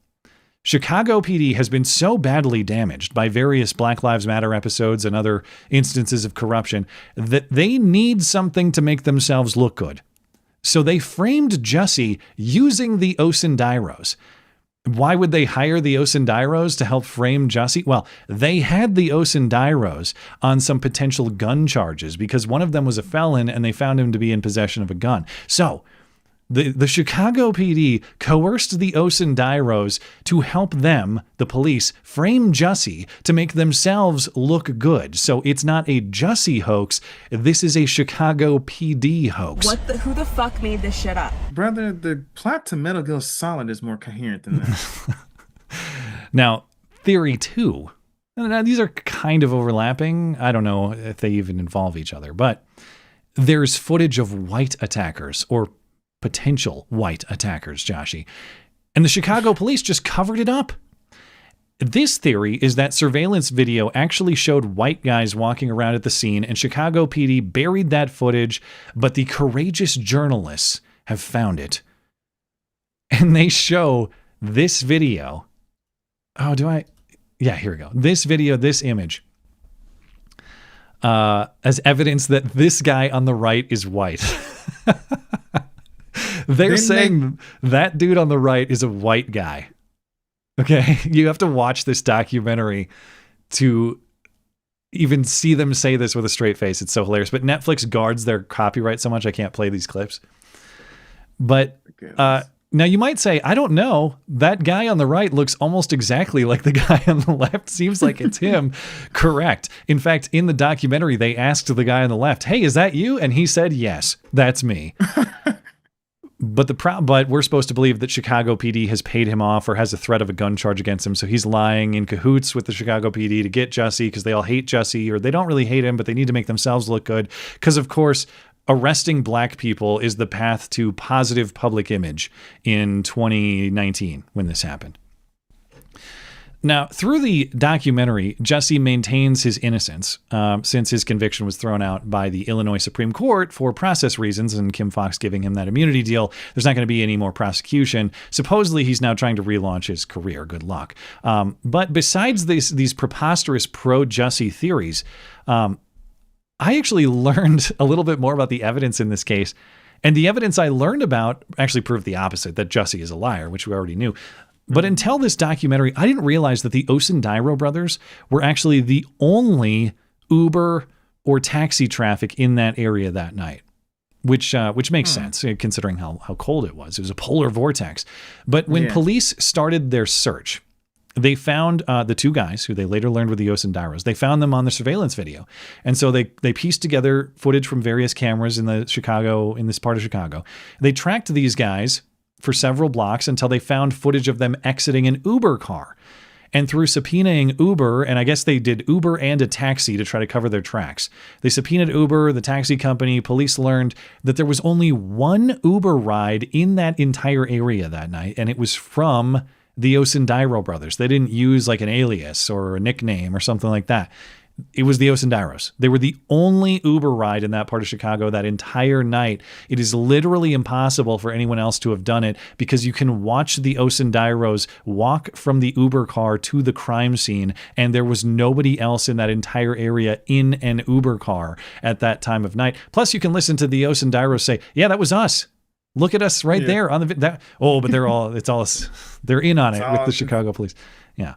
[SPEAKER 15] Chicago PD has been so badly damaged by various Black Lives Matter episodes and other instances of corruption that they need something to make themselves look good. So they framed Jussie using the Osundiros. Why would they hire the Osundiros to help frame Jussie? Well, they had the Osundiros on some potential gun charges because one of them was a felon and they found him to be in possession of a gun. So The Chicago PD coerced the Osundiros to help them, the police, frame Jussie to make themselves look good. So it's not a Jussie hoax. This is a Chicago PD hoax.
[SPEAKER 1] Who the fuck made this shit up?
[SPEAKER 16] Brother, the plot to Metal Gear Solid is more coherent than that.
[SPEAKER 15] Now, theory 2. Now, these are kind of overlapping. I don't know if they even involve each other, but there's footage of white attackers or potential white attackers, Joshy. And the Chicago police just covered it up. This theory is that surveillance video actually showed white guys walking around at the scene, and Chicago PD buried that footage, but the courageous journalists have found it. And they show this video. Yeah, here we go. This video, this image, as evidence that this guy on the right is white. They're saying that dude on the right is a white guy. Okay, you have to watch this documentary to even see them say this with a straight face. It's so hilarious. But Netflix guards their copyright so much I can't play these clips. But now you might say, I don't know. That guy on the right looks almost exactly like the guy on the left. Seems like it's him. Correct. In fact, in the documentary, they asked the guy on the left, hey, is that you? And he said, yes, that's me. But we're supposed to believe that Chicago PD has paid him off or has a threat of a gun charge against him. So he's lying in cahoots with the Chicago PD to get Jussie because they all hate Jussie, or they don't really hate him, but they need to make themselves look good. Because, of course, arresting black people is the path to positive public image in 2019 when this happened. Now, through the documentary, Jussie maintains his innocence since his conviction was thrown out by the Illinois Supreme Court for process reasons, and Kim Foxx giving him that immunity deal. There's not going to be any more prosecution. Supposedly, he's now trying to relaunch his career. Good luck. But besides these preposterous pro-Jussie theories, I actually learned a little bit more about the evidence in this case. And the evidence I learned about actually proved the opposite, that Jussie is a liar, which we already knew. But until this documentary, I didn't realize that the Osundiro brothers were actually the only Uber or taxi traffic in that area that night, which makes sense considering how cold it was. It was a polar vortex. But when police started their search, they found the two guys who they later learned were the Osundiros. They found them on the surveillance video. And so they pieced together footage from various cameras in this part of Chicago. They tracked these guys for several blocks until they found footage of them exiting an Uber car. And through subpoenaing Uber, and I guess they did Uber and a taxi to try to cover their tracks. They subpoenaed Uber, the taxi company. Police learned that there was only one Uber ride in that entire area that night, and it was from the Osundiro brothers. They didn't use like an alias or a nickname or something like that. It was the Osundiros. They were the only Uber ride in that part of Chicago that entire night. It is literally impossible for anyone else to have done it because you can watch the Osundiros walk from the Uber car to the crime scene, and there was nobody else in that entire area in an Uber car at that time of night. Plus, you can listen to the Osundiros say, yeah, that was us. Look at us right there on the but they're in on it with the Chicago police. Yeah.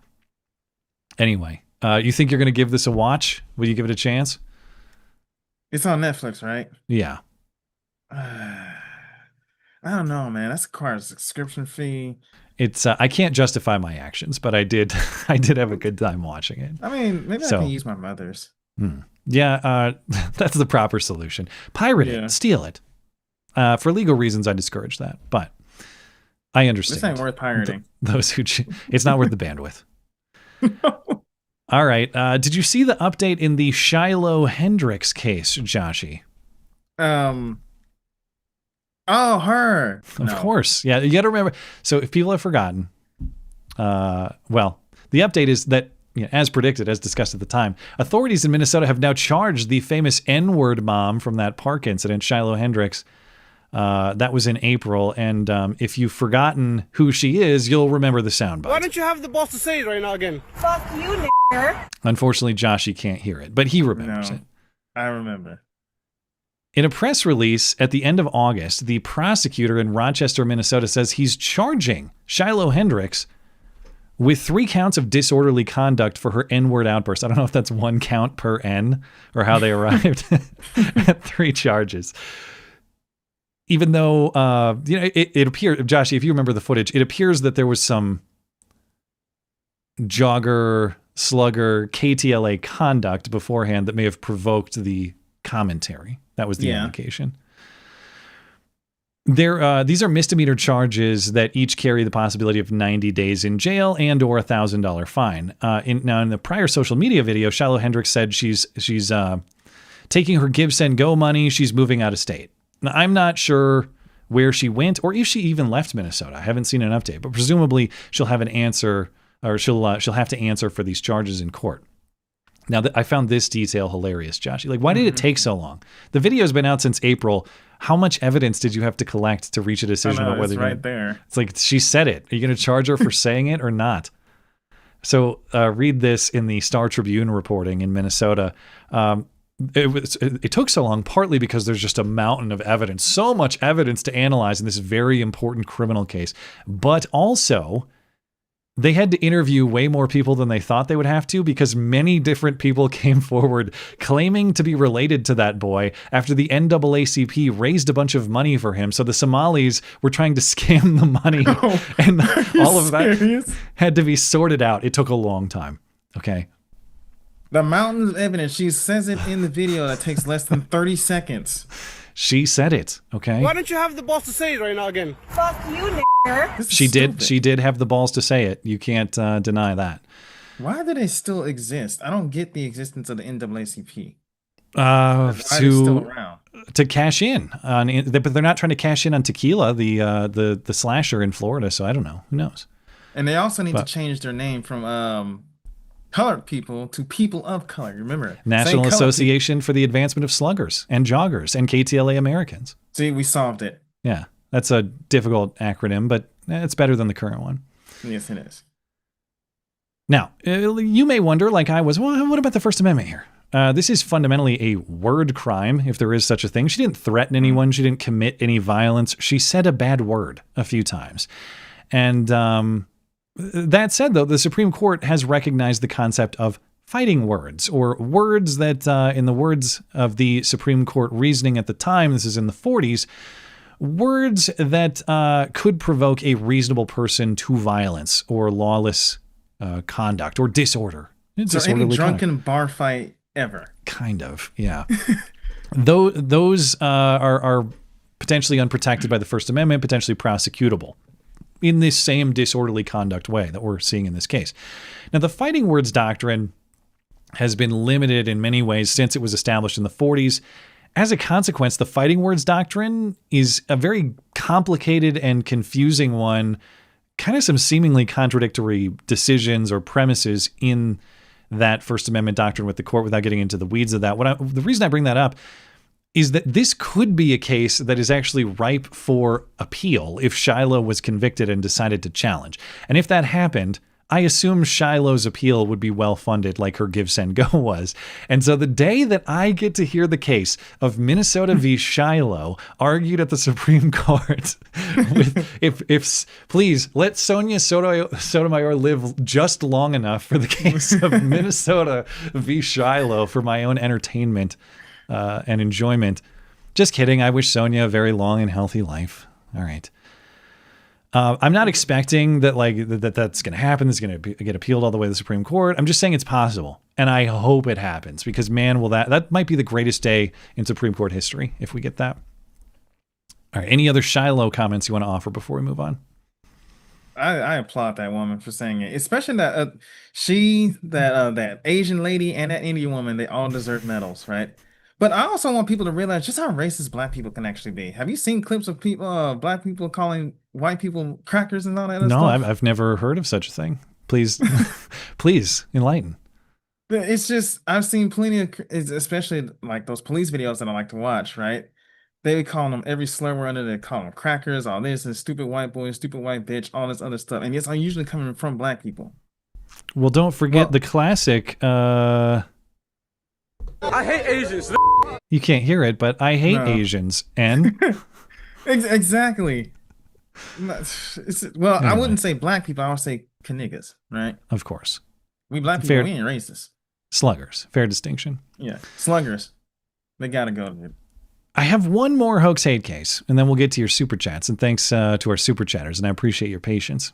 [SPEAKER 15] Anyway. You think you're going to give this a watch? Will you give it a chance?
[SPEAKER 16] It's on Netflix, right?
[SPEAKER 15] Yeah.
[SPEAKER 16] I don't know, man. That's requires a subscription fee.
[SPEAKER 15] It's I can't justify my actions, but I did have a good time watching it.
[SPEAKER 16] I mean, maybe I can use my mother's.
[SPEAKER 15] Yeah, that's the proper solution. Pirate it, steal it. For legal reasons, I discourage that, but I understand.
[SPEAKER 16] This ain't worth pirating.
[SPEAKER 15] Those who it's not worth the bandwidth. All right. Did you see the update in the Shiloh Hendrix case, Joshy?
[SPEAKER 16] Her.
[SPEAKER 15] Of course. Yeah, you got to remember. So if people have forgotten, the update is that, as predicted, as discussed at the time, authorities in Minnesota have now charged the famous N-word mom from that park incident, Shiloh Hendrix. That was in April, and if you've forgotten who she is, you'll remember the soundbite.
[SPEAKER 6] Why don't you have the balls to say it right now again?
[SPEAKER 24] Fuck you, nigger.
[SPEAKER 15] Unfortunately, Joshy can't hear it, but he remembers it.
[SPEAKER 16] I remember.
[SPEAKER 15] In a press release at the end of August, the prosecutor in Rochester, Minnesota says he's charging Shiloh Hendrix with 3 counts of disorderly conduct for her N-word outburst. I don't know if that's 1 count per N or how they arrived at 3 charges. even though, it appeared, Josh, if you remember the footage, it appears that there was some jogger, slugger, KTLA conduct beforehand that may have provoked the commentary. That was the indication. These are misdemeanor charges that each carry the possibility of 90 days in jail and or $1,000 fine. In the prior social media video, Shiloh Hendrix said she's taking her give, send, go money. She's moving out of state. Now, I'm not sure where she went or if she even left Minnesota. I haven't seen an update, but presumably she'll have an answer, or she'll have to answer for these charges in court. Now, I found this detail hilarious, Josh. Like, why did it take so long? The video's been out since April. How much evidence did you have to collect to reach a decision about whether
[SPEAKER 16] it's there?
[SPEAKER 15] It's like, she said it. Are you going to charge her for saying it or not? So read this in the Star Tribune reporting in Minnesota. It took so long partly because there's just a mountain of evidence, so much evidence to analyze in this very important criminal case, but also they had to interview way more people than they thought they would have to, because many different people came forward claiming to be related to that boy after the NAACP raised a bunch of money for him. So the Somalis were trying to scam the money, and all of that had to be sorted out. It took a long time. Okay.
[SPEAKER 16] The mountains of evidence. She says it in the video that takes less than 30 seconds.
[SPEAKER 15] She said it. Okay.
[SPEAKER 6] Why don't you have the balls to say it right now again?
[SPEAKER 24] Fuck you,
[SPEAKER 15] She did have the balls to say it. You can't deny that.
[SPEAKER 16] Why do they still exist? I don't get the existence of the NAACP.
[SPEAKER 15] To cash in on, but they're not trying to cash in on tequila, the slasher in Florida. So I don't know. Who knows?
[SPEAKER 16] And they also need to change their name from colored people to people of color. Remember,
[SPEAKER 15] National Association for the Advancement of Sluggers and Joggers and KTLA Americans.
[SPEAKER 16] See, we solved it.
[SPEAKER 15] Yeah. That's a difficult acronym, but it's better than the current one.
[SPEAKER 16] Yes, it is.
[SPEAKER 15] Now, you may wonder, like I was, well, what about the First Amendment here? This is fundamentally a word crime, if there is such a thing. She didn't threaten anyone. She didn't commit any violence. She said a bad word a few times. And that said, though, the Supreme Court has recognized the concept of fighting words, or words that, in the words of the Supreme Court reasoning at the time, this is in the 40s, words that could provoke a reasonable person to violence or lawless conduct or disorder.
[SPEAKER 16] So any drunken bar fight ever.
[SPEAKER 15] Kind of, yeah. Those are potentially unprotected by the First Amendment, potentially prosecutable in this same disorderly conduct way that we're seeing in this case. Now, the fighting words doctrine has been limited in many ways since it was established in the 40s. As a consequence, the fighting words doctrine is a very complicated and confusing one, kind of some seemingly contradictory decisions or premises in that First Amendment doctrine with the court without getting into the weeds of that. The reason I bring that up is that this could be a case that is actually ripe for appeal if Shiloh was convicted and decided to challenge. And if that happened, I assume Shiloh's appeal would be well-funded like her Give, Send, Go was. And so the day that I get to hear the case of Minnesota v. Shiloh argued at the Supreme Court, if please let Sonia Sotomayor live just long enough for the case of Minnesota v. Shiloh for my own entertainment and enjoyment. Just kidding. I wish Sonia a very long and healthy life. All right. I'm not expecting that that's going to happen. It's going to get appealed all the way to the Supreme Court. I'm just saying it's possible, and I hope it happens, because man, will that might be the greatest day in Supreme Court history if we get that. All right. Any other Shiloh comments you want to offer before we move on?
[SPEAKER 16] I applaud that woman for saying it, especially that that Asian lady and that Indian woman. They all deserve medals, right? But I also want people to realize just how racist black people can actually be. Have you seen clips of people, black people calling white people crackers and all that other stuff?
[SPEAKER 15] No, I've never heard of such a thing. Please, please enlighten.
[SPEAKER 16] It's just, I've seen plenty of, especially like those police videos that I like to watch, right? They call them every slur word under. They call them crackers, all this, and stupid white boy, stupid white bitch, all this other stuff. And it's usually coming from black people.
[SPEAKER 15] Well, don't forget the classic.
[SPEAKER 20] I hate Asians.
[SPEAKER 15] You can't hear it, but I hate Asians. And
[SPEAKER 16] exactly. Well, anyway. I wouldn't say black people. I would say niggas, right?
[SPEAKER 15] Of course.
[SPEAKER 16] We black people, we ain't racist.
[SPEAKER 15] Sluggers. Fair distinction.
[SPEAKER 16] Yeah. Sluggers. They got to go to it.
[SPEAKER 15] I have one more hoax hate case, and then we'll get to your super chats. And thanks to our super chatters, and I appreciate your patience.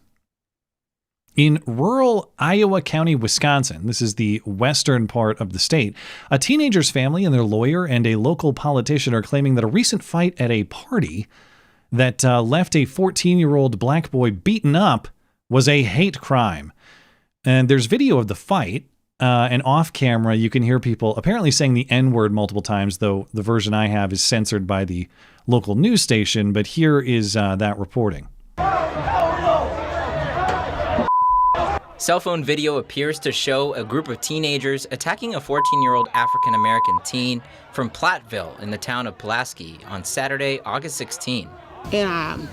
[SPEAKER 15] In rural Iowa County, Wisconsin, this is the western part of the state, a teenager's family and their lawyer and a local politician are claiming that a recent fight at a party that left a 14-year-old black boy beaten up was a hate crime. And there's video of the fight, and off camera you can hear people apparently saying the N-word multiple times, though the version I have is censored by the local news station. But here is that reporting.
[SPEAKER 5] Cell phone video appears to show a group of teenagers attacking a 14-year-old African-American teen from Platteville in the town of Pulaski on Saturday, August 16.
[SPEAKER 10] And I'm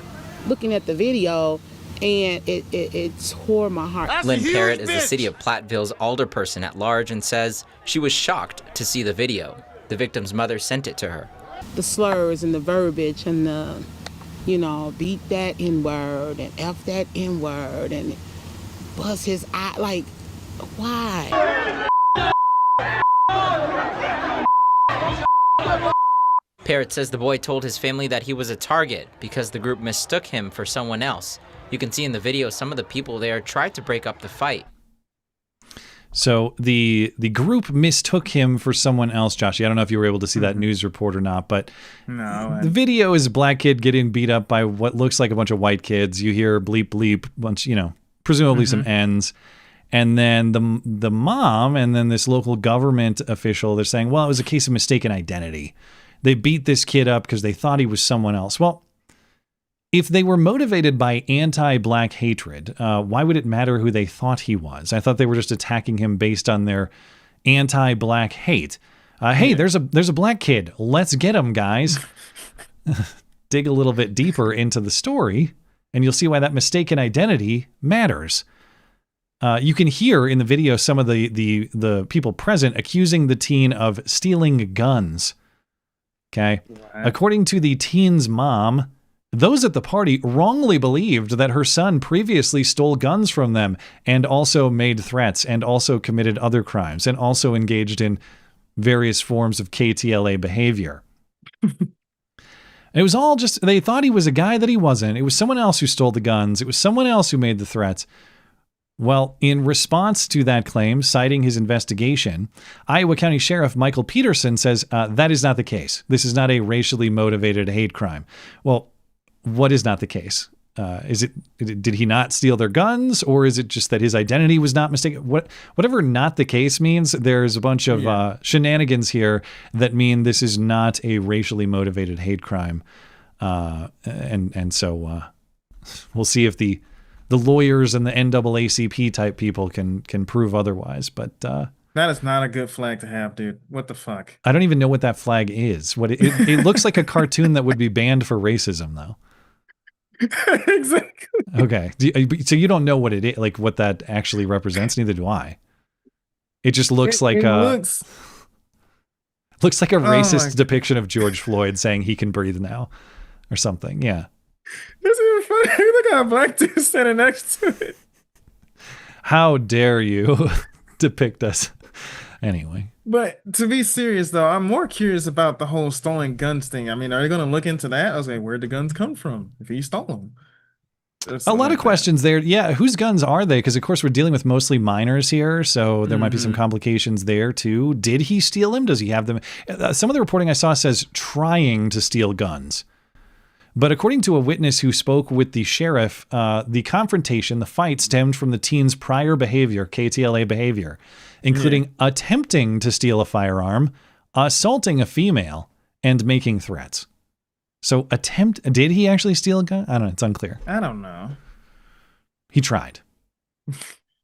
[SPEAKER 10] looking at the video, and it tore my heart.
[SPEAKER 5] Lynn Parrott is the city of Platteville's alderperson at large and says she was shocked to see the video. The victim's mother sent it to her.
[SPEAKER 10] The slurs and the verbiage and the, beat that N-word and F that N-word and buzz his eye, like, why?
[SPEAKER 5] Parrott says the boy told his family that he was a target because the group mistook him for someone else. You can see in the video some of the people there tried to break up the fight.
[SPEAKER 15] So the group mistook him for someone else, Joshy. I don't know if you were able to see that news report or not, but
[SPEAKER 16] no,
[SPEAKER 15] the video is a black kid getting beat up by what looks like a bunch of white kids. You hear bleep bleep, bunch, presumably some N's. And then the mom and then this local government official, they're saying, well, it was a case of mistaken identity. They beat this kid up because they thought he was someone else. Well, if they were motivated by anti-black hatred, why would it matter who they thought he was? I thought they were just attacking him based on their anti-black hate. Hey, there's a black kid. Let's get him, guys. Dig a little bit deeper into the story, and you'll see why that mistaken identity matters. You can hear in the video some of the people present accusing the teen of stealing guns. Okay. What? According to the teen's mom, those at the party wrongly believed that her son previously stole guns from them and also made threats and also committed other crimes and also engaged in various forms of KTLA behavior. It was all just, they thought he was a guy that he wasn't. It was someone else who stole the guns. It was someone else who made the threats. Well, in response to that claim, citing his investigation, Iowa County Sheriff Michael Peterson says that is not the case. This is not a racially motivated hate crime. Well, what is not the case? Did he not steal their guns, or is it just that his identity was not mistaken? Whatever not the case means, there's a bunch of shenanigans here that mean this is not a racially motivated hate crime. And so we'll see if the lawyers and the NAACP type people can prove otherwise. But
[SPEAKER 16] that is not a good flag to have, dude. What the fuck?
[SPEAKER 15] I don't even know what that flag is. What it looks like a cartoon that would be banned for racism, though.
[SPEAKER 16] Exactly.
[SPEAKER 15] Okay. So you don't know what it is, like what that actually represents. Neither do I. It just looks like looks like a racist depiction of George Floyd saying he can breathe now, or something. Yeah.
[SPEAKER 16] That's even funny. Look at a black dude standing next to it.
[SPEAKER 15] How dare you depict us? Anyway.
[SPEAKER 16] But to be serious, though, I'm more curious about the whole stolen guns thing. I mean, are you going to look into that? I was like, where'd the guns come from if he stole them?
[SPEAKER 15] A lot of questions there. Yeah, whose guns are they? Because, of course, we're dealing with mostly minors here, so there might be some complications there, too. Did he steal them? Does he have them? Some of the reporting I saw says trying to steal guns. But according to a witness who spoke with the sheriff, the confrontation, the fight, stemmed from the teen's prior behavior, KTLA behavior, including attempting to steal a firearm, assaulting a female, and making threats. So did he actually steal a gun? I don't know. It's unclear.
[SPEAKER 16] I don't know.
[SPEAKER 15] He tried.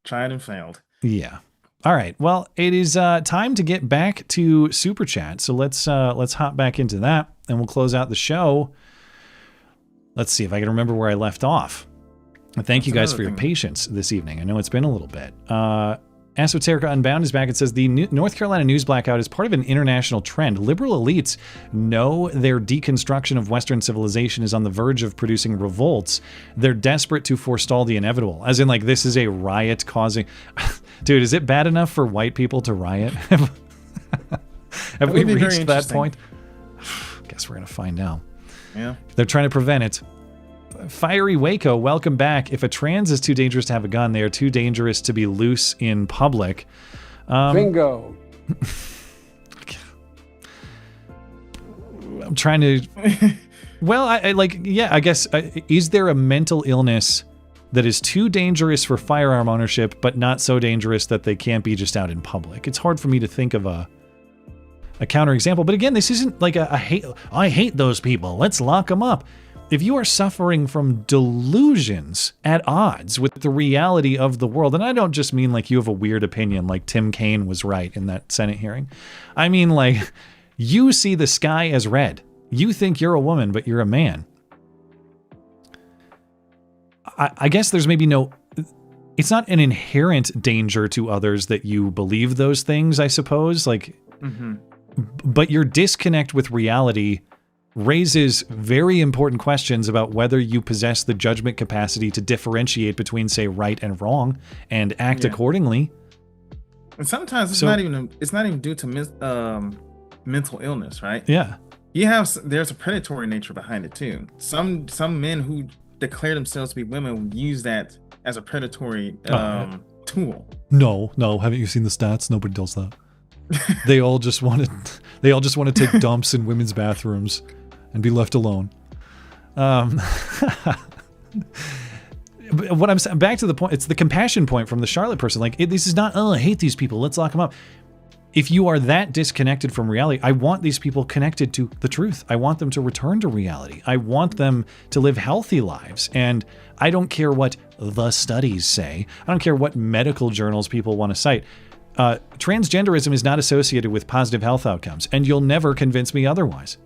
[SPEAKER 16] Tried and failed.
[SPEAKER 15] Yeah. All right. Well, it is time to get back to Super Chat. So let's hop back into that, and we'll close out the show. Let's see if I can remember where I left off. Thank you guys for your patience this evening. I know it's been a little bit. Esoterica Unbound is back. It says the North Carolina news blackout is part of an international trend. Liberal elites know their deconstruction of Western civilization is on the verge of producing revolts. They're desperate to forestall the inevitable. As in, like, this is a riot causing... Dude, is it bad enough for white people to riot? Have we reached that point? Guess we're going to find out.
[SPEAKER 16] Yeah.
[SPEAKER 15] They're trying to prevent it. Fiery Waco, welcome back. If a trans is too dangerous to have a gun, they are too dangerous to be loose in public.
[SPEAKER 13] Bingo.
[SPEAKER 15] I'm trying to... Well, I guess, is there a mental illness that is too dangerous for firearm ownership, but not so dangerous that they can't be just out in public? It's hard for me to think of a counterexample. But again, this isn't like I hate those people, let's lock them up. If you are suffering from delusions at odds with the reality of the world, and I don't just mean like you have a weird opinion like Tim Kaine was right in that Senate hearing. I mean like you see the sky as red. You think you're a woman, but you're a man. I guess there's maybe it's not an inherent danger to others that you believe those things, I suppose. Like, but your disconnect with reality raises very important questions about whether you possess the judgment capacity to differentiate between, say, right and wrong and act accordingly.
[SPEAKER 16] And sometimes it's not even due to mental illness, right?
[SPEAKER 15] Yeah.
[SPEAKER 16] There's a predatory nature behind it too. Some men who declare themselves to be women use that as a predatory tool.
[SPEAKER 15] No, haven't you seen the stats? Nobody does that. They all just want to take dumps in women's bathrooms and be left alone. What I'm saying, back to the point, it's the compassion point from the Charlotte person. Like, this is not, I hate these people, let's lock them up. If you are that disconnected from reality, I want these people connected to the truth. I want them to return to reality. I want them to live healthy lives. And I don't care what the studies say. I don't care what medical journals people want to cite. Transgenderism is not associated with positive health outcomes, and you'll never convince me otherwise.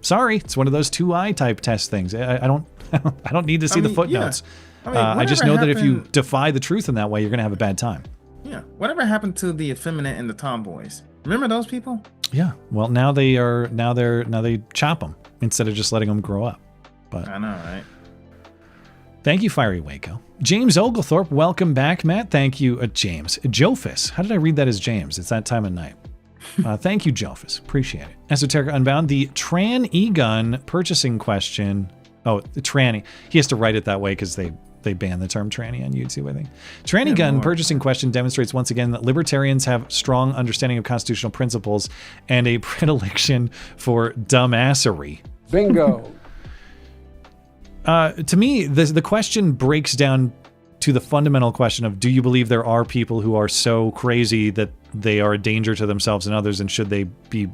[SPEAKER 15] Sorry, it's one of those 2-eye type test things. I don't need to see the footnotes.
[SPEAKER 16] Yeah.
[SPEAKER 15] I just know that if you defy the truth in that way, you're going to have a bad time.
[SPEAKER 16] Yeah. Whatever happened to the effeminate and the tomboys? Remember those people?
[SPEAKER 15] Yeah. Well, now they chop them instead of just letting them grow up. But
[SPEAKER 16] I know, right?
[SPEAKER 15] Thank you, Fiery Waco. James Oglethorpe, welcome back, Matt. Thank you, James. Jofus. How did I read that as James? It's that time of night. Thank you, Jofus. Appreciate it. Esoteric Unbound, the Tran e-gun purchasing question. Oh, the tranny. He has to write it that way because they banned the term tranny on YouTube, I think. Tranny gun purchasing question demonstrates once again that libertarians have strong understanding of constitutional principles and a predilection for dumbassery.
[SPEAKER 13] Bingo.
[SPEAKER 15] To me, the question breaks down to the fundamental question of, do you believe there are people who are so crazy that they are a danger to themselves and others, and should they be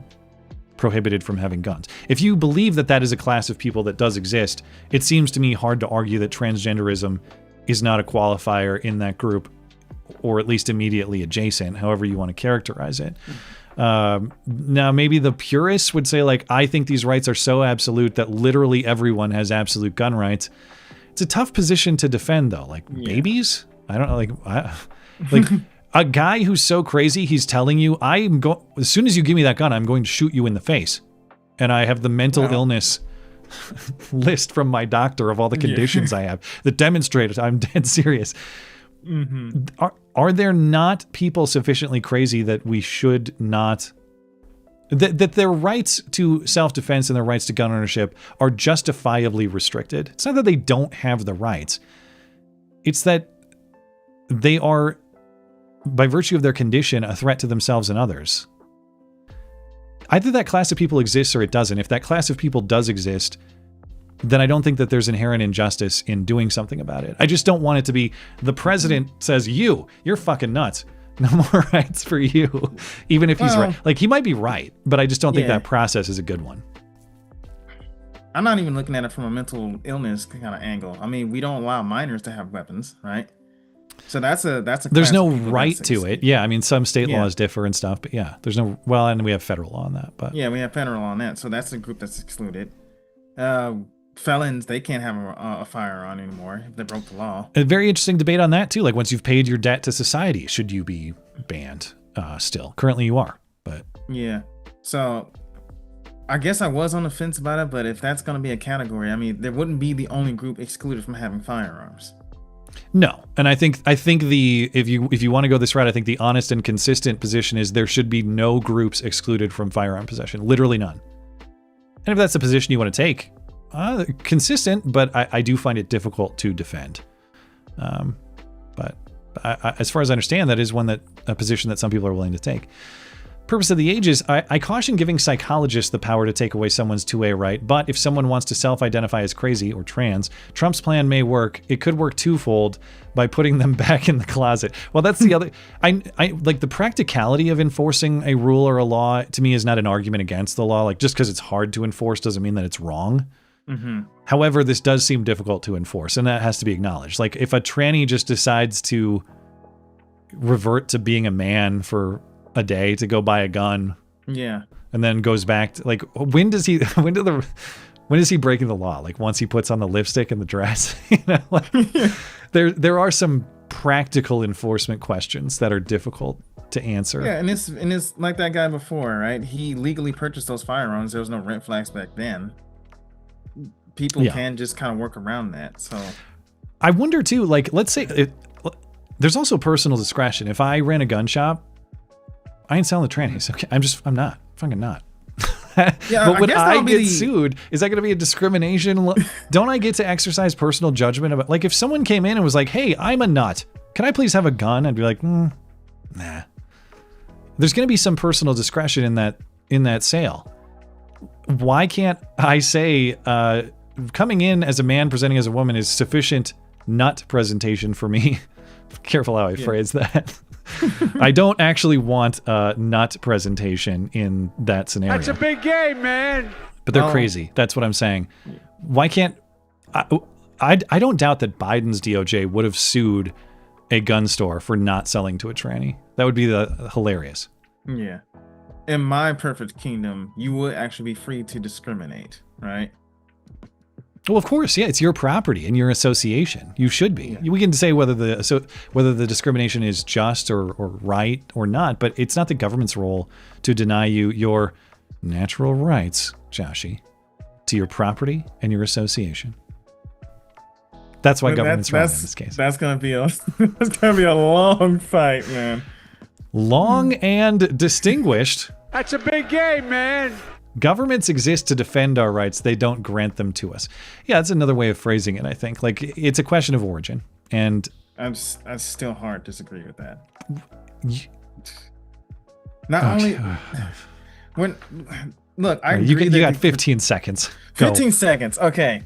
[SPEAKER 15] prohibited from having guns? If you believe that that is a class of people that does exist, it seems to me hard to argue that transgenderism is not a qualifier in that group, or at least immediately adjacent, however you want to characterize it. Now, maybe the purists would say, like, I think these rights are so absolute that literally everyone has absolute gun rights. It's a tough position to defend, though. Like, babies? I don't know. Like a guy who's so crazy, he's telling you, as soon as you give me that gun, I'm going to shoot you in the face. And I have the mental illness list from my doctor of all the conditions I have that demonstrate it. I'm dead serious. Are there not people sufficiently crazy that we should not... That their rights to self-defense and their rights to gun ownership are justifiably restricted? It's not that they don't have the rights. It's that they are, by virtue of their condition, a threat to themselves and others. Either that class of people exists or it doesn't. If that class of people does exist, then I don't think that there's inherent injustice in doing something about it. I just don't want it to be the president says, you're fucking nuts. No more rights for you. Even if he's right. Like, he might be right, but I just don't think that process is a good one.
[SPEAKER 16] I'm not even looking at it from a mental illness kind of angle. I mean, we don't allow minors to have weapons, right? So that's a
[SPEAKER 15] there's no right to it. Yeah, I mean, some state laws differ and stuff, but yeah, there's no, well, and we have federal law on that, but
[SPEAKER 16] yeah, we have federal law on that. So that's a group that's excluded. Felons, they can't have a firearm anymore if they broke the law.
[SPEAKER 15] A very interesting debate on that too. Like, once you've paid your debt to society, should you be banned still? Currently you are, but
[SPEAKER 16] yeah. So I guess I was on the fence about it, but if that's going to be a category, I mean, there wouldn't be the only group excluded from having firearms.
[SPEAKER 15] No, and I think if you want to go this route, I think the honest and consistent position is there should be no groups excluded from firearm possession. Literally none. And if that's the position you want to take, consistent, but I do find it difficult to defend. But as far as I understand, that is a position that some people are willing to take. Purpose of the ages, I caution giving psychologists the power to take away someone's 2A right, but if someone wants to self-identify as crazy or trans, Trump's plan may work. It could work twofold by putting them back in the closet. Well, that's the other... I like the practicality of enforcing a rule or a law, to me, is not an argument against the law. Like, just because it's hard to enforce doesn't mean that it's wrong.
[SPEAKER 16] Mm-hmm.
[SPEAKER 15] However, this does seem difficult to enforce, and that has to be acknowledged. Like, if a tranny just decides to revert to being a man for a day to go buy a gun,
[SPEAKER 16] yeah,
[SPEAKER 15] and then goes back to, like, when is he breaking the law? Like, once he puts on the lipstick and the dress, you know, like, there are some practical enforcement questions that are difficult to answer.
[SPEAKER 16] Yeah, and it's like that guy before, right? He legally purchased those firearms. There was no red flags back then. People can just kind of work around that. So
[SPEAKER 15] I wonder too, like, let's say there's also personal discretion. If I ran a gun shop, I ain't selling the trannies. Okay, I'm not fucking not.
[SPEAKER 16] Yeah,
[SPEAKER 15] but when I get sued, is that going to be a discrimination? Don't I get to exercise personal judgment about, like, if someone came in and was like, "Hey, I'm a nut. Can I please have a gun?" I'd be like, nah. There's going to be some personal discretion in that sale. Why can't I say coming in as a man presenting as a woman is sufficient nut presentation for me? Careful how I phrase that. I don't actually want a nut presentation in that scenario.
[SPEAKER 21] That's a big game, man.
[SPEAKER 15] But they're crazy. That's what I'm saying. Why can't... I don't doubt that Biden's DOJ would have sued a gun store for not selling to a tranny. That would be hilarious.
[SPEAKER 16] Yeah. In my perfect kingdom, you would actually be free to discriminate, right?
[SPEAKER 15] Well, of course, yeah. It's your property and your association. You should be. Yeah. We can say whether the discrimination is just or right or not, but it's not the government's role to deny you your natural rights, Joshy, to your property and your association. That's why government's wrong in this case.
[SPEAKER 16] That's gonna be a long fight, man.
[SPEAKER 15] Long and distinguished.
[SPEAKER 21] That's a big game, man.
[SPEAKER 15] Governments exist to defend our rights. They don't grant them to us. Yeah, that's another way of phrasing it, I think. Like, it's a question of origin. And
[SPEAKER 16] I still hard disagree with that. Not only when look, I agree
[SPEAKER 15] you got 15 seconds.
[SPEAKER 16] 15 seconds. Okay.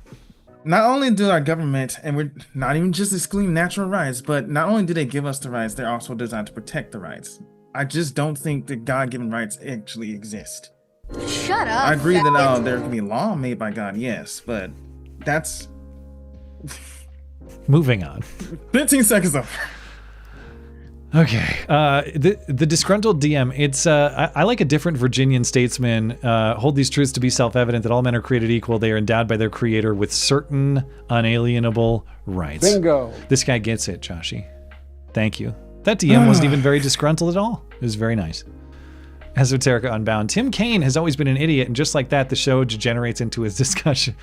[SPEAKER 16] Not only do our government, and we're not even just excluding natural rights, but not only do they give us the rights, they're also designed to protect the rights. I just don't think that God-given rights actually exist.
[SPEAKER 24] Shut up.
[SPEAKER 16] I agree that there can be law made by God, yes, but that's...
[SPEAKER 15] Moving on.
[SPEAKER 16] 15 seconds up.
[SPEAKER 15] Okay. The disgruntled DM. It's I like a different Virginian statesman. Hold these truths to be self-evident that all men are created equal. They are endowed by their creator with certain unalienable rights.
[SPEAKER 13] Bingo.
[SPEAKER 15] This guy gets it, Joshy. Thank you. That DM wasn't even very disgruntled at all. It was very nice. Esoterica Unbound. Tim Kaine has always been an idiot, and just like that, the show degenerates into his discussion.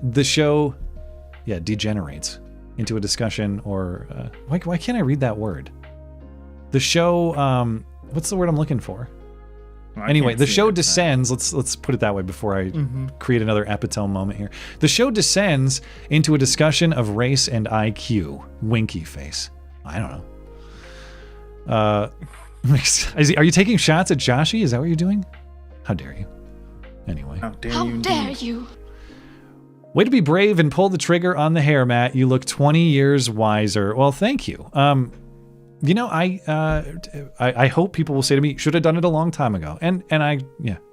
[SPEAKER 15] The show, degenerates into a discussion, or why can't I read that word? The show, what's the word I'm looking for? Well, anyway, the show descends. Let's put it that way before I create another epitome moment here. The show descends into a discussion of race and IQ. Winky face. I don't know. Are you taking shots at Joshy? Is that what you're doing? How dare you? Anyway.
[SPEAKER 24] How dare you?
[SPEAKER 15] Way to be brave and pull the trigger on the hair, Matt. You look 20 years wiser. Well, thank you. You know, I hope people will say to me, should have done it a long time ago. And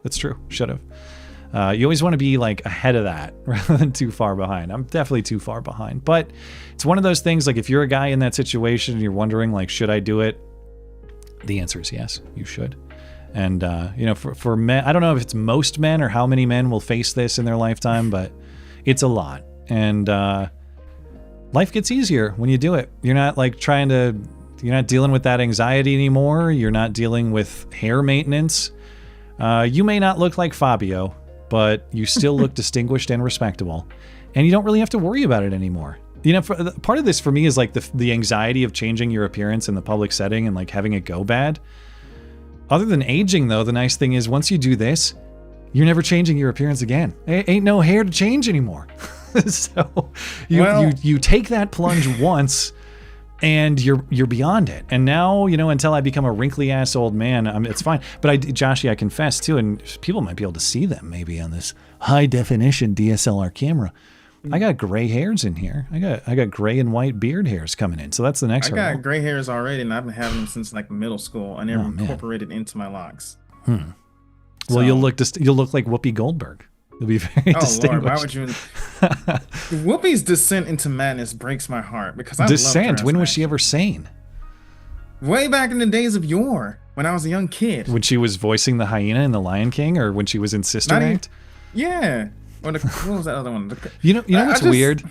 [SPEAKER 15] that's true. Should have. You always want to be like ahead of that rather than too far behind. I'm definitely too far behind. But it's one of those things, like, if you're a guy in that situation and you're wondering, like, should I do it? The answer is yes, you should. And, you know, for men, I don't know if it's most men or how many men will face this in their lifetime, but it's a lot. And life gets easier when you do it. You're not like you're not dealing with that anxiety anymore. You're not dealing with hair maintenance. You may not look like Fabio, but you still look distinguished and respectable. And you don't really have to worry about it anymore. You know, part of this for me is like the anxiety of changing your appearance in the public setting and like having it go bad. Other than aging, though, the nice thing is once you do this, you're never changing your appearance again. Ain't no hair to change anymore. So you take that plunge once and you're beyond it. And now, until I become a wrinkly ass old man, it's fine. But Joshy, I confess too, and people might be able to see them maybe on this high definition DSLR camera. I got gray hairs in here. I got gray and white beard hairs coming in. So that's the next hurdle.
[SPEAKER 16] I got gray hairs already, and I've been having them since like middle school. I never incorporated into my locks.
[SPEAKER 15] Well, so, you'll look like Whoopi Goldberg. You'll be very distinguished. Lord, why would you?
[SPEAKER 16] Whoopi's descent into madness breaks my heart because I
[SPEAKER 15] descent. When was she ever sane?
[SPEAKER 16] Way back in the days of yore, when I was a young kid.
[SPEAKER 15] When she was voicing the hyena in The Lion King, or when she was in Sister Act.
[SPEAKER 16] Yeah. Or what was that other one?
[SPEAKER 15] You know what's weird?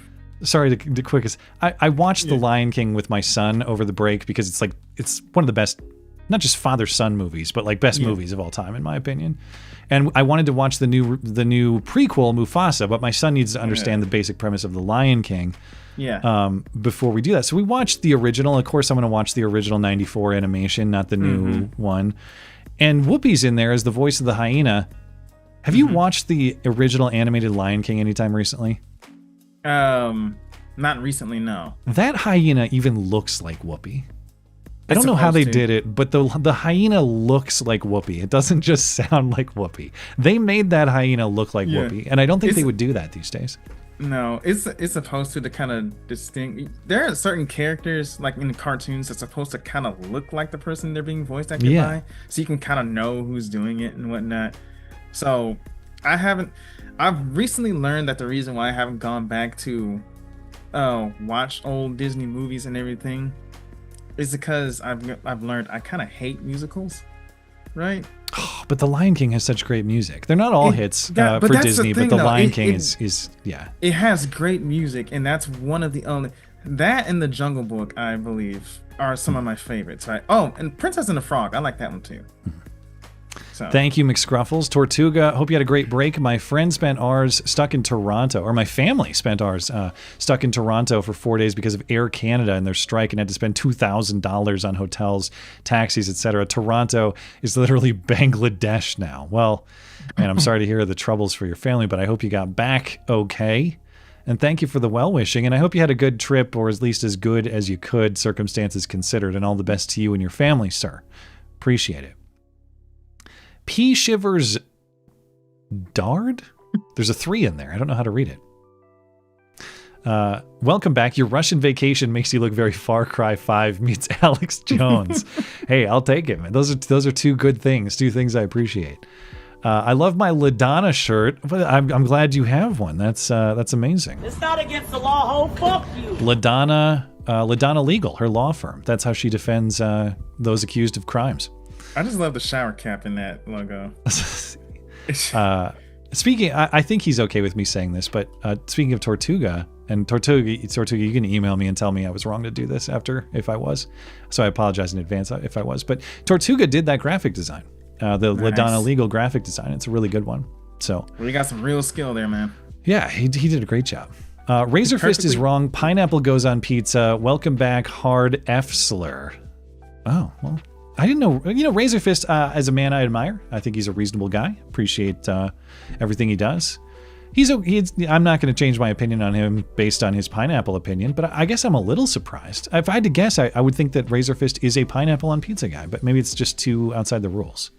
[SPEAKER 15] Sorry to quickest. I watched The Lion King with my son over the break because it's one of the best, not just father-son movies, but like best movies of all time in my opinion. And I wanted to watch the new prequel, Mufasa, but my son needs to understand the basic premise of The Lion King. Before we do that. So we watched the original. Of course, I'm going to watch the original 94 animation, not the new one. And Whoopi's in there as the voice of the hyena. Have you watched the original animated Lion King anytime recently?
[SPEAKER 16] Not recently, no.
[SPEAKER 15] That hyena even looks like Whoopi. I don't know how they did it, but the hyena looks like Whoopi. It doesn't just sound like Whoopi. They made that hyena look like Whoopi, and I don't think they would do that these days.
[SPEAKER 16] No, it's supposed to kind of distinct. There are certain characters, like in cartoons, that's supposed to kind of look like the person they're being voiced acted by, so you can kind of know who's doing it and whatnot. So I've recently learned that the reason why I haven't gone back to watch old Disney movies and everything is because I've learned I kind of hate musicals, right?
[SPEAKER 15] But The Lion King has such great music. They're not all hits for Disney, but The Lion King is.
[SPEAKER 16] It has great music, and that's one of the only. That and The Jungle Book, I believe, are some of my favorites, right? Oh, and Princess and the Frog, I like that one too. So.
[SPEAKER 15] Thank you, McScruffles. Tortuga, hope you had a great break. My friend spent ours stuck in Toronto, or my family spent ours stuck in Toronto for 4 days because of Air Canada and their strike, and had to spend $2,000 on hotels, taxis, etc. Toronto is literally Bangladesh now. Well, man, I'm sorry to hear the troubles for your family, but I hope you got back okay. And thank you for the well-wishing, and I hope you had a good trip, or at least as good as you could, circumstances considered, and all the best to you and your family, sir. Appreciate it. P. Shivers Dard? There's a 3 in there. I don't know how to read it. Welcome back. Your Russian vacation makes you look very Far Cry 5 meets Alex Jones. Hey, I'll take it, man. Those are two good things. Two things I appreciate. I love my LaDonna shirt. I'm glad you have one. That's amazing.
[SPEAKER 24] It's not against the law, ho. Fuck you.
[SPEAKER 15] LaDonna Legal, her law firm. That's how she defends those accused of crimes.
[SPEAKER 16] I just love the shower cap in that logo.
[SPEAKER 15] Speaking, I think he's okay with me saying this, but speaking of Tortuga, and Tortuga, you can email me and tell me I was wrong to do this if I was. So I apologize in advance if I was. But Tortuga did that graphic design, the nice. LaDonna Legal graphic design. It's a really good one. So
[SPEAKER 16] we got some real skill there, man.
[SPEAKER 15] Yeah, he did a great job. Razor Fist is wrong. Pineapple goes on pizza. Welcome back, Hard F Slur. Oh, well. I didn't know, Razor Fist, as a man I admire. I think he's a reasonable guy. Appreciate everything he does. I'm not going to change my opinion on him based on his pineapple opinion, but I guess I'm a little surprised. If I had to guess, I would think that Razor Fist is a pineapple on pizza guy, but maybe it's just too outside the rules.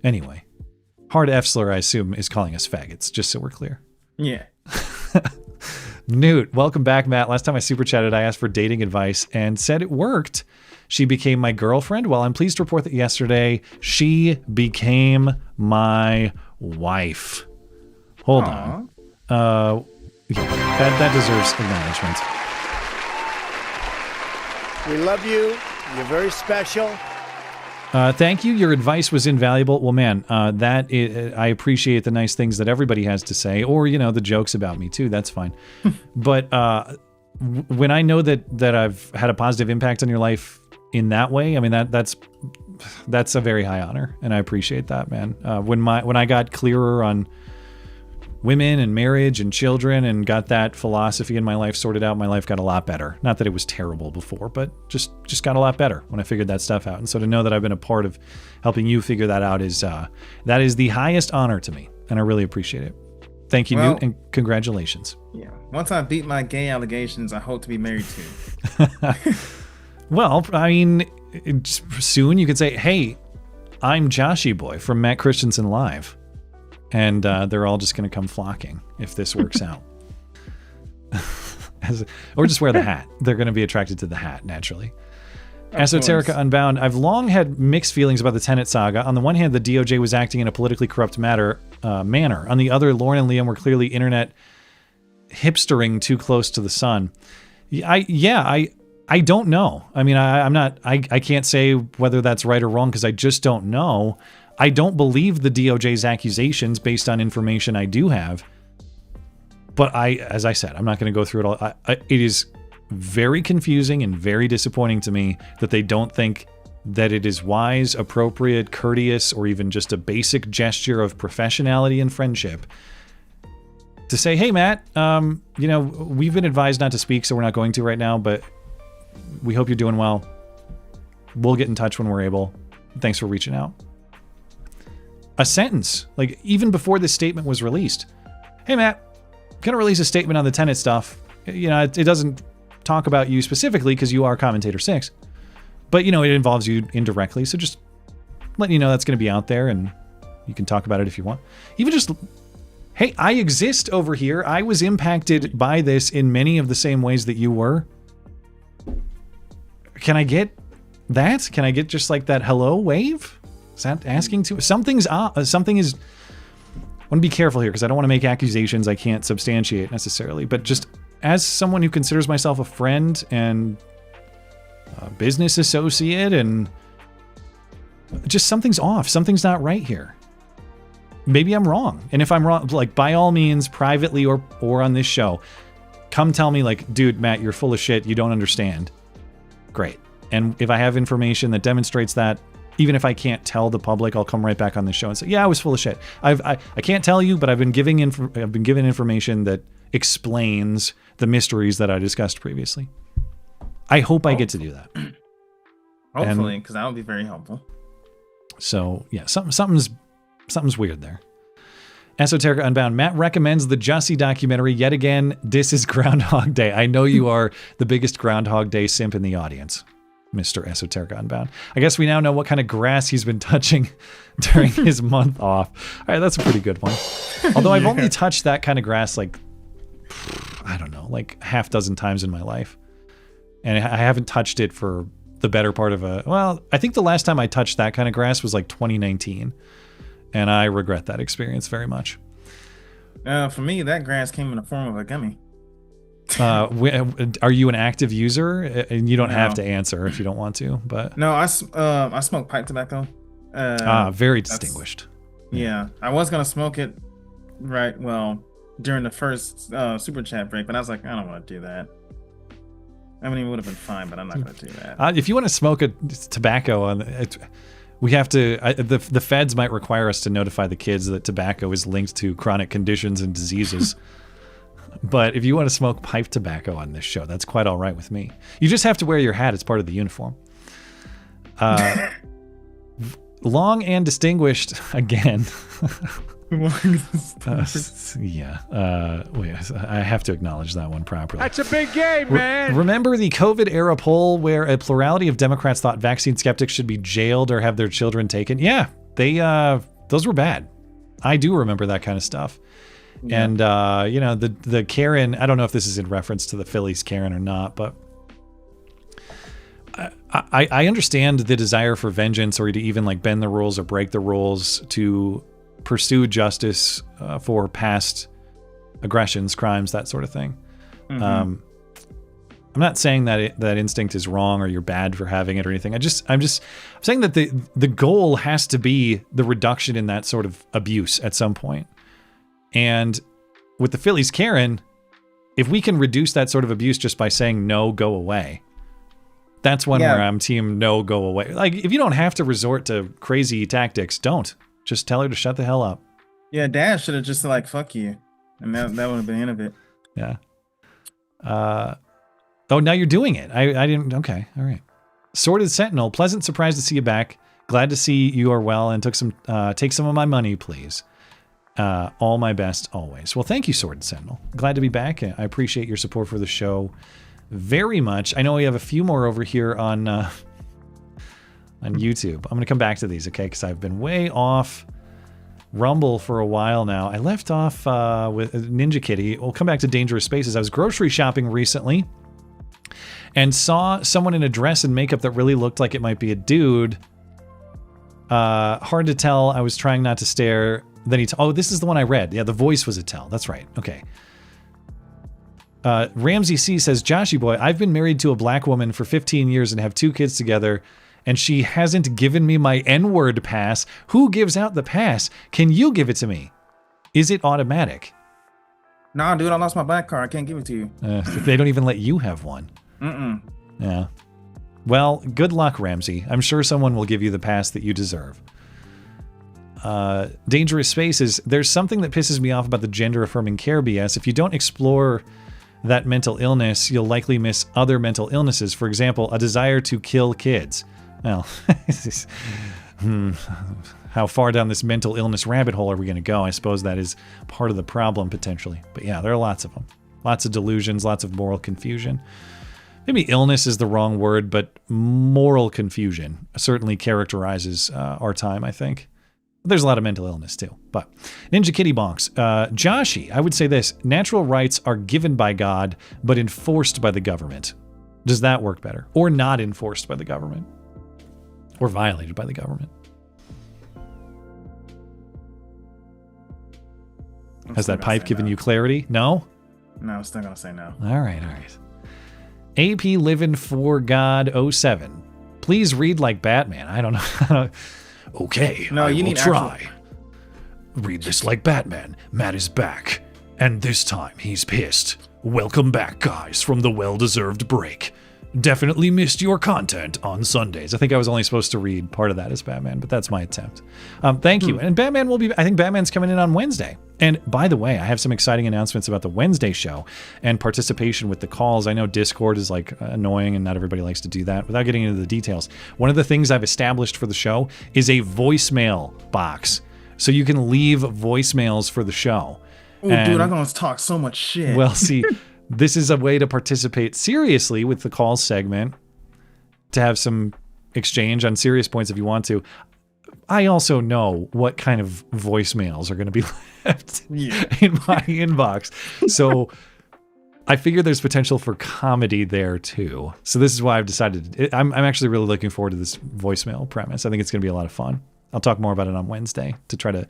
[SPEAKER 15] Anyway, Hard F Slur, I assume, is calling us faggots, just so we're clear.
[SPEAKER 16] Yeah.
[SPEAKER 15] Newt, welcome back, Matt. Last time I super chatted, I asked for dating advice and said it worked. She became my girlfriend. Well, I'm pleased to report that yesterday she became my wife. Hold on. That deserves acknowledgement.
[SPEAKER 17] We love you. You're very special.
[SPEAKER 15] Thank you. Your advice was invaluable. Well, man, I appreciate the nice things that everybody has to say, or, the jokes about me too. That's fine. But when I know that I've had a positive impact on your life in that way, I mean, that's a very high honor, and I appreciate that, man. When I got clearer on women and marriage and children and got that philosophy in my life sorted out, my life got a lot better. Not that it was terrible before, but just got a lot better when I figured that stuff out. And so to know that I've been a part of helping you figure that out is that is the highest honor to me, and I really appreciate it. Thank you, Newt, and congratulations.
[SPEAKER 16] Yeah. Once I beat my gay allegations, I hope to be married to.
[SPEAKER 15] Well, I mean, soon you could say, "Hey, I'm Joshy Boy from Matt Christiansen Live," and they're all just going to come flocking if this works out. Or just wear the hat. They're going to be attracted to the hat naturally. Esoterica Unbound. I've long had mixed feelings about the Tenet saga. On the one hand, the DOJ was acting in a politically corrupt manner. On the other, Lauren and Liam were clearly internet hipstering too close to the sun. I don't know. I mean, I can't say whether that's right or wrong because I just don't know. I don't believe the DOJ's accusations based on information I do have. But as I said, I'm not going to go through it all. It is very confusing and very disappointing to me that they don't think that it is wise, appropriate, courteous, or even just a basic gesture of professionality and friendship to say, "Hey, Matt, we've been advised not to speak, so we're not going to right now, but we hope you're doing well. We'll get in touch when we're able. Thanks for reaching out." A sentence, like even before this statement was released. "Hey, Matt, I'm going to release a statement on the Tenet stuff. It doesn't talk about you specifically because you are Commentator 6, but, it involves you indirectly. So just letting you know that's going to be out there and you can talk about it if you want. Even just, hey, I exist over here. I was impacted by this in many of the same ways that you were. Can I get that? Can I get just like that hello wave? Is that asking too? Something is, I want to be careful here because I don't want to make accusations I can't substantiate necessarily, but just as someone who considers myself a friend and a business associate, and just something's off. Something's not right here. Maybe I'm wrong. And if I'm wrong, like by all means, privately or on this show, come tell me like, "Dude, Matt, you're full of shit. You don't understand." Great. And if I have information that demonstrates that, even if I can't tell the public, I'll come right back on the show and say, "Yeah, I was full of shit. I can't tell you, but I've been given information that explains the mysteries that I discussed previously." I hope I get to do that.
[SPEAKER 16] Hopefully, because that would be very helpful.
[SPEAKER 15] So yeah, something's weird there. Esoterica Unbound. Matt recommends the Jussie documentary yet again. This is Groundhog Day. I know you are the biggest Groundhog Day simp in the audience, Mr. Esoterica Unbound. I guess we now know what kind of grass he's been touching during his month off. All right, that's a pretty good one. Although I've only touched that kind of grass like, I don't know, like half dozen times in my life. And I haven't touched it for the better part of I think the last time I touched that kind of grass was like 2019. And I regret that experience very much.
[SPEAKER 16] For me, that grass came in the form of a gummy.
[SPEAKER 15] Are you an active user? And you don't have to answer if you don't want to, but
[SPEAKER 16] no, I smoke pipe tobacco.
[SPEAKER 15] Very distinguished.
[SPEAKER 16] Yeah, I was gonna smoke it during the first super chat break, but I was like, I don't want to do that. I mean, it would have been fine, but I'm not gonna do that.
[SPEAKER 15] If you want to smoke a tobacco we have to. The feds might require us to notify the kids that tobacco is linked to chronic conditions and diseases. But if you want to smoke pipe tobacco on this show, that's quite all right with me. You just have to wear your hat as part of the uniform. Long and distinguished again. Wait, I have to acknowledge that one properly.
[SPEAKER 21] That's a big game, man.
[SPEAKER 15] Remember the COVID era poll where a plurality of Democrats thought vaccine skeptics should be jailed or have their children taken? Yeah, those were bad. I do remember that kind of stuff. Yeah. And the Karen, I don't know if this is in reference to the Phillies Karen or not, but I understand the desire for vengeance or to even like bend the rules or break the rules to pursue justice for past aggressions, crimes, that sort of thing. Mm-hmm. I'm not saying that that instinct is wrong or you're bad for having it or anything. I'm saying that the goal has to be the reduction in that sort of abuse at some point. And with the Phillies Karen, if we can reduce that sort of abuse just by saying no, go away. That's one where I'm team no, go away. Like if you don't have to resort to crazy tactics, don't. Just tell her to shut the hell up.
[SPEAKER 16] Yeah, Dad should have just like, fuck you. And that would have been the end of it.
[SPEAKER 15] Yeah. Oh, now you're doing it. I didn't. Okay. All right. Sordid Sentinel, pleasant surprise to see you back. Glad to see you are well and take some of my money, please. All my best always. Well, thank you, Sordid Sentinel. Glad to be back. I appreciate your support for the show very much. I know we have a few more over here on YouTube. I'm going to come back to these, okay? Because I've been way off Rumble for a while now. I left off with Ninja Kitty. We'll come back to Dangerous Spaces. I was grocery shopping recently and saw someone in a dress and makeup that really looked like it might be a dude. Hard to tell. I was trying not to stare. Then oh, this is the one I read. Yeah, the voice was a tell. That's right. Okay. Ramsey C says, Joshy boy, I've been married to a black woman for 15 years and have 2 kids together, and she hasn't given me my N-word pass. Who gives out the pass? Can you give it to me? Is it automatic?
[SPEAKER 16] Nah, dude, I lost my black card. I can't give it to you.
[SPEAKER 15] They don't even let you have one.
[SPEAKER 16] Mm-mm.
[SPEAKER 15] Yeah. Well, good luck, Ramsey. I'm sure someone will give you the pass that you deserve. Dangerous Spaces. There's something that pisses me off about the gender-affirming care BS. If you don't explore that mental illness, you'll likely miss other mental illnesses. For example, a desire to kill kids. Well, how far down this mental illness rabbit hole are we going to go? I suppose that is part of the problem, potentially. But yeah, there are lots of them. Lots of delusions, lots of moral confusion. Maybe illness is the wrong word, but moral confusion certainly characterizes our time, I think. There's a lot of mental illness too. But Ninja Kitty Bonks. Joshy, I would say this. Natural rights are given by God, but enforced by the government. Does that work better? Or not enforced by the government? Or violated by the government? Has that pipe given you clarity? No?
[SPEAKER 16] No, I'm still going to say no.
[SPEAKER 15] All right. AP Living for God 07. Please read like Batman. I don't know. Okay,
[SPEAKER 16] no, you need
[SPEAKER 15] try. Read this like Batman. Matt is back. And this time he's pissed. Welcome back, guys, from the well-deserved break. Definitely missed your content on Sundays. I think I was only supposed to read part of that as Batman, but that's my attempt. Thank you. And Batman will be, I think Batman's coming in on Wednesday. And by the way, I have some exciting announcements about the Wednesday show and participation with the calls. I know Discord is like annoying and not everybody likes to do that. Without getting into the details, one of the things I've established for the show is a voicemail box. So you can leave voicemails for the show.
[SPEAKER 16] Oh, dude, I'm going to talk so much shit.
[SPEAKER 15] Well, see, this is a way to participate seriously with the call segment, to have some exchange on serious points if you want to. I also know what kind of voicemails are going to be left in my inbox. So I figure there's potential for comedy there too. So this is why I've decided, I'm actually really looking forward to this voicemail premise. I think it's going to be a lot of fun. I'll talk more about it on Wednesday to try to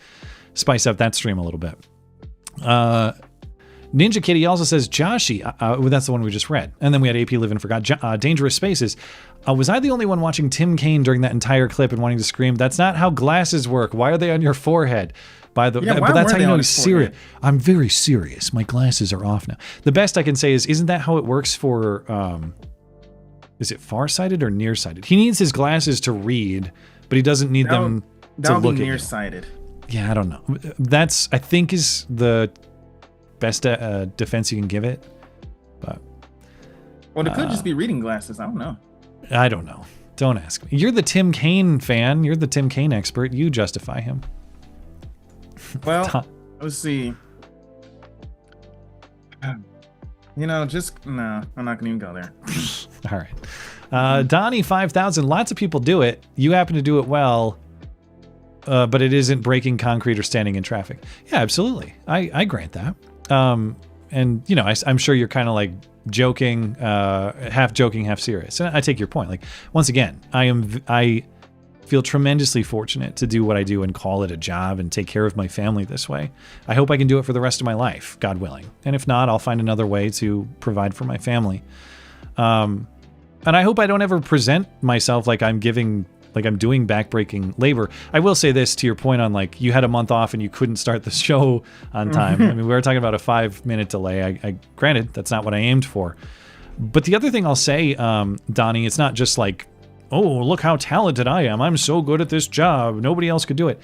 [SPEAKER 15] spice up that stream a little bit. Ninja Kitty also says, Joshy, that's the one we just read. And then we had AP Living for God, Dangerous Spaces. Was I the only one watching Tim Kaine during that entire clip and wanting to scream, that's not how glasses work. Why are they on your forehead? But that's how you know he's serious. I'm very serious. My glasses are off now. The best I can say is, isn't that how it works for, is it farsighted or nearsighted? He needs his glasses to read, but he doesn't need them to look at you.
[SPEAKER 16] Nearsighted.
[SPEAKER 15] Yeah, I don't know. That's, I think, is the best defense you can give it. But
[SPEAKER 16] well, it could just be reading glasses. I don't know.
[SPEAKER 15] I don't know. Don't ask me. You're the Tim Kaine fan. You're the Tim Kaine expert. You justify him.
[SPEAKER 16] Well, let's see. You know, just no. I'm not gonna even go there.
[SPEAKER 15] All right. Donnie 5000. Lots of people do it. You happen to do it well. But it isn't breaking concrete or standing in traffic. Yeah, absolutely. I grant that. And, you know, I'm sure you're kind of like joking, half joking, half serious. And I take your point. Like, once again, I feel tremendously fortunate to do what I do and call it a job and take care of my family this way. I hope I can do it for the rest of my life, God willing. And if not, I'll find another way to provide for my family. And I hope I don't ever present myself like I'm doing backbreaking labor. I will say this to your point on, like, you had a month off and you couldn't start the show on time. I mean, we were talking about a 5-minute delay. I granted, that's not what I aimed for. But the other thing I'll say, Donnie, it's not just like, oh, look how talented I am. I'm so good at this job. Nobody else could do it.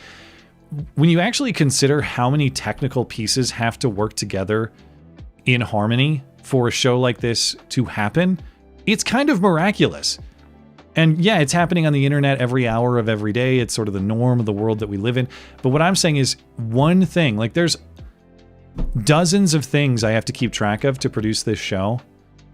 [SPEAKER 15] when you actually consider how many technical pieces have to work together in harmony for a show like this to happen, it's kind of miraculous. And yeah, it's happening on the internet every hour of every day. It's sort of the norm of the world that we live in. But what I'm saying is one thing, like there's dozens of things I have to keep track of to produce this show.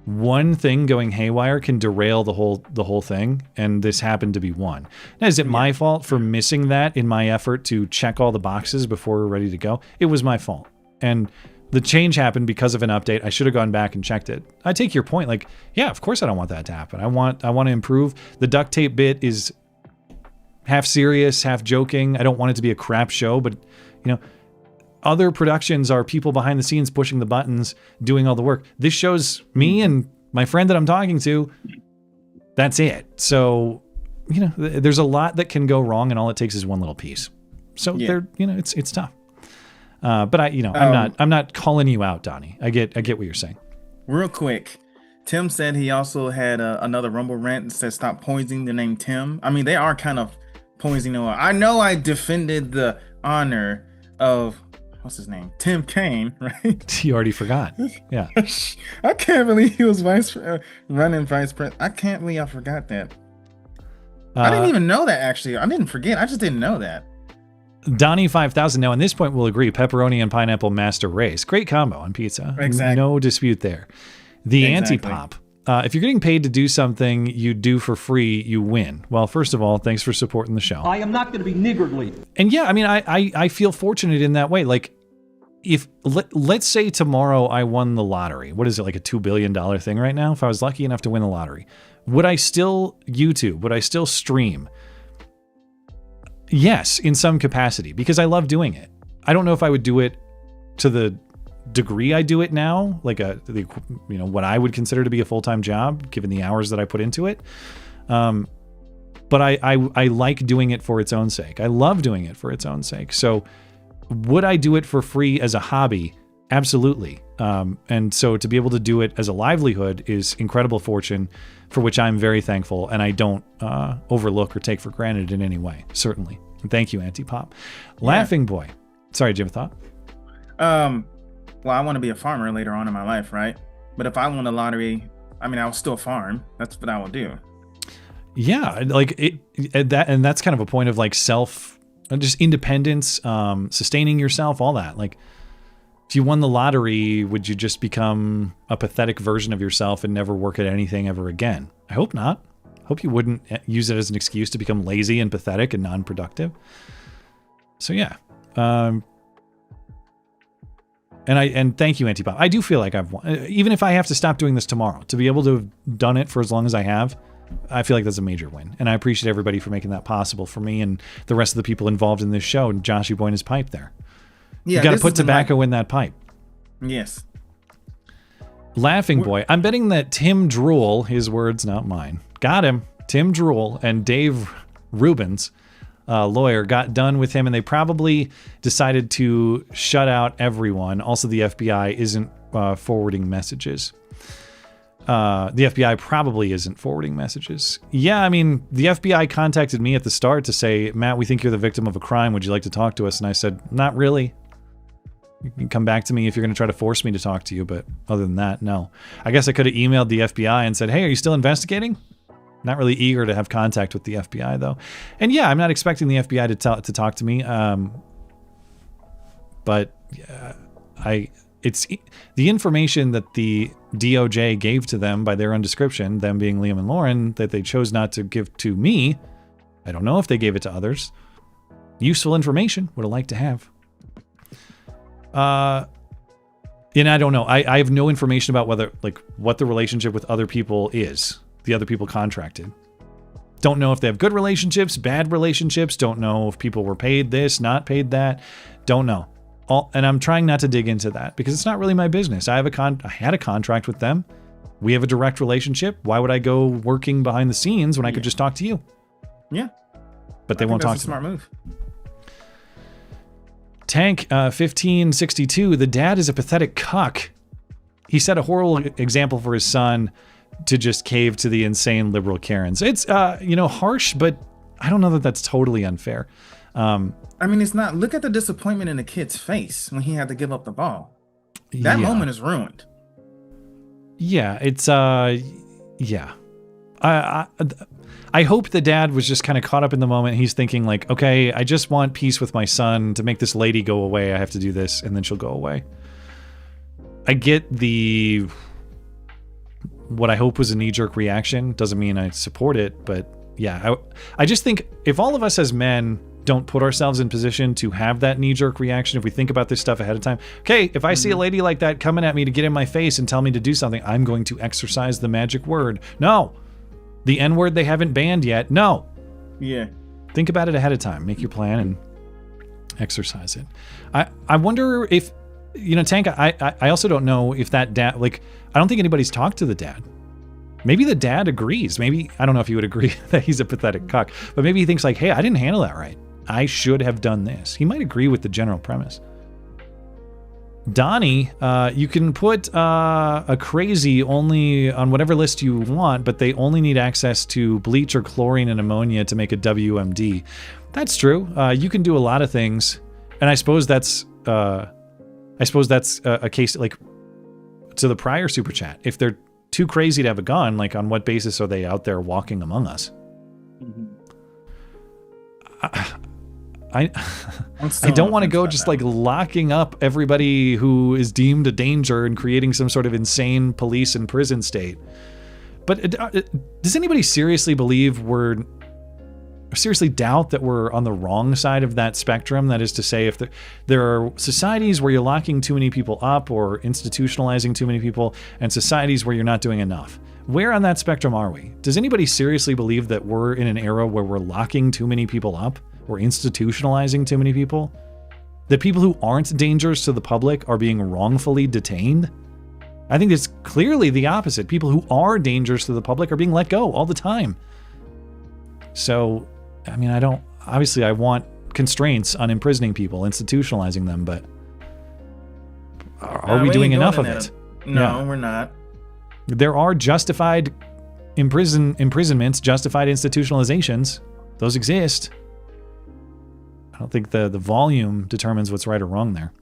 [SPEAKER 15] One thing going haywire can derail the whole thing, and this happened to be one. Now, is it my fault for missing that in my effort to check all the boxes before we're ready to go? It was my fault. And the change happened because of an update. I should have gone back and checked it. I take your point. Like, yeah, of course I don't want that to happen. I want to improve. The duct tape bit is half serious, half joking. I don't want it to be a crap show, but you know, other productions are people behind the scenes pushing the buttons, doing all the work. This show's me and my friend that I'm talking to. That's it. So, you know, there's a lot that can go wrong, and all it takes is one little piece. So it's tough. But I'm not calling you out, Donnie. I get what you're saying.
[SPEAKER 16] Real quick, Tim said he also had another Rumble rant that said stop poisoning the name Tim. I mean, they are kind of poisoning. I know I defended the honor of what's his name, Tim Kaine, right?
[SPEAKER 15] You already forgot. Yeah.
[SPEAKER 16] I can't believe he was running vice president. I can't believe I forgot that. I didn't even know that, actually. I didn't forget. I just didn't know that.
[SPEAKER 15] Donnie 5000 now, on this point, will agree. Pepperoni and pineapple master race. Great combo on pizza.
[SPEAKER 16] Exactly.
[SPEAKER 15] No dispute there. The anti-pop. If you're getting paid to do something you do for free, you win. Well, first of all, thanks for supporting the show.
[SPEAKER 21] I am not going to be niggardly.
[SPEAKER 15] And yeah, I mean, I feel fortunate in that way. Like, if let's say tomorrow I won the lottery. What is it, like a $2 billion thing right now? If I was lucky enough to win the lottery, would I still YouTube? Would I still stream? Yes, in some capacity, because I love doing it. I don't know if I would do it to the degree I do it now, like what I would consider to be a full-time job, given the hours that I put into it. But I like doing it for its own sake. I love doing it for its own sake. So would I do it for free as a hobby? Absolutely. And so to be able to do it as a livelihood is incredible fortune, for which I'm very thankful, and I don't overlook or take for granted in any way, certainly. And thank you, Antipop. Laughing Boy. Sorry, do you have a thought?
[SPEAKER 16] Well, I want to be a farmer later on in my life, right? But if I won the lottery, I mean, I'll still farm. That's what I will do.
[SPEAKER 15] Yeah, like and that's kind of a point of like just independence, sustaining yourself, all that. Like, if you won the lottery, would you just become a pathetic version of yourself and never work at anything ever again? I hope not. I hope you wouldn't use it as an excuse to become lazy and pathetic and non-productive. So yeah. And thank you, Antipop. I do feel like I've won. Even if I have to stop doing this tomorrow, to be able to have done it for as long as I have, I feel like that's a major win. And I appreciate everybody for making that possible for me and the rest of the people involved in this show, and Joshy Boy and his pipe there. Yeah, you got to put tobacco in that pipe.
[SPEAKER 16] Yes.
[SPEAKER 15] Laughing Boy. I'm betting that Tim Drool, his words, not mine, got him. Tim Drool and Dave Rubens, lawyer, got done with him, and they probably decided to shut out everyone. Also, the FBI isn't forwarding messages. The FBI probably isn't forwarding messages. Yeah, I mean, the FBI contacted me at the start to say, Matt, we think you're the victim of a crime. Would you like to talk to us? And I said, not really. You can come back to me if you're going to try to force me to talk to you, but other than that, no. I guess I could have emailed the FBI and said, hey, are you still investigating? Not really eager to have contact with the FBI, though. And yeah, I'm not expecting the FBI to talk to me. But it's the information that the DOJ gave to them by their own description, them being Liam and Lauren, that they chose not to give to me. I don't know if they gave it to others. Useful information. Would have liked to have. And I don't know. I have no information about what the relationship with other people is. The other people contracted. Don't know if they have good relationships, bad relationships. Don't know if people were paid this, not paid that. Don't know. And I'm trying not to dig into that because it's not really my business. I had a contract with them. We have a direct relationship. Why would I go working behind the scenes when I could just talk to you?
[SPEAKER 16] Yeah.
[SPEAKER 15] But they won't talk to me.
[SPEAKER 16] That's a smart move.
[SPEAKER 15] Tank 1562. The dad is a pathetic cuck. He set a horrible example for his son to just cave to the insane liberal Karens. It's harsh, but I don't know that that's totally unfair.
[SPEAKER 16] I mean, it's not. Look at the disappointment in the kid's face when he had to give up the ball. That moment is ruined.
[SPEAKER 15] Yeah, it's yeah. I hope the dad was just kind of caught up in the moment. He's thinking like, okay, I just want peace with my son. To make this lady go away, I have to do this, and then she'll go away. I get what I hope was a knee-jerk reaction. Doesn't mean I support it, but yeah, I just think if all of us as men don't put ourselves in position to have that knee-jerk reaction, if we think about this stuff ahead of time, okay, if I see a lady like that coming at me to get in my face and tell me to do something, I'm going to exercise the magic word. No. The N-word they haven't banned yet. No.
[SPEAKER 16] Yeah.
[SPEAKER 15] Think about it ahead of time. Make your plan and exercise it. I wonder if, Tank, I also don't know if that dad, like, I don't think anybody's talked to the dad. Maybe the dad agrees. Maybe, I don't know if he would agree that he's a pathetic cuck, but maybe he thinks like, hey, I didn't handle that right. I should have done this. He might agree with the general premise. Donnie, you can put a crazy only on whatever list you want, but they only need access to bleach or chlorine and ammonia to make a WMD. That's true. You can do a lot of things, and I suppose that's a case like to the prior super chat. If they're too crazy to have a gun, like on what basis are they out there walking among us? I don't want to go just like locking up everybody who is deemed a danger and creating some sort of insane police and prison state. But does anybody seriously doubt that we're on the wrong side of that spectrum? That is to say, if there are societies where you're locking too many people up or institutionalizing too many people, and societies where you're not doing enough. Where on that spectrum are we? Does anybody seriously believe that we're in an era where we're locking too many people up? Or institutionalizing too many people? That people who aren't dangers to the public are being wrongfully detained? I think it's clearly the opposite. People who are dangers to the public are being let go all the time. So, I mean, obviously I want constraints on imprisoning people, institutionalizing them, but are we doing enough of it?
[SPEAKER 16] No, we're not.
[SPEAKER 15] There are justified imprisonments, justified institutionalizations. Those exist. I don't think the volume determines what's right or wrong there.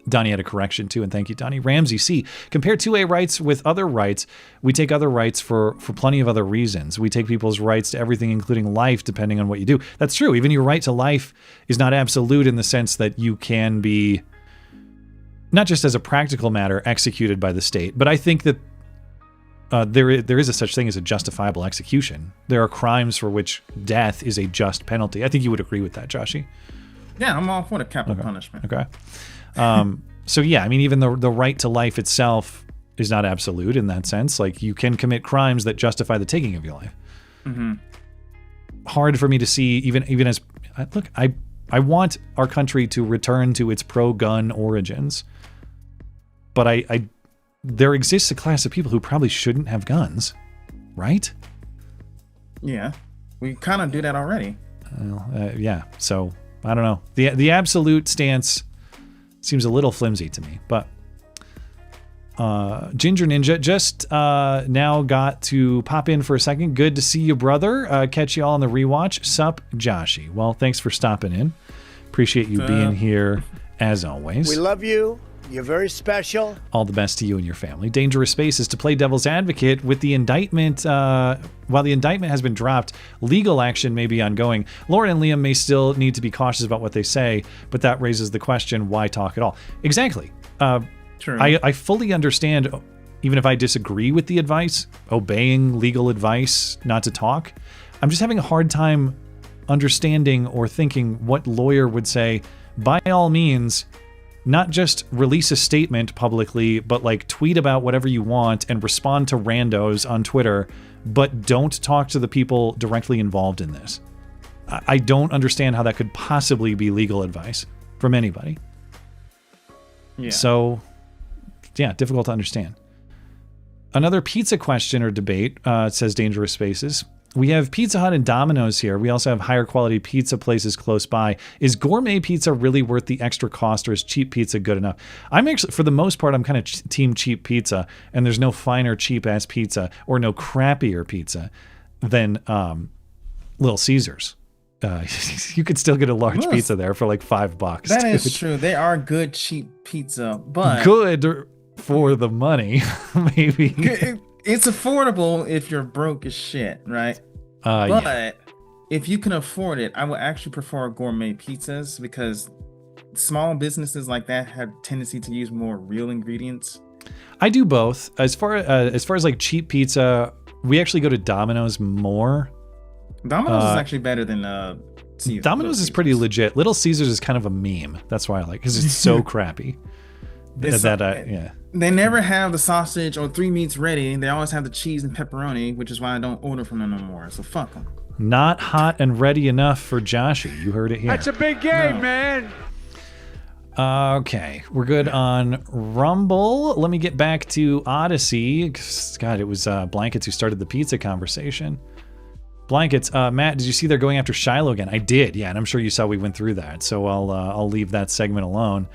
[SPEAKER 15] Donnie had a correction too, and thank you, Donnie. Ramsey C. Compare 2A rights with other rights. We take other rights for plenty of other reasons. We take people's rights to everything, including life, depending on what you do. That's true. Even your right to life is not absolute in the sense that you can be, not just as a practical matter, executed by the state, but I think that there is a such thing as a justifiable execution. There are crimes for which death is a just penalty. I think you would agree with that, Joshy.
[SPEAKER 16] Yeah, I'm all for the capital punishment.
[SPEAKER 15] Okay. So yeah, I mean, even the right to life itself is not absolute in that sense. Like, you can commit crimes that justify the taking of your life. Mm-hmm. Hard for me to see, even as look, I want our country to return to its pro-gun origins, but there exists a class of people who probably shouldn't have guns, right?
[SPEAKER 16] Yeah, we kind of do that already.
[SPEAKER 15] Yeah, so I don't know. The absolute stance seems a little flimsy to me, but Ginger Ninja just now got to pop in for a second. Good to see you, brother. Catch you all on the rewatch. Sup, Joshy. Well, thanks for stopping in. Appreciate you being here as always.
[SPEAKER 17] We love you. You're very special.
[SPEAKER 15] All the best to you and your family. Dangerous Space is to play devil's advocate with the indictment. While the indictment has been dropped, legal action may be ongoing. Lauren and Liam may still need to be cautious about what they say, but that raises the question, why talk at all? Exactly.
[SPEAKER 16] True.
[SPEAKER 15] I fully understand, even if I disagree with the advice, obeying legal advice not to talk. I'm just having a hard time understanding or thinking what lawyer would say, by all means, not just release a statement publicly, but like tweet about whatever you want and respond to randos on Twitter, but don't talk to the people directly involved in this. I don't understand how that could possibly be legal advice from anybody.
[SPEAKER 16] Yeah.
[SPEAKER 15] So, yeah, difficult to understand. Another pizza question or debate, says Dangerous Spaces. We have Pizza Hut and Domino's here. We also have higher quality pizza places close by. Is gourmet pizza really worth the extra cost, or is cheap pizza good enough? I'm actually, for the most part, I'm kind of team cheap pizza, and there's no finer cheap ass pizza or no crappier pizza than Little Caesars. you could still get a large pizza there for like $5.
[SPEAKER 16] That is true. They are good, cheap pizza, but
[SPEAKER 15] good for the money, maybe.
[SPEAKER 16] It's affordable if you're broke as shit, right? But if you can afford it, I would actually prefer gourmet pizzas because small businesses like that have tendency to use more real ingredients.
[SPEAKER 15] I do both. As far as like cheap pizza, we actually go to Domino's more.
[SPEAKER 16] Domino's is actually better than
[SPEAKER 15] Domino's is pretty legit. Little Caesars is kind of a meme. That's why I like, because it's so crappy. Yeah.
[SPEAKER 16] They never have the sausage or 3 meats ready. They always have the cheese and pepperoni, which is why I don't order from them no more. So fuck them.
[SPEAKER 15] Not hot and ready enough for Joshy. You heard it here.
[SPEAKER 21] That's a big game, man.
[SPEAKER 15] Okay, we're good on Rumble. Let me get back to Odyssey. God, it was Blankets who started the pizza conversation. Blankets, Matt, did you see they're going after Shiloh again? I did, yeah, and I'm sure you saw we went through that, so I'll leave that segment alone.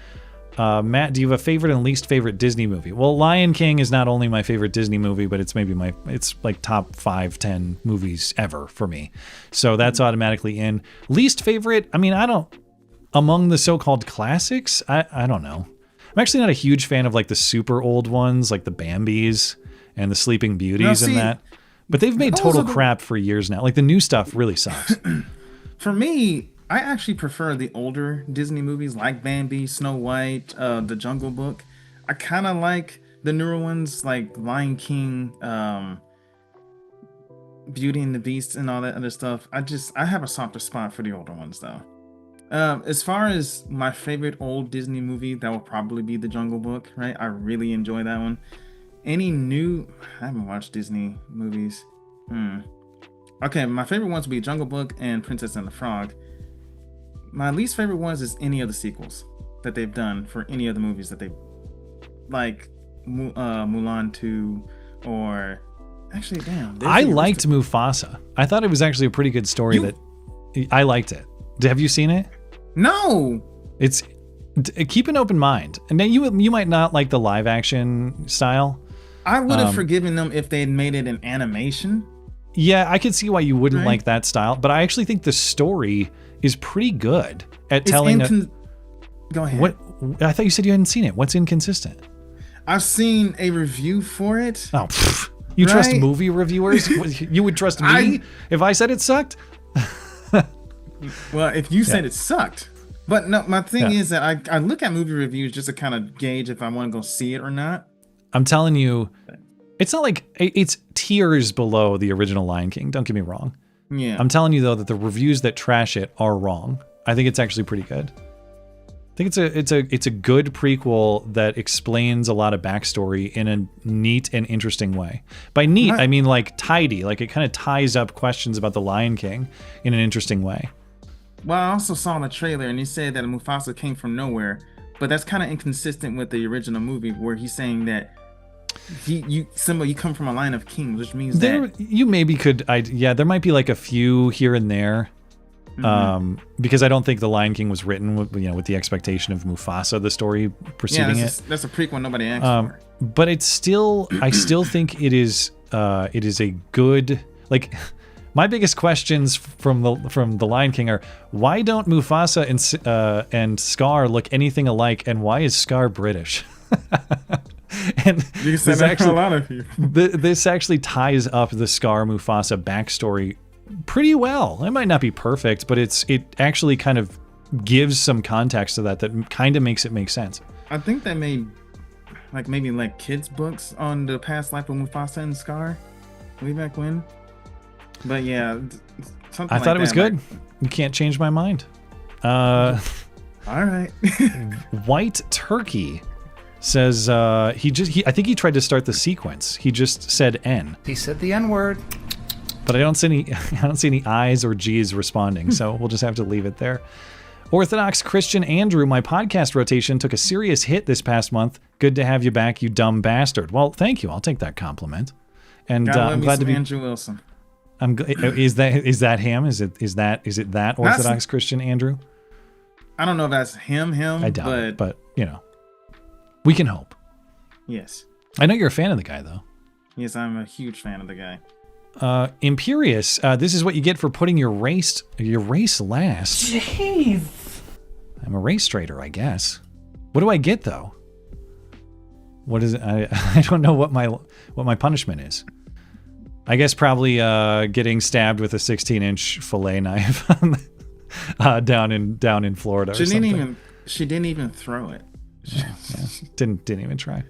[SPEAKER 15] Matt, do you have a favorite and least favorite Disney movie? Well, Lion King is not only my favorite Disney movie, but it's maybe it's like top 5-10 movies ever for me. So that's automatically in. Least favorite, I mean, among the so-called classics, I don't know. I'm actually not a huge fan of like the super old ones, like the Bambis and the Sleeping Beauties and that. But they've made total crap for years now. Like the new stuff really sucks.
[SPEAKER 16] For me, I actually prefer the older Disney movies like Bambi, Snow White, The Jungle Book. I kind of like the newer ones like Lion King, Beauty and the Beast and all that other stuff. I have a softer spot for the older ones though. As far as my favorite old Disney movie, that will probably be The Jungle Book, right? I really enjoy that one. Any new, I haven't watched Disney movies. Okay, my favorite ones would be Jungle Book and Princess and the Frog. My least favorite ones is any of the sequels that they've done for any of the movies that they like Mulan 2 or actually
[SPEAKER 15] I liked Mufasa. I thought it was actually a pretty good story. I liked it. Have you seen it?
[SPEAKER 16] No.
[SPEAKER 15] It's keep an open mind. And then you might not like the live action style.
[SPEAKER 16] I would have forgiven them if they had made it an animation.
[SPEAKER 15] Yeah, I could see why you wouldn't like that style, but I actually think the story is pretty good at telling.
[SPEAKER 16] Go ahead.
[SPEAKER 15] What I thought you said you hadn't seen it. What's inconsistent?
[SPEAKER 16] I've seen a review for it.
[SPEAKER 15] Oh, you trust movie reviewers? You would trust me if I said it sucked?
[SPEAKER 16] Well, if you said it sucked. But no, my thing is that I look at movie reviews just to kind of gauge if I want to go see it or not.
[SPEAKER 15] I'm telling you, it's not like it's tiers below the original Lion King. Don't get me wrong.
[SPEAKER 16] Yeah.
[SPEAKER 15] I'm telling you though that the reviews that trash it are wrong. I think it's actually pretty good. I think it's a good prequel that explains a lot of backstory in a neat and interesting way. By neat, I mean like tidy. Like it kind of ties up questions about the Lion King in an interesting way.
[SPEAKER 16] Well, I also saw the trailer and he said that Mufasa came from nowhere, but that's kind of inconsistent with the original movie where he's saying that you come from a line of kings, which means that
[SPEAKER 15] you maybe could. There might be like a few here and there, because I don't think the Lion King was written with the expectation of Mufasa, the story preceding it.
[SPEAKER 16] That's a prequel nobody asked for.
[SPEAKER 15] But it's still, I still think it is a good like. My biggest questions from the Lion King are, why don't Mufasa and Scar look anything alike, and why is Scar British? And
[SPEAKER 16] you said that for a lot of people.
[SPEAKER 15] This actually ties up the Scar Mufasa backstory pretty well. It might not be perfect, but it actually kind of gives some context to that kind of makes it make sense.
[SPEAKER 16] I think they made maybe kids books on the past life of Mufasa and Scar way back when. But yeah, something
[SPEAKER 15] I thought it was good. You can't change my mind.
[SPEAKER 16] All right.
[SPEAKER 15] White Turkey says I think he tried to start the sequence. He just said N.
[SPEAKER 2] He said the N word.
[SPEAKER 15] But I don't see any I's or G's responding, so we'll just have to leave it there. Orthodox Christian Andrew, my podcast rotation took a serious hit this past month. Good to have you back, you dumb bastard. Well, thank you. I'll take that compliment. And I'm glad to be
[SPEAKER 16] Andrew Wilson.
[SPEAKER 15] Is that him? Is it that Orthodox Christian Andrew?
[SPEAKER 16] I don't know if that's him.
[SPEAKER 15] I doubt it, but we can hope.
[SPEAKER 16] Yes.
[SPEAKER 15] I know you're a fan of the guy, though.
[SPEAKER 16] Yes, I'm a huge fan of the guy.
[SPEAKER 15] Imperious, this is what you get for putting your race last.
[SPEAKER 1] Jeez.
[SPEAKER 15] I'm a race traitor, I guess. What do I get though? What is it? I don't know what my punishment is. I guess probably getting stabbed with a 16-inch fillet knife down in Florida.
[SPEAKER 16] She didn't even throw it.
[SPEAKER 15] Yeah. Didn't even try.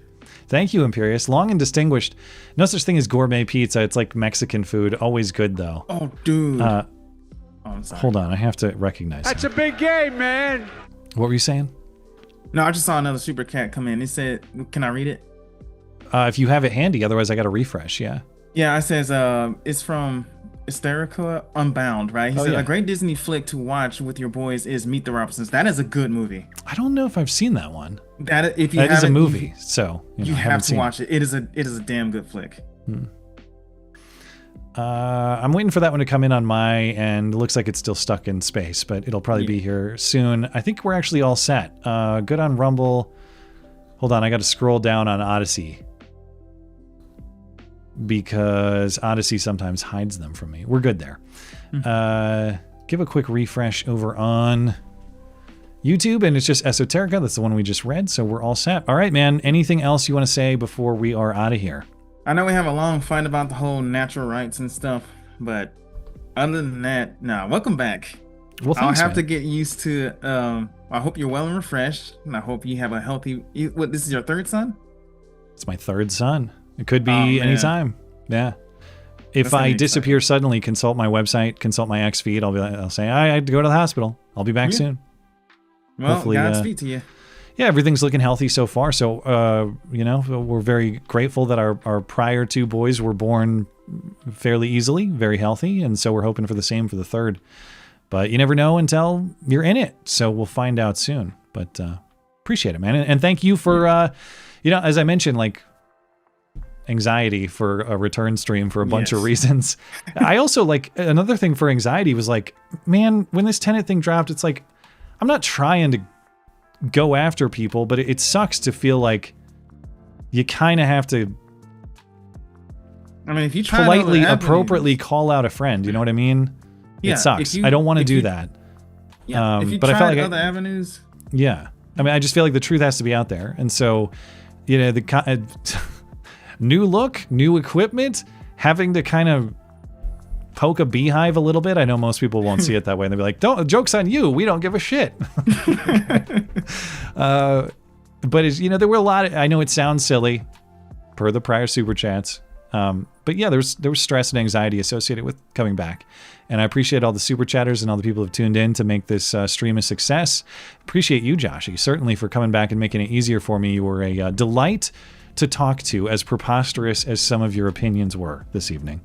[SPEAKER 15] Thank you, Imperious. Long and distinguished. No such thing as gourmet pizza. It's like Mexican food. Always good though.
[SPEAKER 16] Oh, dude. I'm sorry.
[SPEAKER 15] Hold on, I have to recognize.
[SPEAKER 21] That's a big game, man.
[SPEAKER 15] What were you saying?
[SPEAKER 16] No, I just saw another super cat come in. It said, "Can I read it?"
[SPEAKER 15] If you have it handy, otherwise I got to refresh. Yeah.
[SPEAKER 16] Yeah, it says it's from Hysterica Unbound, right? He said a great Disney flick to watch with your boys is Meet the Robinsons. That is a good movie.
[SPEAKER 15] I don't know if I've seen that one.
[SPEAKER 16] That is
[SPEAKER 15] a movie, so
[SPEAKER 16] you have to watch it. It is a damn good flick.
[SPEAKER 15] I'm waiting for that one to come in on my end. It looks like it's still stuck in space, but it'll probably be here soon. I think we're actually all set. Good on Rumble. Hold on, I got to scroll down on Odyssey because Odyssey sometimes hides them from me. We're good there. Give a quick refresh over on YouTube, and it's just Esoterica. That's the one we just read, so we're all set. All right, man. Anything else you want to say before we are out of here?
[SPEAKER 16] I know we have a long fight about the whole natural rights and stuff, but other than that, welcome back.
[SPEAKER 15] Well, thanks,
[SPEAKER 16] I'll have to get used to. I hope you're well and refreshed, and I hope you have a healthy. This is your third son?
[SPEAKER 15] It's my third son. It could be anytime. Yeah. If I disappear suddenly, consult my website, consult my X feed. I'll say I had to go to the hospital. I'll be back soon.
[SPEAKER 16] Well,
[SPEAKER 15] hopefully,
[SPEAKER 16] Godspeed to you.
[SPEAKER 15] Yeah, everything's looking healthy so far. So, we're very grateful that our prior two boys were born fairly easily, very healthy. And so we're hoping for the same for the third. But you never know until you're in it. So we'll find out soon. But appreciate it, man. And thank you for, as I mentioned, like anxiety for a return stream for a bunch of reasons. I also another thing for anxiety was like, man, when this Tenet thing dropped, it's like, I'm not trying to go after people, but it sucks to feel like you kind of have to
[SPEAKER 16] if you try
[SPEAKER 15] politely, appropriately call out a friend, you know what I mean?
[SPEAKER 16] Yeah,
[SPEAKER 15] it sucks. I don't want to do that.
[SPEAKER 16] Yeah, if you
[SPEAKER 15] but I felt like
[SPEAKER 16] other avenues.
[SPEAKER 15] Yeah. I just feel like the truth has to be out there. And so, the new look, new equipment, having to kind of poke a beehive a little bit. I know most people won't see it that way. And they'll be like, joke's on you. We don't give a shit. But there were a lot of, I know it sounds silly per the prior super chats. But yeah, there was stress and anxiety associated with coming back. And I appreciate all the super chatters and all the people who've tuned in to make this stream a success. Appreciate you, Joshy, certainly for coming back and making it easier for me. You were a delight to talk to, as preposterous as some of your opinions were this evening.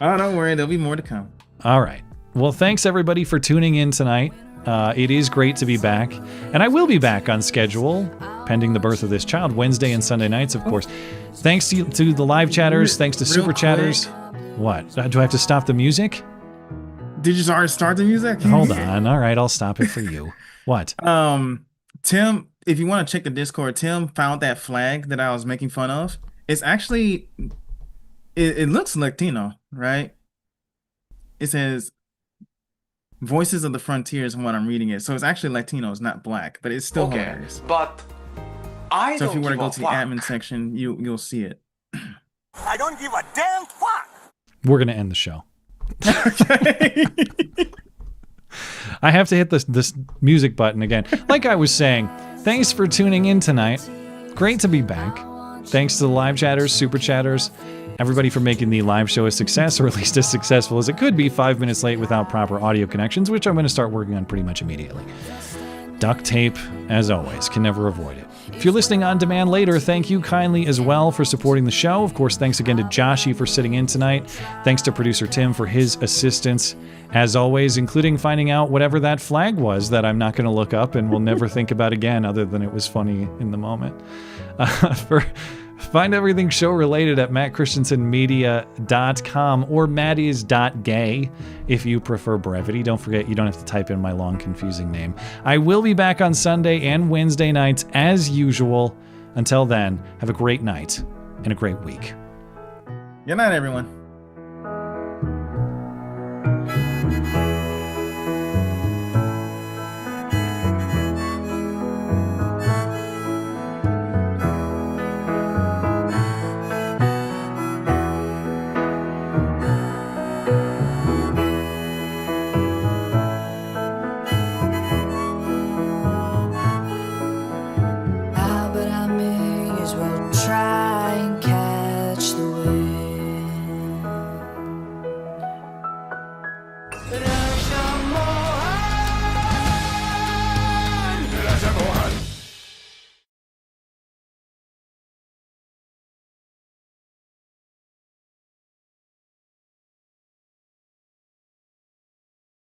[SPEAKER 16] Oh, don't worry. There'll be more to come.
[SPEAKER 15] All right. Well, thanks everybody for tuning in tonight. It is great to be back. And I will be back on schedule, pending the birth of this child, Wednesday and Sunday nights, of course. Thanks to the live chatters. Thanks to super chatters. What? Do I have to stop the music?
[SPEAKER 16] Did you already start the music?
[SPEAKER 15] Hold on. All right. I'll stop it for you. What?
[SPEAKER 16] Tim, if you want to check the Discord, Tim found that flag that I was making fun of. It's actually, it looks Latino, right? It says Voices of the Frontiers when I'm reading it. So it's actually Latino, it's not black, but it's still hilarious.
[SPEAKER 2] But
[SPEAKER 16] so if you were to go to the admin section, you'll see it.
[SPEAKER 2] I don't give a damn fuck.
[SPEAKER 15] We're going to end the show. I have to hit this music button again. Like I was saying, thanks for tuning in tonight. Great to be back. Thanks to the live chatters, super chatters, everybody for making the live show a success, or at least as successful as it could be 5 minutes late without proper audio connections, which I'm going to start working on pretty much immediately. Duct tape, as always, can never avoid it. If you're listening on demand later, thank you kindly as well for supporting the show. Of course, thanks again to Joshy for sitting in tonight. Thanks to producer Tim for his assistance, as always, including finding out whatever that flag was that I'm not going to look up and will never think about again, other than it was funny in the moment. Find everything show related at mattchristiansenmedia.com or matties.gay if you prefer brevity. Don't forget, you don't have to type in my long, confusing name. I will be back on Sunday and Wednesday nights as usual. Until then, have a great night and a great week.
[SPEAKER 16] Good night, everyone.